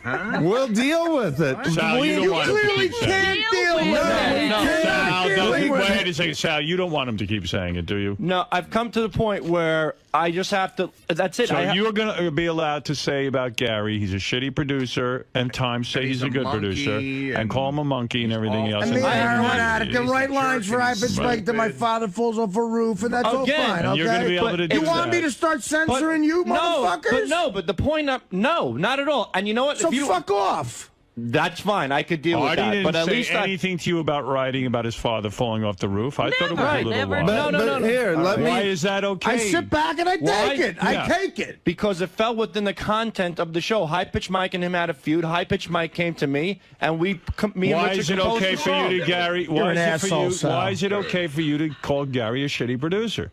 We'll deal with it. Sal, you clearly can't deal with it. Sal, wait a second. Sal, you don't want him to keep saying it, do you? No, I've come to the point where I just have to. That's it. So you're going to be allowed to say about Gary, he's a shitty producer, and times say he's a good producer, and call him a monkey and everything else. And me and Aaron addict and write lines for I've been spanked that my father falls off a roof, and that's all fine. And you're going to be able to do You want me to start censoring you, motherfuckers? But the point. No, not at all. And you know what? So fuck off. That's fine. I could deal with Artie that. didn't But at say least anything to you about writing about his father falling off the roof. I thought it was a little wild. No. Here, let me. Why is that okay? I sit back and I take it. I take it. Because it fell within the content of the show. High Pitch Mike and him had a feud. High Pitch Mike came to me, and me and Why Richard is it composed okay the for song. you to, Gary? You're Why an is it asshole, for you? Sal. Why is it okay for you to call Gary a shitty producer?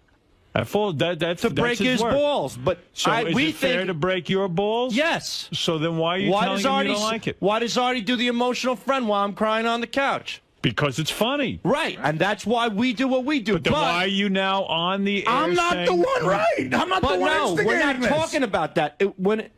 That's to break his work. balls, but So is we it fair think to break your balls? Yes. So then why are you telling him you don't like it? Why does Artie do the emotional friend while I'm crying on the couch? Because it's funny. Right, and that's why we do what we do. But then why are you now on the air I'm not saying, the one right. I'm not But the one no, we're instigating not this. talking about that. What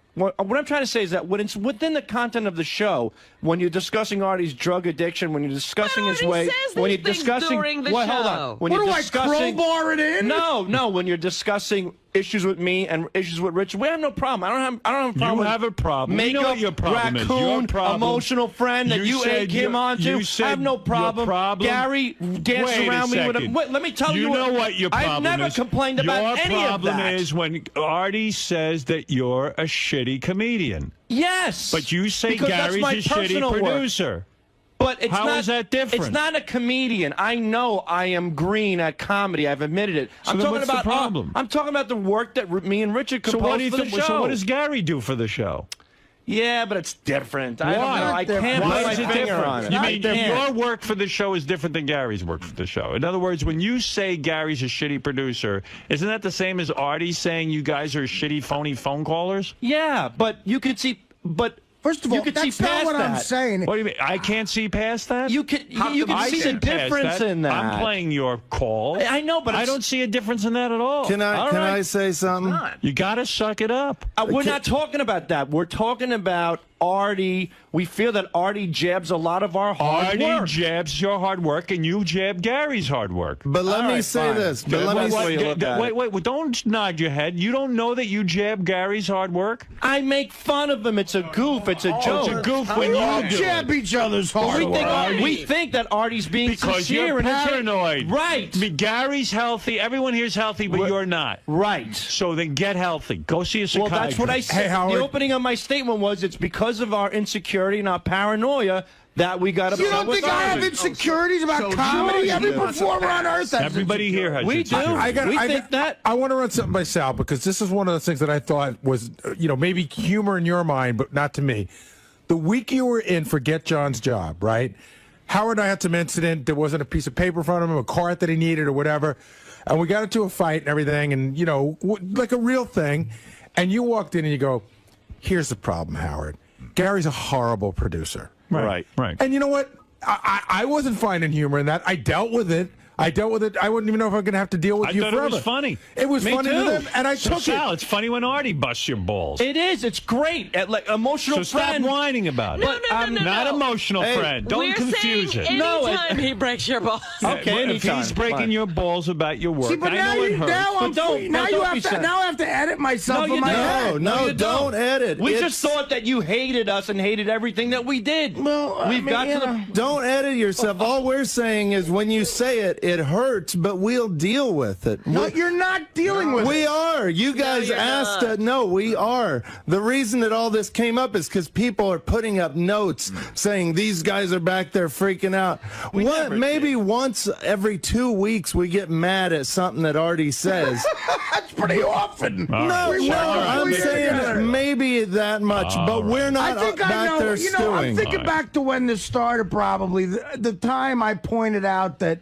I'm trying to say is that when it's within the content of the show, when you're discussing Artie's drug addiction, when you're discussing his way, when you're discussing, hold on, when What you're do I discussing, crowbar it in? No, when you're discussing issues with me and issues with Richard, we have no problem. I don't have a problem. You with have a problem. We know Makeup, what your problem is. raccoon, Your problem- emotional friend that you said egg him your- onto. you I said have no your problem. Gary dance Wait around a me with a. second. Wait, let me tell you. You know what your problem I've never is? complained about any Your of that. problem is when Artie says that you're a shitty comedian. Yes. But you say Because that's Gary's my a shitty personal work. producer. But it's How not, is that different? It's not a comedian. I know I am green at comedy. I've admitted it. So I'm then talking what's the about problem? I'm talking about the work that me and Richard So composed what do you for the think? show. So what does Gary do for the show? Yeah, but it's different. I Why? don't know. I can't Why put is my it finger different? on it. You I mean can't. your work for the show is different than Gary's work for the show? In other words, when you say Gary's a shitty producer, isn't that the same as Artie saying you guys are shitty, phony phone callers? Yeah, but you could see. But First of all, you could that's see not past what I'm that. saying. What do you mean? I can't see past that? You can. You can I see the past difference in that. I'm playing your call. I know, but I it's- don't see a difference in that at all. Can I say something? You got to suck it up. We're not talking about that. We're talking about Artie. We feel that Artie jabs a lot of our hard Artie work. jabs your hard work, and you jab Gary's hard work. But let All me right, say fine. this. But let me say, Wait, don't nod your head. You don't know that you jab Gary's hard work? I make fun of him. It's a goof. It's a joke. It's a goof when We you all do jab it. each other's But hard work. we think that Artie's being Because sincere you're and it's- paranoid. Right. I mean, Gary's healthy. Everyone here's healthy, but you're not. Right. So then get healthy. Go see a Well, psychiatrist. that's what I said. Hey, Howard. The opening of my statement was it's because of our insecurity and our paranoia that we got to. You don't think I have insecurities about comedy? Every performer on earth has Everybody here has We do. insecurities. We think that. I want to run something by Sal because this is one of the things that I thought was, maybe humor in your mind, but not to me. The week you were in Forget John's job, right? Howard and I had some incident. There wasn't a piece of paper in front of him, a cart that he needed or whatever. And we got into a fight and everything and, like a real thing. And you walked in and you go, here's the problem, Howard. Gary's a horrible producer. Right. And you know what? I wasn't finding humor in that. I dealt with it. I wouldn't even know if I'm going to have to deal with you thought forever. it was funny. It was Me funny too. to them, and I So, took Sal, it. it's funny when Artie busts your balls. It is. It's great. Like emotional So stop friend. whining about it. No, Not emotional friend. Don't We're confuse saying it. anytime he breaks your balls. Okay, If anytime. he's breaking Fine. your balls about your work, See, but I now know it hurts. I'm free. Now I have to edit myself No, in you my don't. head. no, you don't edit. We It's- just thought that you hated us and hated everything that we did. Well, I We've mean, got you to the. know. Don't edit yourself. All we're saying is when you say it, it hurts, but we'll deal with it. No, you're not dealing with We it. are. You guys you're asked not. it. No, we are. The reason that all this came up is because people are putting up notes saying these guys are back there freaking out. Maybe once every 2 weeks we get mad at something that Artie says. That's pretty often. No, We work I'm 2 years saying together. maybe that much, but we're I not think I back know. there You know, I'm stewing. thinking back to when this started. Probably the time I pointed out that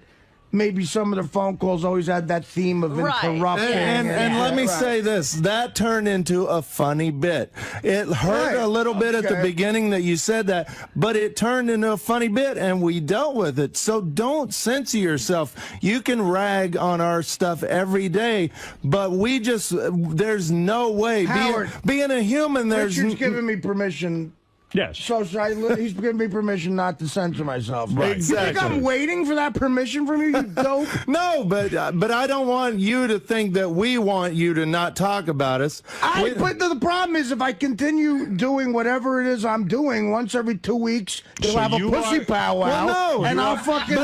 maybe some of the phone calls always had that theme of Right. interrupting. And let me say this, that turned into a funny bit. It hurt a little bit at the beginning that you said that, but it turned into a funny bit and we dealt with it. So don't censor yourself. You can rag on our stuff every day, but there's no way. Howard, being a human, Richard's giving me permission. Yes. So he's giving me permission not to censor myself. Right. You think I'm waiting for that permission from you, you dope? No, but I don't want you to think that we want you to not talk about us. But the problem is, if I continue doing whatever it is I'm doing, once every 2 weeks, they'll So have a you pussy are- powwow, Well, no, and you I'll are- fucking.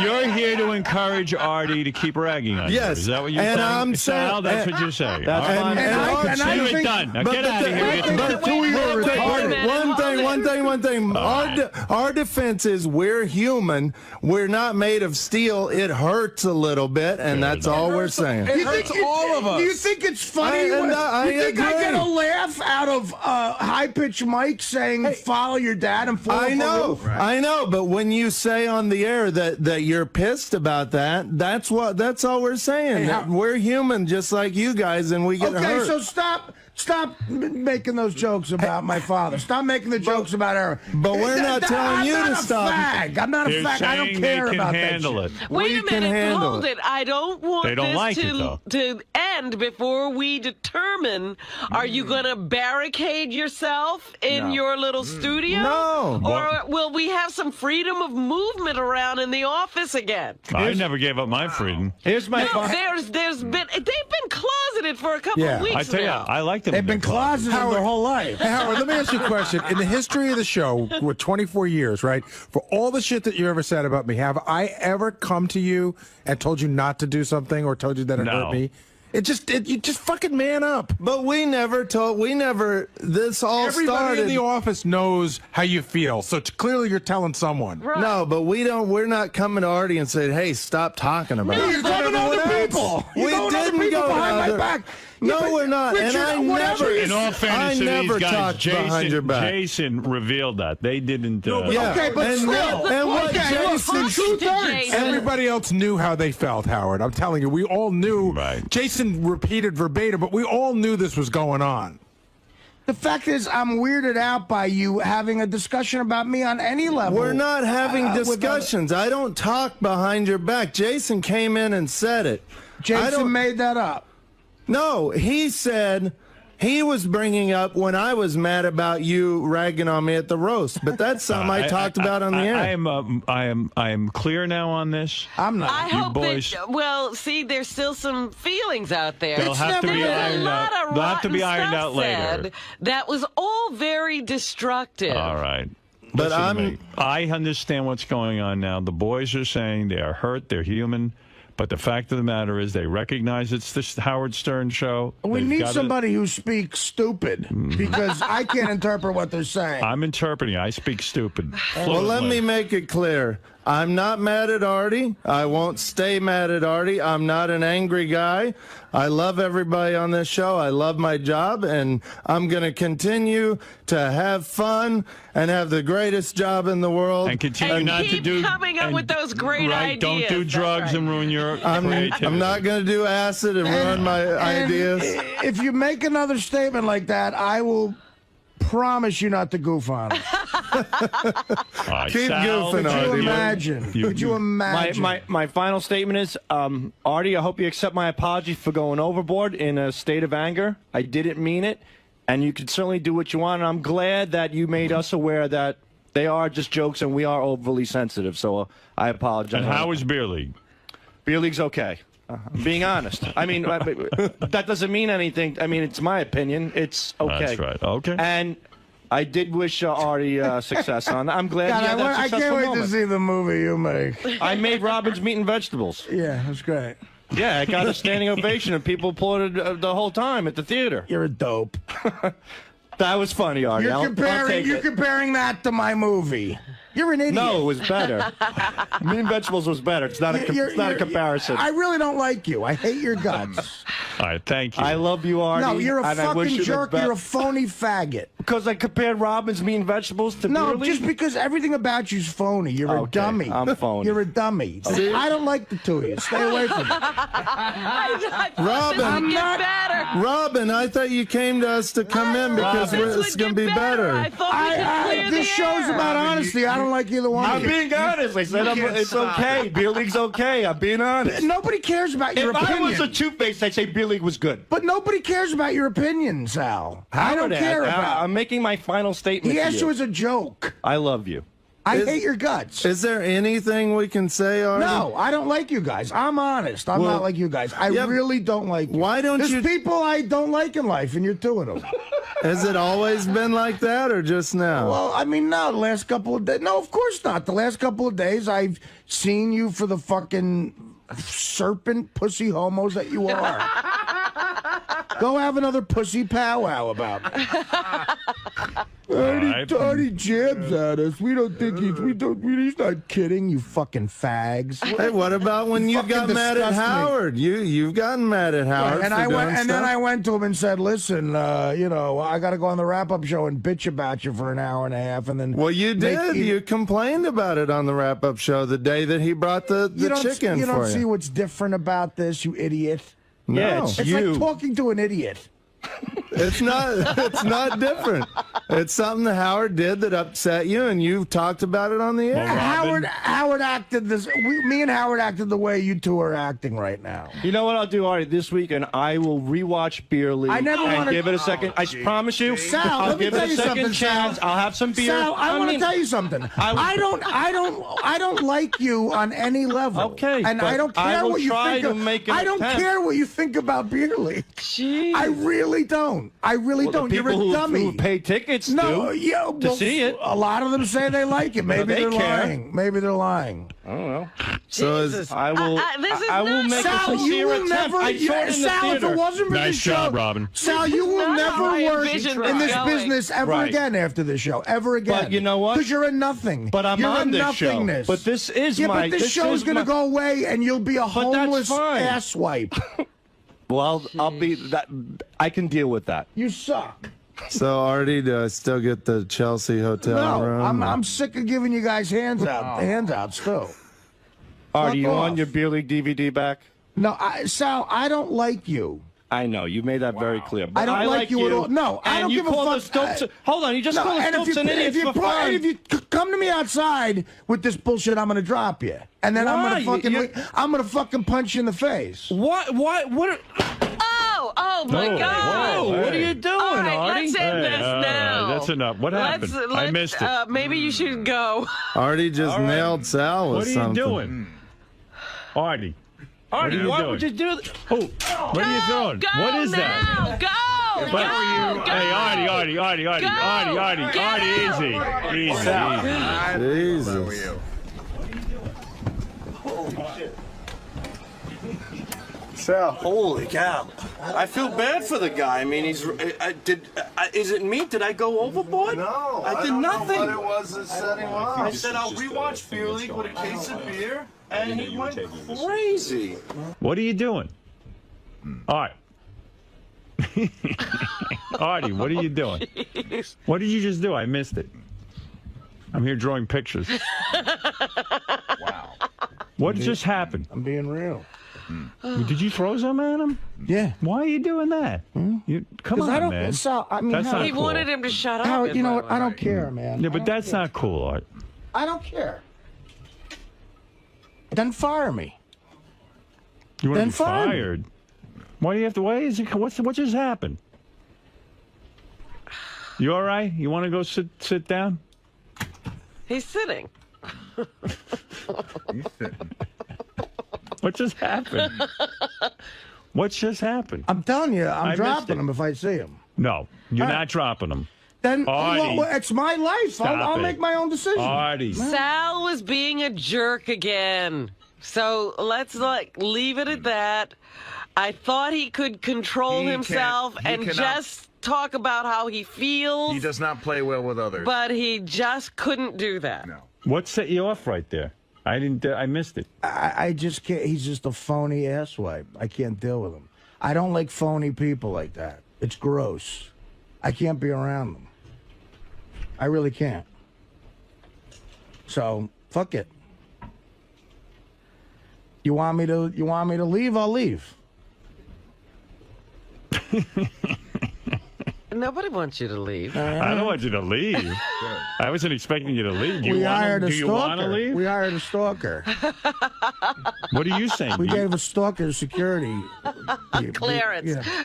You're here to encourage Artie to keep ragging on you. Yes, Is that what you're and saying? I'm Sal, saying- that's what you're saying. That's All right. fine. And I So you're think- done. Now but get the- out of here. but Get to the- work. Wait, One thing. Our defense is we're human. We're not made of steel. It hurts a little bit, and that's all we're saying. It hurts all of us. Do you think it's funny? You think I get a laugh out of high-pitched Mike saying follow your dad and fall off a roof? I know, but when you say on the air that you're pissed about that, that's all we're saying. That we're human just like you guys, and we get hurt. Okay, so stop making those jokes about my father. Stop making the jokes about her. But we're not telling you to stop. I'm not a fag. I don't care about that shit. Wait a minute, hold it. I don't want They don't this like it, to end before we determine, are you going to barricade yourself in your little studio? No. Or will we have some freedom of movement around in the office again? I never gave up my freedom. Here's my there's been they've been closeted for a couple of weeks I tell you, now. I like them. They've been closeted their whole life. Hey, Howard, let me ask you a question. In the history of the show, with 24 years, right, for all the shit that you ever said about me, have I ever come to you and told you not to do something or told you that it hurt me? You just fucking man up. But this all Everybody started. in the office knows how you feel, so clearly you're telling someone. Right. No, but we're not coming to Artie and saying, hey, stop talking about it. You're going to other people. We didn't go behind my back. No, we're not. Richard, and In all fairness to these guys, talked behind your back. Jason revealed that. They didn't. Okay, but Everybody else knew how they felt, Howard. I'm telling you, we all knew. Right. Jason repeated verbatim, but we all knew this was going on. The fact is, I'm weirded out by you having a discussion about me on any level. We're not having discussions. I don't talk behind your back. Jason came in and said it. Jason made that up. No, he said he was bringing up when I was mad about you ragging on me at the roast, but that's something I talked about on the air. I am clear now on this. I'm not. I hope that. Well, see, there's still some feelings out there. They'll have to be ironed out. They'll have to be ironed out later. That was all very destructive. All right. But Listen to me. I understand what's going on now. The boys are saying they are hurt. They're human. But the fact of the matter is they recognize it's the Howard Stern show. We need somebody who speaks stupid because I can't interpret what they're saying. I'm interpreting. I speak stupid. Well, let me make it clear. I'm not mad at Artie. I won't stay mad at Artie. I'm not an angry guy. I love everybody on this show. I love my job, and I'm going to continue to have fun and have the greatest job in the world. And continue not to do... coming up with those great ideas. Don't do drugs and ruin your creativity. I'm not going to do acid and ruin my ideas. If you make another statement like that, I will promise you not to goof on it. Keep goofing on it. Could you imagine? My final statement is, Artie, I hope you accept my apology for going overboard in a state of anger. I didn't mean it, and you can certainly do what you want. And I'm glad that you made us aware that they are just jokes and we are overly sensitive. So I apologize. And how is Beer League? Beer League's okay. I'm being honest. I mean, that doesn't mean anything. I mean, it's my opinion. It's okay. That's right. Okay. And I did wish Artie success on that. I'm glad God, you had that I successful can't wait moment. to see the movie you make. I made Robin's Meat and Vegetables. Yeah, that's great. Yeah, I got a standing ovation and people applauded the whole time at the theater. You're a dope. That was funny, Artie. You're comparing that to my movie. You're an idiot. No, it was better. Meat and Vegetables was better. It's not a comparison. I really don't like you. I hate your guts. All right, thank you. I love you, Artie. No, you're a and I wish fucking you jerk. You're a phony faggot. Because I compared Robin's Meat and Vegetables to No, Beer League? just because everything about you's phony. You're a dummy. I'm phony. You're a dummy. I don't like the two of you. Stay away from me. Robin, I thought you came to us to come in because it's going to be better. This show's about honesty. I don't like either one I'm of you. being honest. I said it's okay. Beer League's okay. I'm being honest. Nobody cares about your opinion. If I was a two-faced, I'd say Beer League was good. But nobody cares about your opinion, Sal. I don't care about. I'm making my final statement. He asked you as a joke. I love you. I hate your guts. Is there anything we can say, Artie? No, I don't like you guys. I'm honest. I'm not like you guys. I really don't like you. Why don't There's you... people I don't like in life, and you're two of them. Has it always been like that, or just now? Well, I mean, no, the last couple of days. No, of course not. The last couple of days, I've seen you for the fucking serpent pussy homos that you are. Go have another pussy powwow about me. Artie jabs at us. We don't think he's not kidding, you fucking fags. Hey, what about when you got mad at Howard? You've gotten mad at Howard. Right, and then I went to him and said, listen, I got to go on the wrap-up show and bitch about you for an hour and a half, and then. Well, you did. You complained about it on the wrap-up show the day that he brought the chicken for you. You don't see what's different about this, you idiot. No. Yeah, it's like talking to an idiot. It's not different. It's something that Howard did that upset you, and you talked about it on the air. Howard acted me and Howard acted the way you two are acting right now. You know what I'll do, Artie, this weekend? I will rewatch Beer League and give it a second. I promise you, Sal, I'll give it a second chance. I'll have some beer. Sal, I want to tell you something. I don't like you on any level. Okay, and I don't care what you think. I don't care what you think about Beer League. Jeez. I really don't. I really don't. You're a dummy. Who pay tickets to see it. A lot of them say they like it. Maybe they're lying. Maybe they're lying. I don't know. Jesus. I will make a sincere attempt. I saw it in the Sal, if theater. it wasn't for this show, job, Robin. Sal, you will never work in this business ever again after this show. Ever again. But you know what? Because you're a nothing. But I'm you're on this nothingness. show. But this is but this show's going to go away, and you'll be a homeless asswipe. Well, I'll be that. I can deal with that. You suck. So, Artie, do I still get the Chelsea hotel room? I'm sick of giving you guys handouts too. Artie, you want your Beer League DVD back? No, Sal, I don't like you. I know, you made that very clear. But I don't like you at all. No, I don't give a fuck. Hold on, you just call the Stokes an idiot for fun. If you come to me outside with this bullshit, I'm gonna drop you, and then I'm gonna fucking punch you in the face. What? Oh my God! Whoa, what are you doing, All right, Artie? let's end this now. That's enough. What happened? I missed it. Maybe you should go. Artie just nailed Sal with something. What are you doing? Artie. Artie, why would you do that? Oh, what are you doing? What is that? Go! Hey, Artie, Jesus. Sal, holy cow! I feel bad for the guy. I mean, is it me? Did I go overboard? No, I did nothing. What it was that set him off. I said I'll rewatch Beer League with a case of beer, and he went crazy. What are you doing? Art. Artie, what are you doing? Jeez. What did you just do? I missed it. I'm here drawing pictures. Wow. What just happened? I'm being real. Did you throw some at him? Yeah. Why are you doing that? Come on, man. Sal, I mean, that's not He cool. wanted him to shut up. Howard, you know what? I don't care, man. Yeah, but that's not cool, Art. I don't care. Then fire me. You want to Then be fire me. fired? Why do you have to? Why is it? What just happened? You all right? You want to go sit down? He's sitting. He's sitting. What just happened? What just happened? I'm telling you, I I'm missed dropping it. him if I see him. No, you're All right. not dropping them. Then Artie, well, it's my life. stop I'll it. make my own decision. Artie. Sal was being a jerk again. So let's leave it at that. I thought he could control himself and just talk about how he feels. He does not play well with others. But he just couldn't do that. No. What set you off right there? I didn't. I missed it. I just can't. He's just a phony asswipe. I can't deal with him. I don't like phony people like that. It's gross. I can't be around them. I really can't. So fuck it. You want me to leave? I'll leave. Nobody wants you to leave. I don't want you to leave. I wasn't expecting you to leave. Do We you hired a do you want to stalker. leave? We hired a stalker. What are you saying? We gave a stalker security Clearance. Yeah.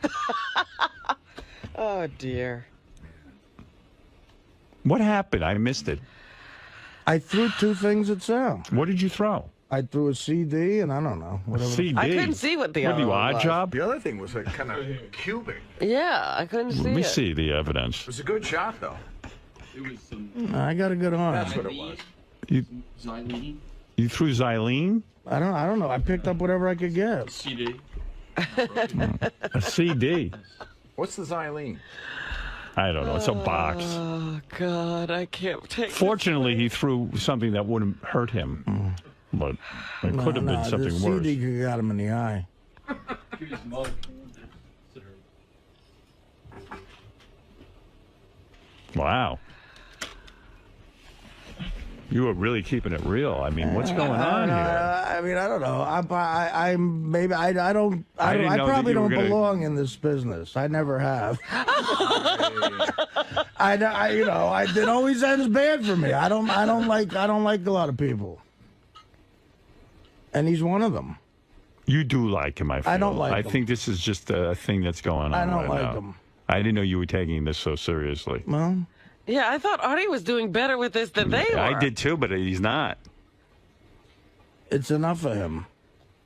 Oh, dear. What happened? I missed it. I threw two things at Sal. What did you throw? I threw a CD and I don't know. Whatever. CD? I couldn't see what the What other are you, one odd was. job? The other thing was like kind of cubic. Yeah, I couldn't see Let me it. see the evidence. It was a good shot, though. It was some. I got a good arm. That's what it was. You threw xylene? I don't know. I picked up whatever I could get. CD. A CD. What's the xylene? I don't know. It's a box. Oh, God, I can't take Fortunately, he threw something that wouldn't hurt him. But it could have been something the worse. CD could got him in the eye. Wow. You were really keeping it real. I mean, what's going on here? I mean, I don't know. I probably don't belong in this business. I never have. It always ends bad for me. I don't like a lot of people, and he's one of them. You do like him, I feel. I don't like him. I think this is just a thing that's going on. I don't right like now. him. I didn't know you were taking this so seriously. Well, Yeah, I thought Artie was doing better with this than they were. I did too, but he's not. It's enough of him.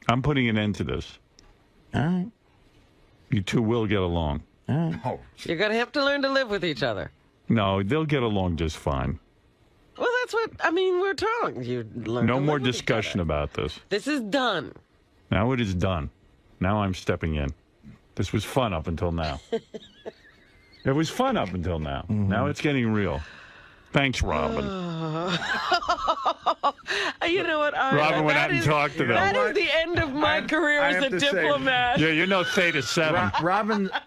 I'm putting an end to this. All right. You two will get along. All right. Oh. You're going to have to learn to live with each other. No, they'll get along just fine. Well, that's what, I mean, we're talking. You learn No to more live with each discussion about this. other. This is done. Now it is done. Now I'm stepping in. This was fun up until now. It was fun up until now. Now it's getting real. Thanks, Robin. You know what? Robin went out and talked to them. That is the end of my career as a diplomat. Yeah, you're no Theta 7.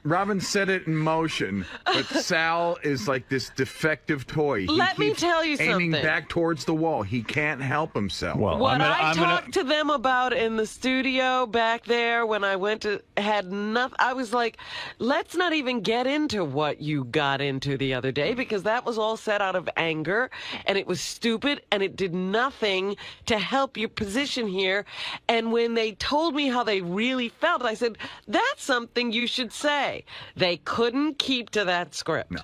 Robin set it in motion, but Sal is like this defective toy. Let me tell you aiming something. back towards the wall. He can't help himself. Well, What I talked to them about in the studio back there when I went to had nothing. I was like, let's not even get into what you got into the other day because that was all set out of anger and it was stupid and it did nothing to help your position here. And when they told me how they really felt, I said, that's something you should say. They couldn't keep to that script. No.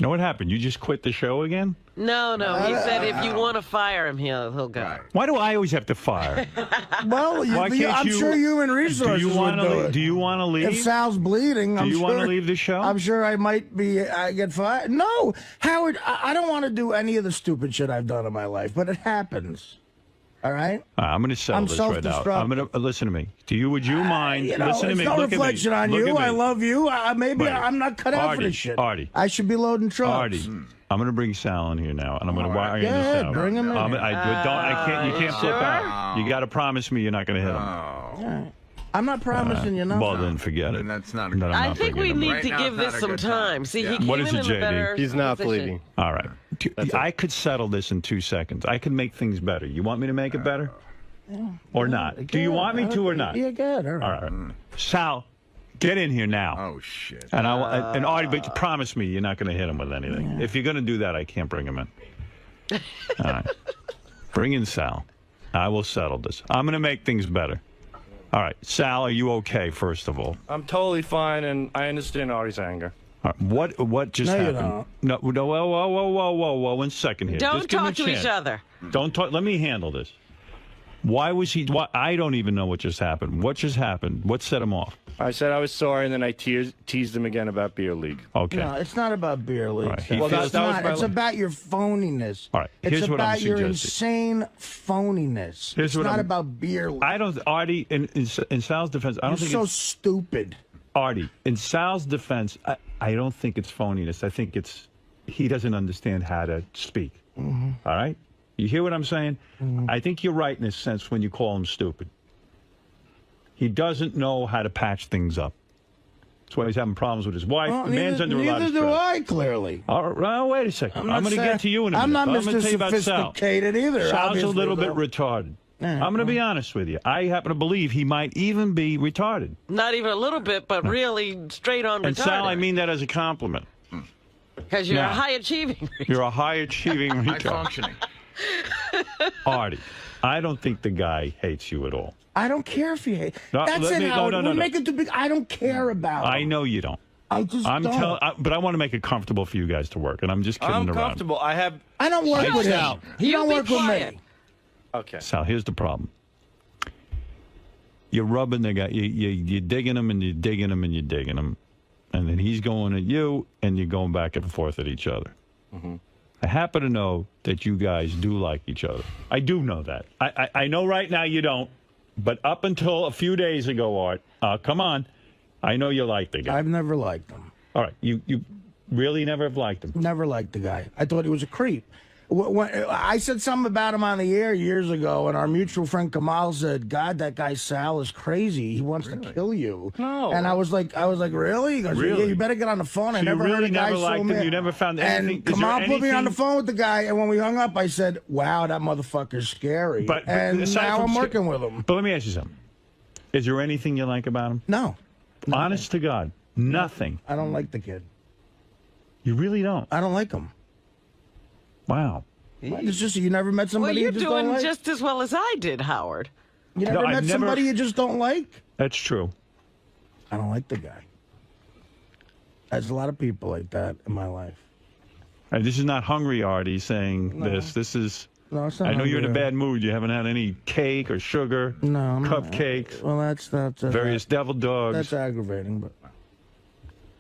Know what happened? You just quit the show again? No. He said if you want to fire him, he'll go. Why do I always have to fire? Well, I'm sure human resources do you would do it. Do you want to leave? If Sal's bleeding, do you want to leave the show? I'm sure I might get fired. No, Howard, I don't want to do any of the stupid shit I've done in my life, but it happens. All right? I'm going to settle this right now. I'm going to listen to me. Would you mind? Listen to me. It's no Look reflection at me. on Look you. at me. I love you. Maybe Right. I'm not cut out for Artie, this shit. Artie. I should be loading trucks. Artie, I'm going to bring Sal in here now, and I'm going to wire Go this ahead, out. bring him in. I can't. You can't flip out. You got to promise me you're not going to hit him. Yeah. I'm not promising you nothing. Well, then forget it. And that's not. I think we need to give this some time. See, he came What is in it, in a better JD? He's not position. bleeding. All right. I could settle this in 2 seconds. I could make things better. You want me to make it better? Or not? Do you want me to or not? Yeah, good. All All right. right. Sal, get in here now. Oh shit. And and Artie, but you promise me you're not going to hit him with anything. If you're going to do that, I can't bring him in. All right. Bring in Sal. I will settle this. I'm going to make things better. All right. Sal, are you okay, first of all? I'm totally fine, and I understand Artie's anger. All right. What just No, you happened? No, whoa, 1 second here. Don't Just give him a talk to each chance. other. Don't talk. Let me handle this. Why was he? I don't even know what just happened. What just happened? What set him off? I said I was sorry, and then I teased him again about beer league. Okay. No, it's not about beer league. Right. He It's feels- not. It's about your phoniness. All right. It's Here's what I'm about your suggesting. insane phoniness. Here's It's what not I'm- about beer league. I don't. Artie, in Sal's defense, I You're don't think so it's stupid. Artie. In Sal's defense, I don't think it's phoniness. I think it's he doesn't understand how to speak. All right. You hear what I'm saying? I think you're right in a sense when you call him stupid. He doesn't know how to patch things up. That's why he's having problems with his wife. Well, the man's under a lot of neither stress. do I, clearly. All right, well, wait a second. I'm going to get to you in a I'm minute. not I'm going Mr. to tell you about Sal. Sophisticated either. Sal's a obviously, little bit though. retarded. Yeah, I'm going to be honest with you. I happen to believe he might even be retarded. Not even a little bit, but really straight on And retarded. Sal, I mean that as a compliment. Because you're Now, a high achieving. You're a high achieving High retard. functioning. Artie, I don't think the guy hates you at all. I don't care if you hate. No, That's let it, me- no, Howard. no, no, We no. make it too big. I don't care about I him. know you don't. I just I'm don't. but I want to make it comfortable for you guys to work, and I'm just kidding I'm around. comfortable. I don't work with Sal, him. He don't work with me. Okay. Sal, here's the problem. You're rubbing the guy. You're digging him, and you're digging him, and you're digging him, and then he's going at you, and you're going back and forth at each other. I happen to know that you guys do like each other. I do know that. I know right now you don't, but up until a few days ago, Art, come on, I know you like the guy. I've never liked him. All right, you Really never have liked him? Never liked the guy. I thought he was a creep. When I said something about him on the air years ago, and our mutual friend Kamal said, "God, that guy Sal is crazy. He wants to kill you." No. And I was like, really? He goes, Really? Yeah, you better get on the phone. So I you never heard really a guy never so liked him? mad. You never found anything? And Is there Kamal put me on the anything- phone with the guy, and when we hung up, I said, "Wow, that motherfucker's scary." But and aside now from I'm sca- working with him. But let me ask you something. Is there anything you like about him? No. Honest to God, nothing. I don't like the kid. You really don't? I don't like him. Wow. It's just you never met Well, somebody you're you just don't doing like. just as well as I did, Howard. You never met somebody you just don't like. That's true. I don't like the guy. There's a lot of people like that in my life. And this is not hungry Artie saying No. this. This is. No, it's not I know you're in a hungry. bad mood. You haven't had any cake or sugar. No, I'm not. Cupcakes. Well, that's various devil dogs. That's aggravating, but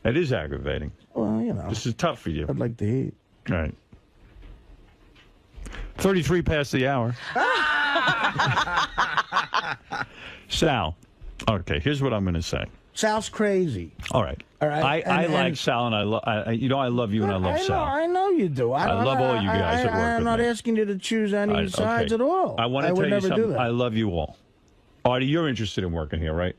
It is aggravating. well, you know, This is tough for you. I'd like to eat. Right. 33 past the hour. Sal. Okay, here's what I'm going to say. Sal's crazy. All right. All right. I And- like and- Sal, and I love you, and I love Sal. I know you do. I love all you guys that work I'm with not me. asking you to choose any Okay. sides at all. I want to would tell you never do something. that. I love you all. Artie, you're interested in working here, right?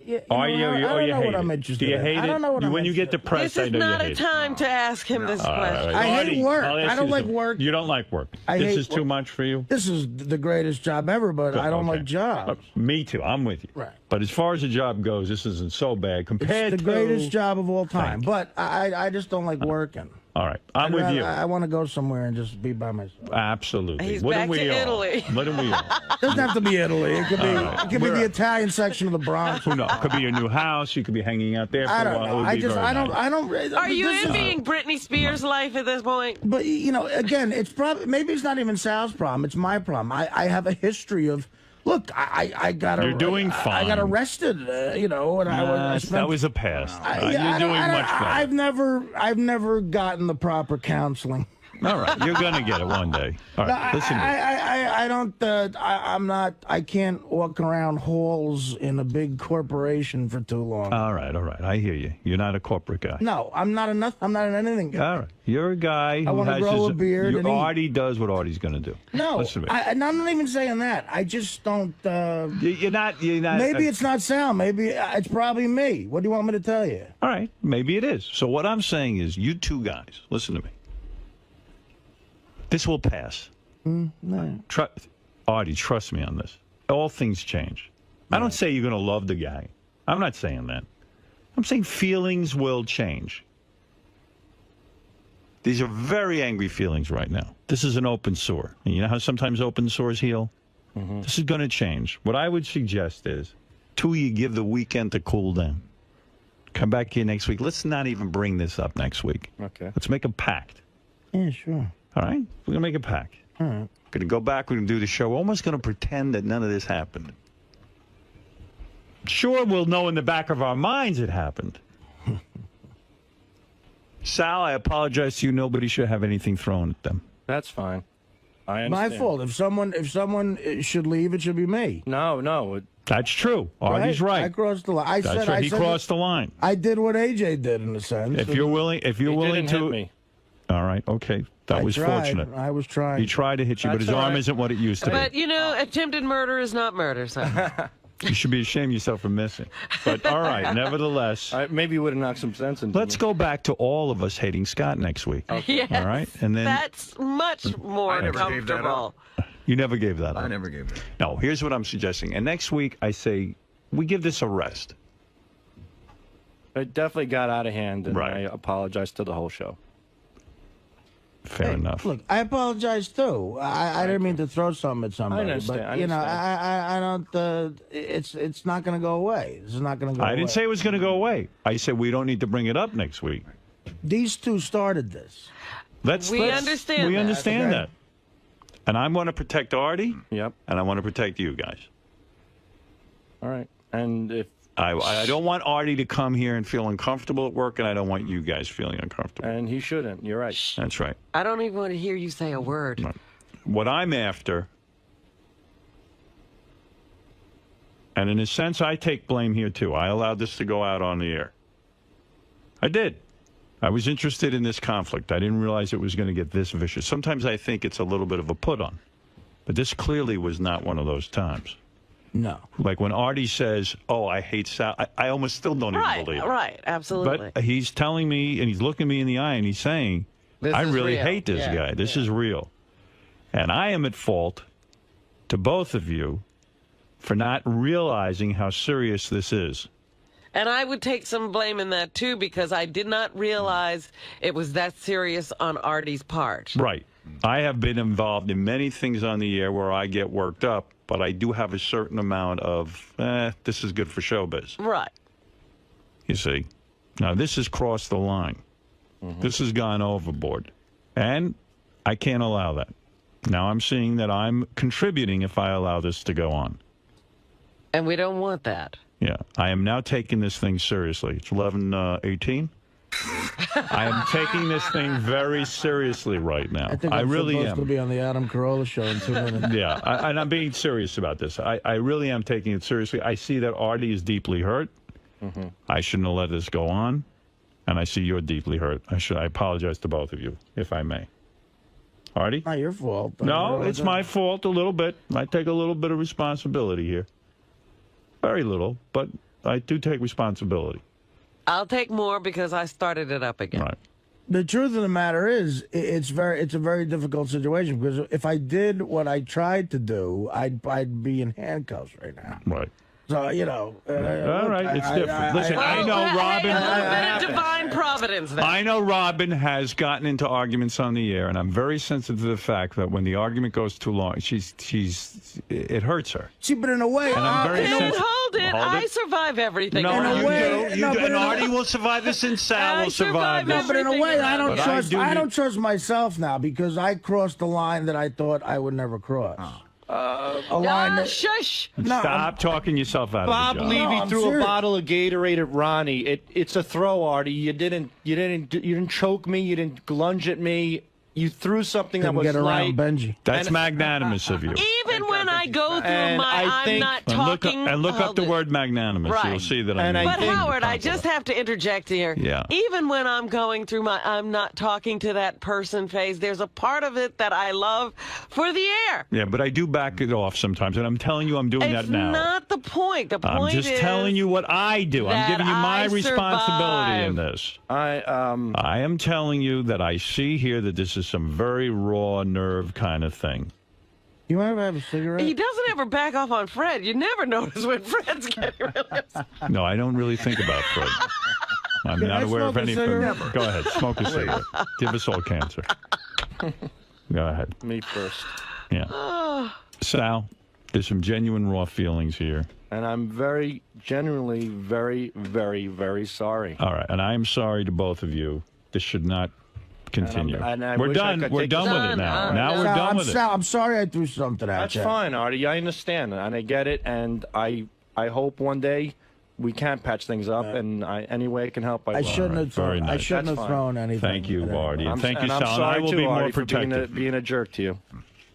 Yeah, Are you? I Or don't you know hate what it? I'm interested Do you in. hate I it? don't know what I'm When you get interested in. depressed, This I is know not you a hate it. time to ask him this All question. right. I hate Artie, work. I'll ask I don't you like something. work. You don't like work. I This hate is too much for you? This is the greatest job ever, but I don't like jobs. Me too. I'm with you. Right. But as far as the job goes, this isn't so bad compared It's to the greatest job of all time, Thank you. but I just don't like working. All right. I'm I'd with rather- you. I want to go somewhere and just be by myself. Absolutely. He's Wouldn't back to we all? Italy. Wouldn't we all? Doesn't have to be Italy. It could be. All right. It could be We're the at- Italian section of the Bronx. Who knows? Could be your new house. You could be hanging out there for I a don't while. It know. would I be just. very I don't. nice. I don't. Are you this is- envying Britney Spears' life at this point? But you know, again, it's probably maybe it's not even Sal's problem. It's my problem. I have a history of. Look, I got. You're doing I got fine. arrested. You know, and I spent, that was a past. yeah, You're doing much better. I've never gotten the proper counseling. All right. You're going to get it one day. All right. Listen to me. I don't. I'm not. I can't walk around halls in a big corporation for too long. All right. All right. I hear you. You're not a corporate guy. No, I'm not enough. I'm not an anything guy. All right. You're a guy who wanna has grow his, a beard and eat. Artie does what Artie's going to do. No, Listen to me. I'm not even saying that. I just don't. You're not. Maybe it's not Sal. Maybe it's probably me. What do you want me to tell you? All right. Maybe it is. So what I'm saying is, you two guys, listen to me. This will pass. No. Artie, trust me on this. All things change. I don't say you're going to love the guy. I'm not saying that. I'm saying feelings will change. These are very angry feelings right now. This is an open sore. And you know how sometimes open sores heal? This is going to change. What I would suggest is, two of you give the weekend to cool down. Come back here next week. Let's not even bring this up next week. Okay. Let's make a pact. Yeah, sure. All right? We're going to make a pact. All right. Going to go back. We're going to do the show. We're almost going to pretend that none of this happened. Sure, we'll know in the back of our minds it happened. Sal, I apologize to you. Nobody should have anything thrown at them. That's fine. I My understand. fault. If someone should leave, it should be me. No. That's true. Artie's right. I crossed the line. That's right. He crossed the line. I did what AJ did in a sense. If you're willing, He didn't to, hit me. all right, okay, that I was tried. fortunate. I was trying. He tried to hit you, but That's his all arm right. isn't what it used to But, you know, attempted murder is not murder, so. You should be ashamed of yourself for missing. But all right, nevertheless, Maybe you would have knocked some sense into let's me. go back to all of us hating Scott next week. Yes, all right, and then that's much more never gave that comfortable. you never gave that up. I never gave that. No, here's what I'm suggesting. And next week, I say we give this a rest. It definitely got out of hand, and Right. I apologize to the whole show. Fair enough. Look, I apologize too. I didn't mean to throw something at somebody. understand, But I you know, understand. I don't. It's not going to go away. This is not going to go away. I didn't say it was going to go away. I said we don't need to bring it up next week. These two started this. We We understand that. understand Okay. that. And I want to protect Artie. Yep. And I want to protect you guys. All right. And if I don't want Artie to come here and feel uncomfortable at work, and I don't want you guys feeling uncomfortable. and he shouldn't. You're right. That's right. I don't even want to hear you say a word. What I'm after, and in a sense, I take blame here too. I allowed this to go out on the air. I did. I was interested in this conflict. I didn't realize it was going to get this vicious. Sometimes I think it's a little bit of a put-on. But this clearly was not one of those times. No. Like when Artie says, oh, I hate Sal, I almost still don't even believe it. Right, absolutely. But he's telling me, and he's looking me in the eye, and he's saying, I really hate this guy. This is real. And I am at fault to both of you for not realizing how serious this is. And I would take some blame in that, too, because I did not realize it was that serious on Artie's part. Right. I have been involved in many things on the air where I get worked up, but I do have a certain amount of, this is good for showbiz. Right. You see? Now, this has crossed the line. This has gone overboard. And I can't allow that. Now I'm seeing that I'm contributing if I allow this to go on. And we don't want that. Yeah. I am now taking this thing seriously. It's 11:18. I am taking this thing very seriously right now. I think I I'm really supposed am. to be on the 𝗦𝗵cie𝘄𝗿𝗍 show in 2 minutes. Yeah, and I'm being serious about this. I really am taking it seriously. I see that Artie is deeply hurt. I shouldn't have let this go on. And I see you're deeply hurt. I apologize to both of you, if I may. Artie? Not your fault. No, it's my fault a little bit. I take a little bit of responsibility here. Very little, but I do take responsibility. I'll take more because I started it up again. Right. The truth of the matter is, it's a very difficult situation because if I did what I tried to do, I'd be in handcuffs right now. Right. So, you know. All right, it's different. Listen, I know Robin. A little bit of divine providence there. I know Robin has gotten into arguments on the air, and I'm very sensitive to the fact that when the argument goes too long, it hurts her. See, but in a way, and I'm very sensitive. Hold it. I survive everything. No, in a way, and Artie will survive this, and Sal will survive this. No, but in a way, I don't trust myself now because I crossed the line that I thought I would never cross. A line that, shush! Stop talking yourself out Bob of the job. Levy threw a bottle of Gatorade at Ronnie. It's a throw, Artie. You didn't choke me. You didn't lunge at me. You threw something that was get around light. Benji. That's magnanimous of you. Even when I go through I'm not talking. And look up the word magnanimous. Right. You'll see that I'm. But Howard, I just have to interject here. Yeah. Even when I'm going through I'm not talking to that person phase, there's a part of it that I love for the air. Yeah, but I do back it off sometimes, and I'm telling you I'm doing that now. It's not the point. The point I'm just telling you what I do. I'm giving you my responsibility in this. I am telling you that I see here that this is some very raw nerve kind of thing. You ever have a cigarette? He doesn't ever back off on Fred. You never notice when Fred's getting really upset. No, I don't really think about Fred. I'm not aware of anything. Go ahead, smoke a cigarette. Give us all cancer. Go ahead. Me first. Yeah. Sal, there's some genuine raw feelings here. And I'm very, genuinely, very, very, very sorry. All right, and I am sorry to both of you. This should not continue. And we're done. We're done with it now. Now we're done with it. I'm sorry I threw something at That's you. fine, Artie. I understand, and I get it, and I hope one day we can patch things up, and any way I can help, I will. I shouldn't have thrown. I shouldn't have thrown anything. Thank you, Artie, and thank you, I'm Sal. And sorry I will too, be more Artie, for protective. being a jerk to you.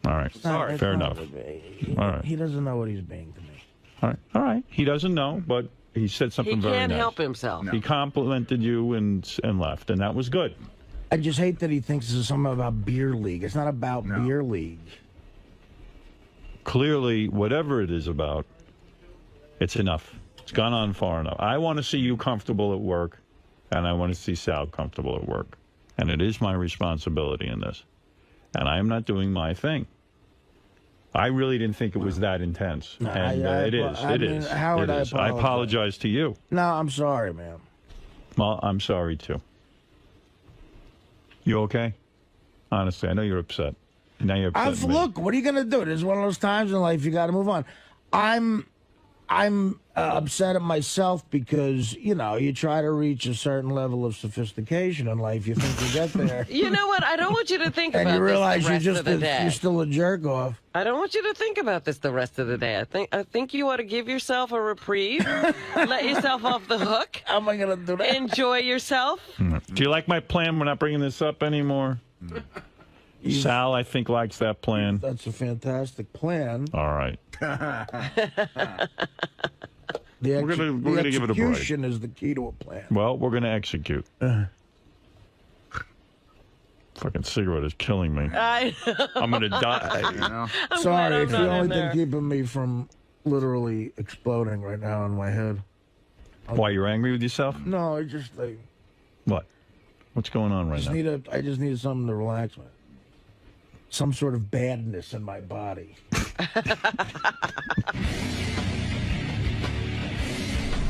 All right. Sorry. Fair enough. All right. He doesn't know what he's being to me. All right. All right. He doesn't know, but he said something very nice. He can't help himself. He complimented you and left, and that was good. I just hate that he thinks this is something about beer league. It's not about beer league. Clearly, whatever it is about, it's enough. It's gone on far enough. I want to see you comfortable at work, and I want to see Sal comfortable at work. And it is my responsibility in this. And I am not doing my thing. I really didn't think it was that intense. No, and it is. I It mean, is. Howard, It is. I I apologize to you. No, I'm sorry, man. Well, I'm sorry, too. You okay? Honestly, I know you're upset. Now you're upset. at me. Look, what are you going to do? There's one of those times in life you got to move on. I'm upset at myself because, you know, you try to reach a certain level of sophistication in life. You think you get there. You know what? I don't want you to think and about you realize this the rest of the day. you're still a jerk off. I don't want you to think about this the rest of the day. I think you ought to give yourself a reprieve. Let yourself off the hook. How am I going to do that? Enjoy yourself. Do you like my plan? We're not bringing this up anymore. Sal, I think, likes that plan. That's a fantastic plan. All right. The We're gonna give it a break. execution is the key to a plan. Well, we're going to execute. Fucking cigarette is killing me. I know. I'm gonna die. You know? Sorry, it's the not only in thing there. keeping me from literally exploding right now in my head. Why, you're angry with yourself? No, I just like What? What's going on right now? I just need something to relax with. Some sort of badness in my body.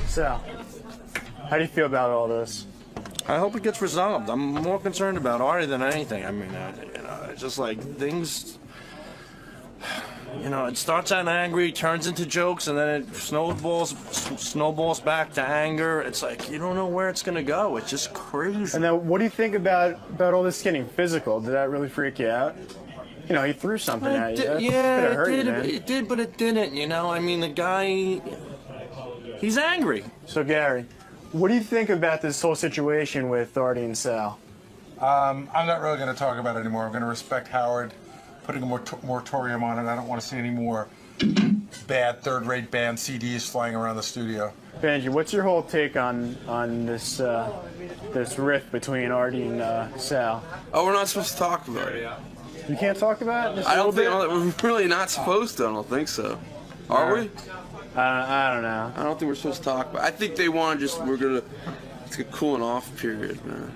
Sal, how do you feel about all this? I hope it gets resolved. I'm more concerned about Artie than anything. I mean, it's just like things. It starts out angry, turns into jokes, and then it snowballs back to anger. It's like you don't know where it's gonna go. It's just crazy. And then, what do you think about all this getting physical? Did that really freak you out? He threw something at you. Yeah, it did, but it didn't. I mean, the guy, he's angry. So, Gary, what do you think about this whole situation with Artie and Sal? I'm not really going to talk about it anymore. I'm going to respect Howard putting a moratorium on it. I don't want to see any more bad third-rate band CDs flying around the studio. Benji, what's your whole take on this this rift between Artie and Sal? Oh, we're not supposed to talk about it. You can't talk about it? Just I a don't little think we're really not supposed to. I don't think so. Are we? I don't know. I don't think we're supposed to talk about it. I think they want to it's a cooling off period, man.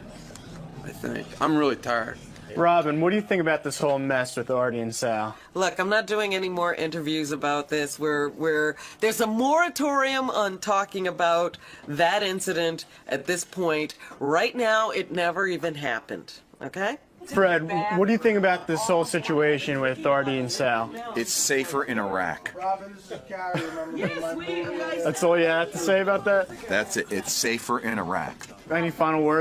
I think. I'm really tired. Robin, what do you think about this whole mess with Artie and Sal? Look, I'm not doing any more interviews about this. There's a moratorium on talking about that incident at this point. Right now, it never even happened. Okay? Fred, what do you think about this whole situation with Artie and Sal? It's safer in Iraq. That's all you have to say about that? That's it. It's safer in Iraq. Any final words?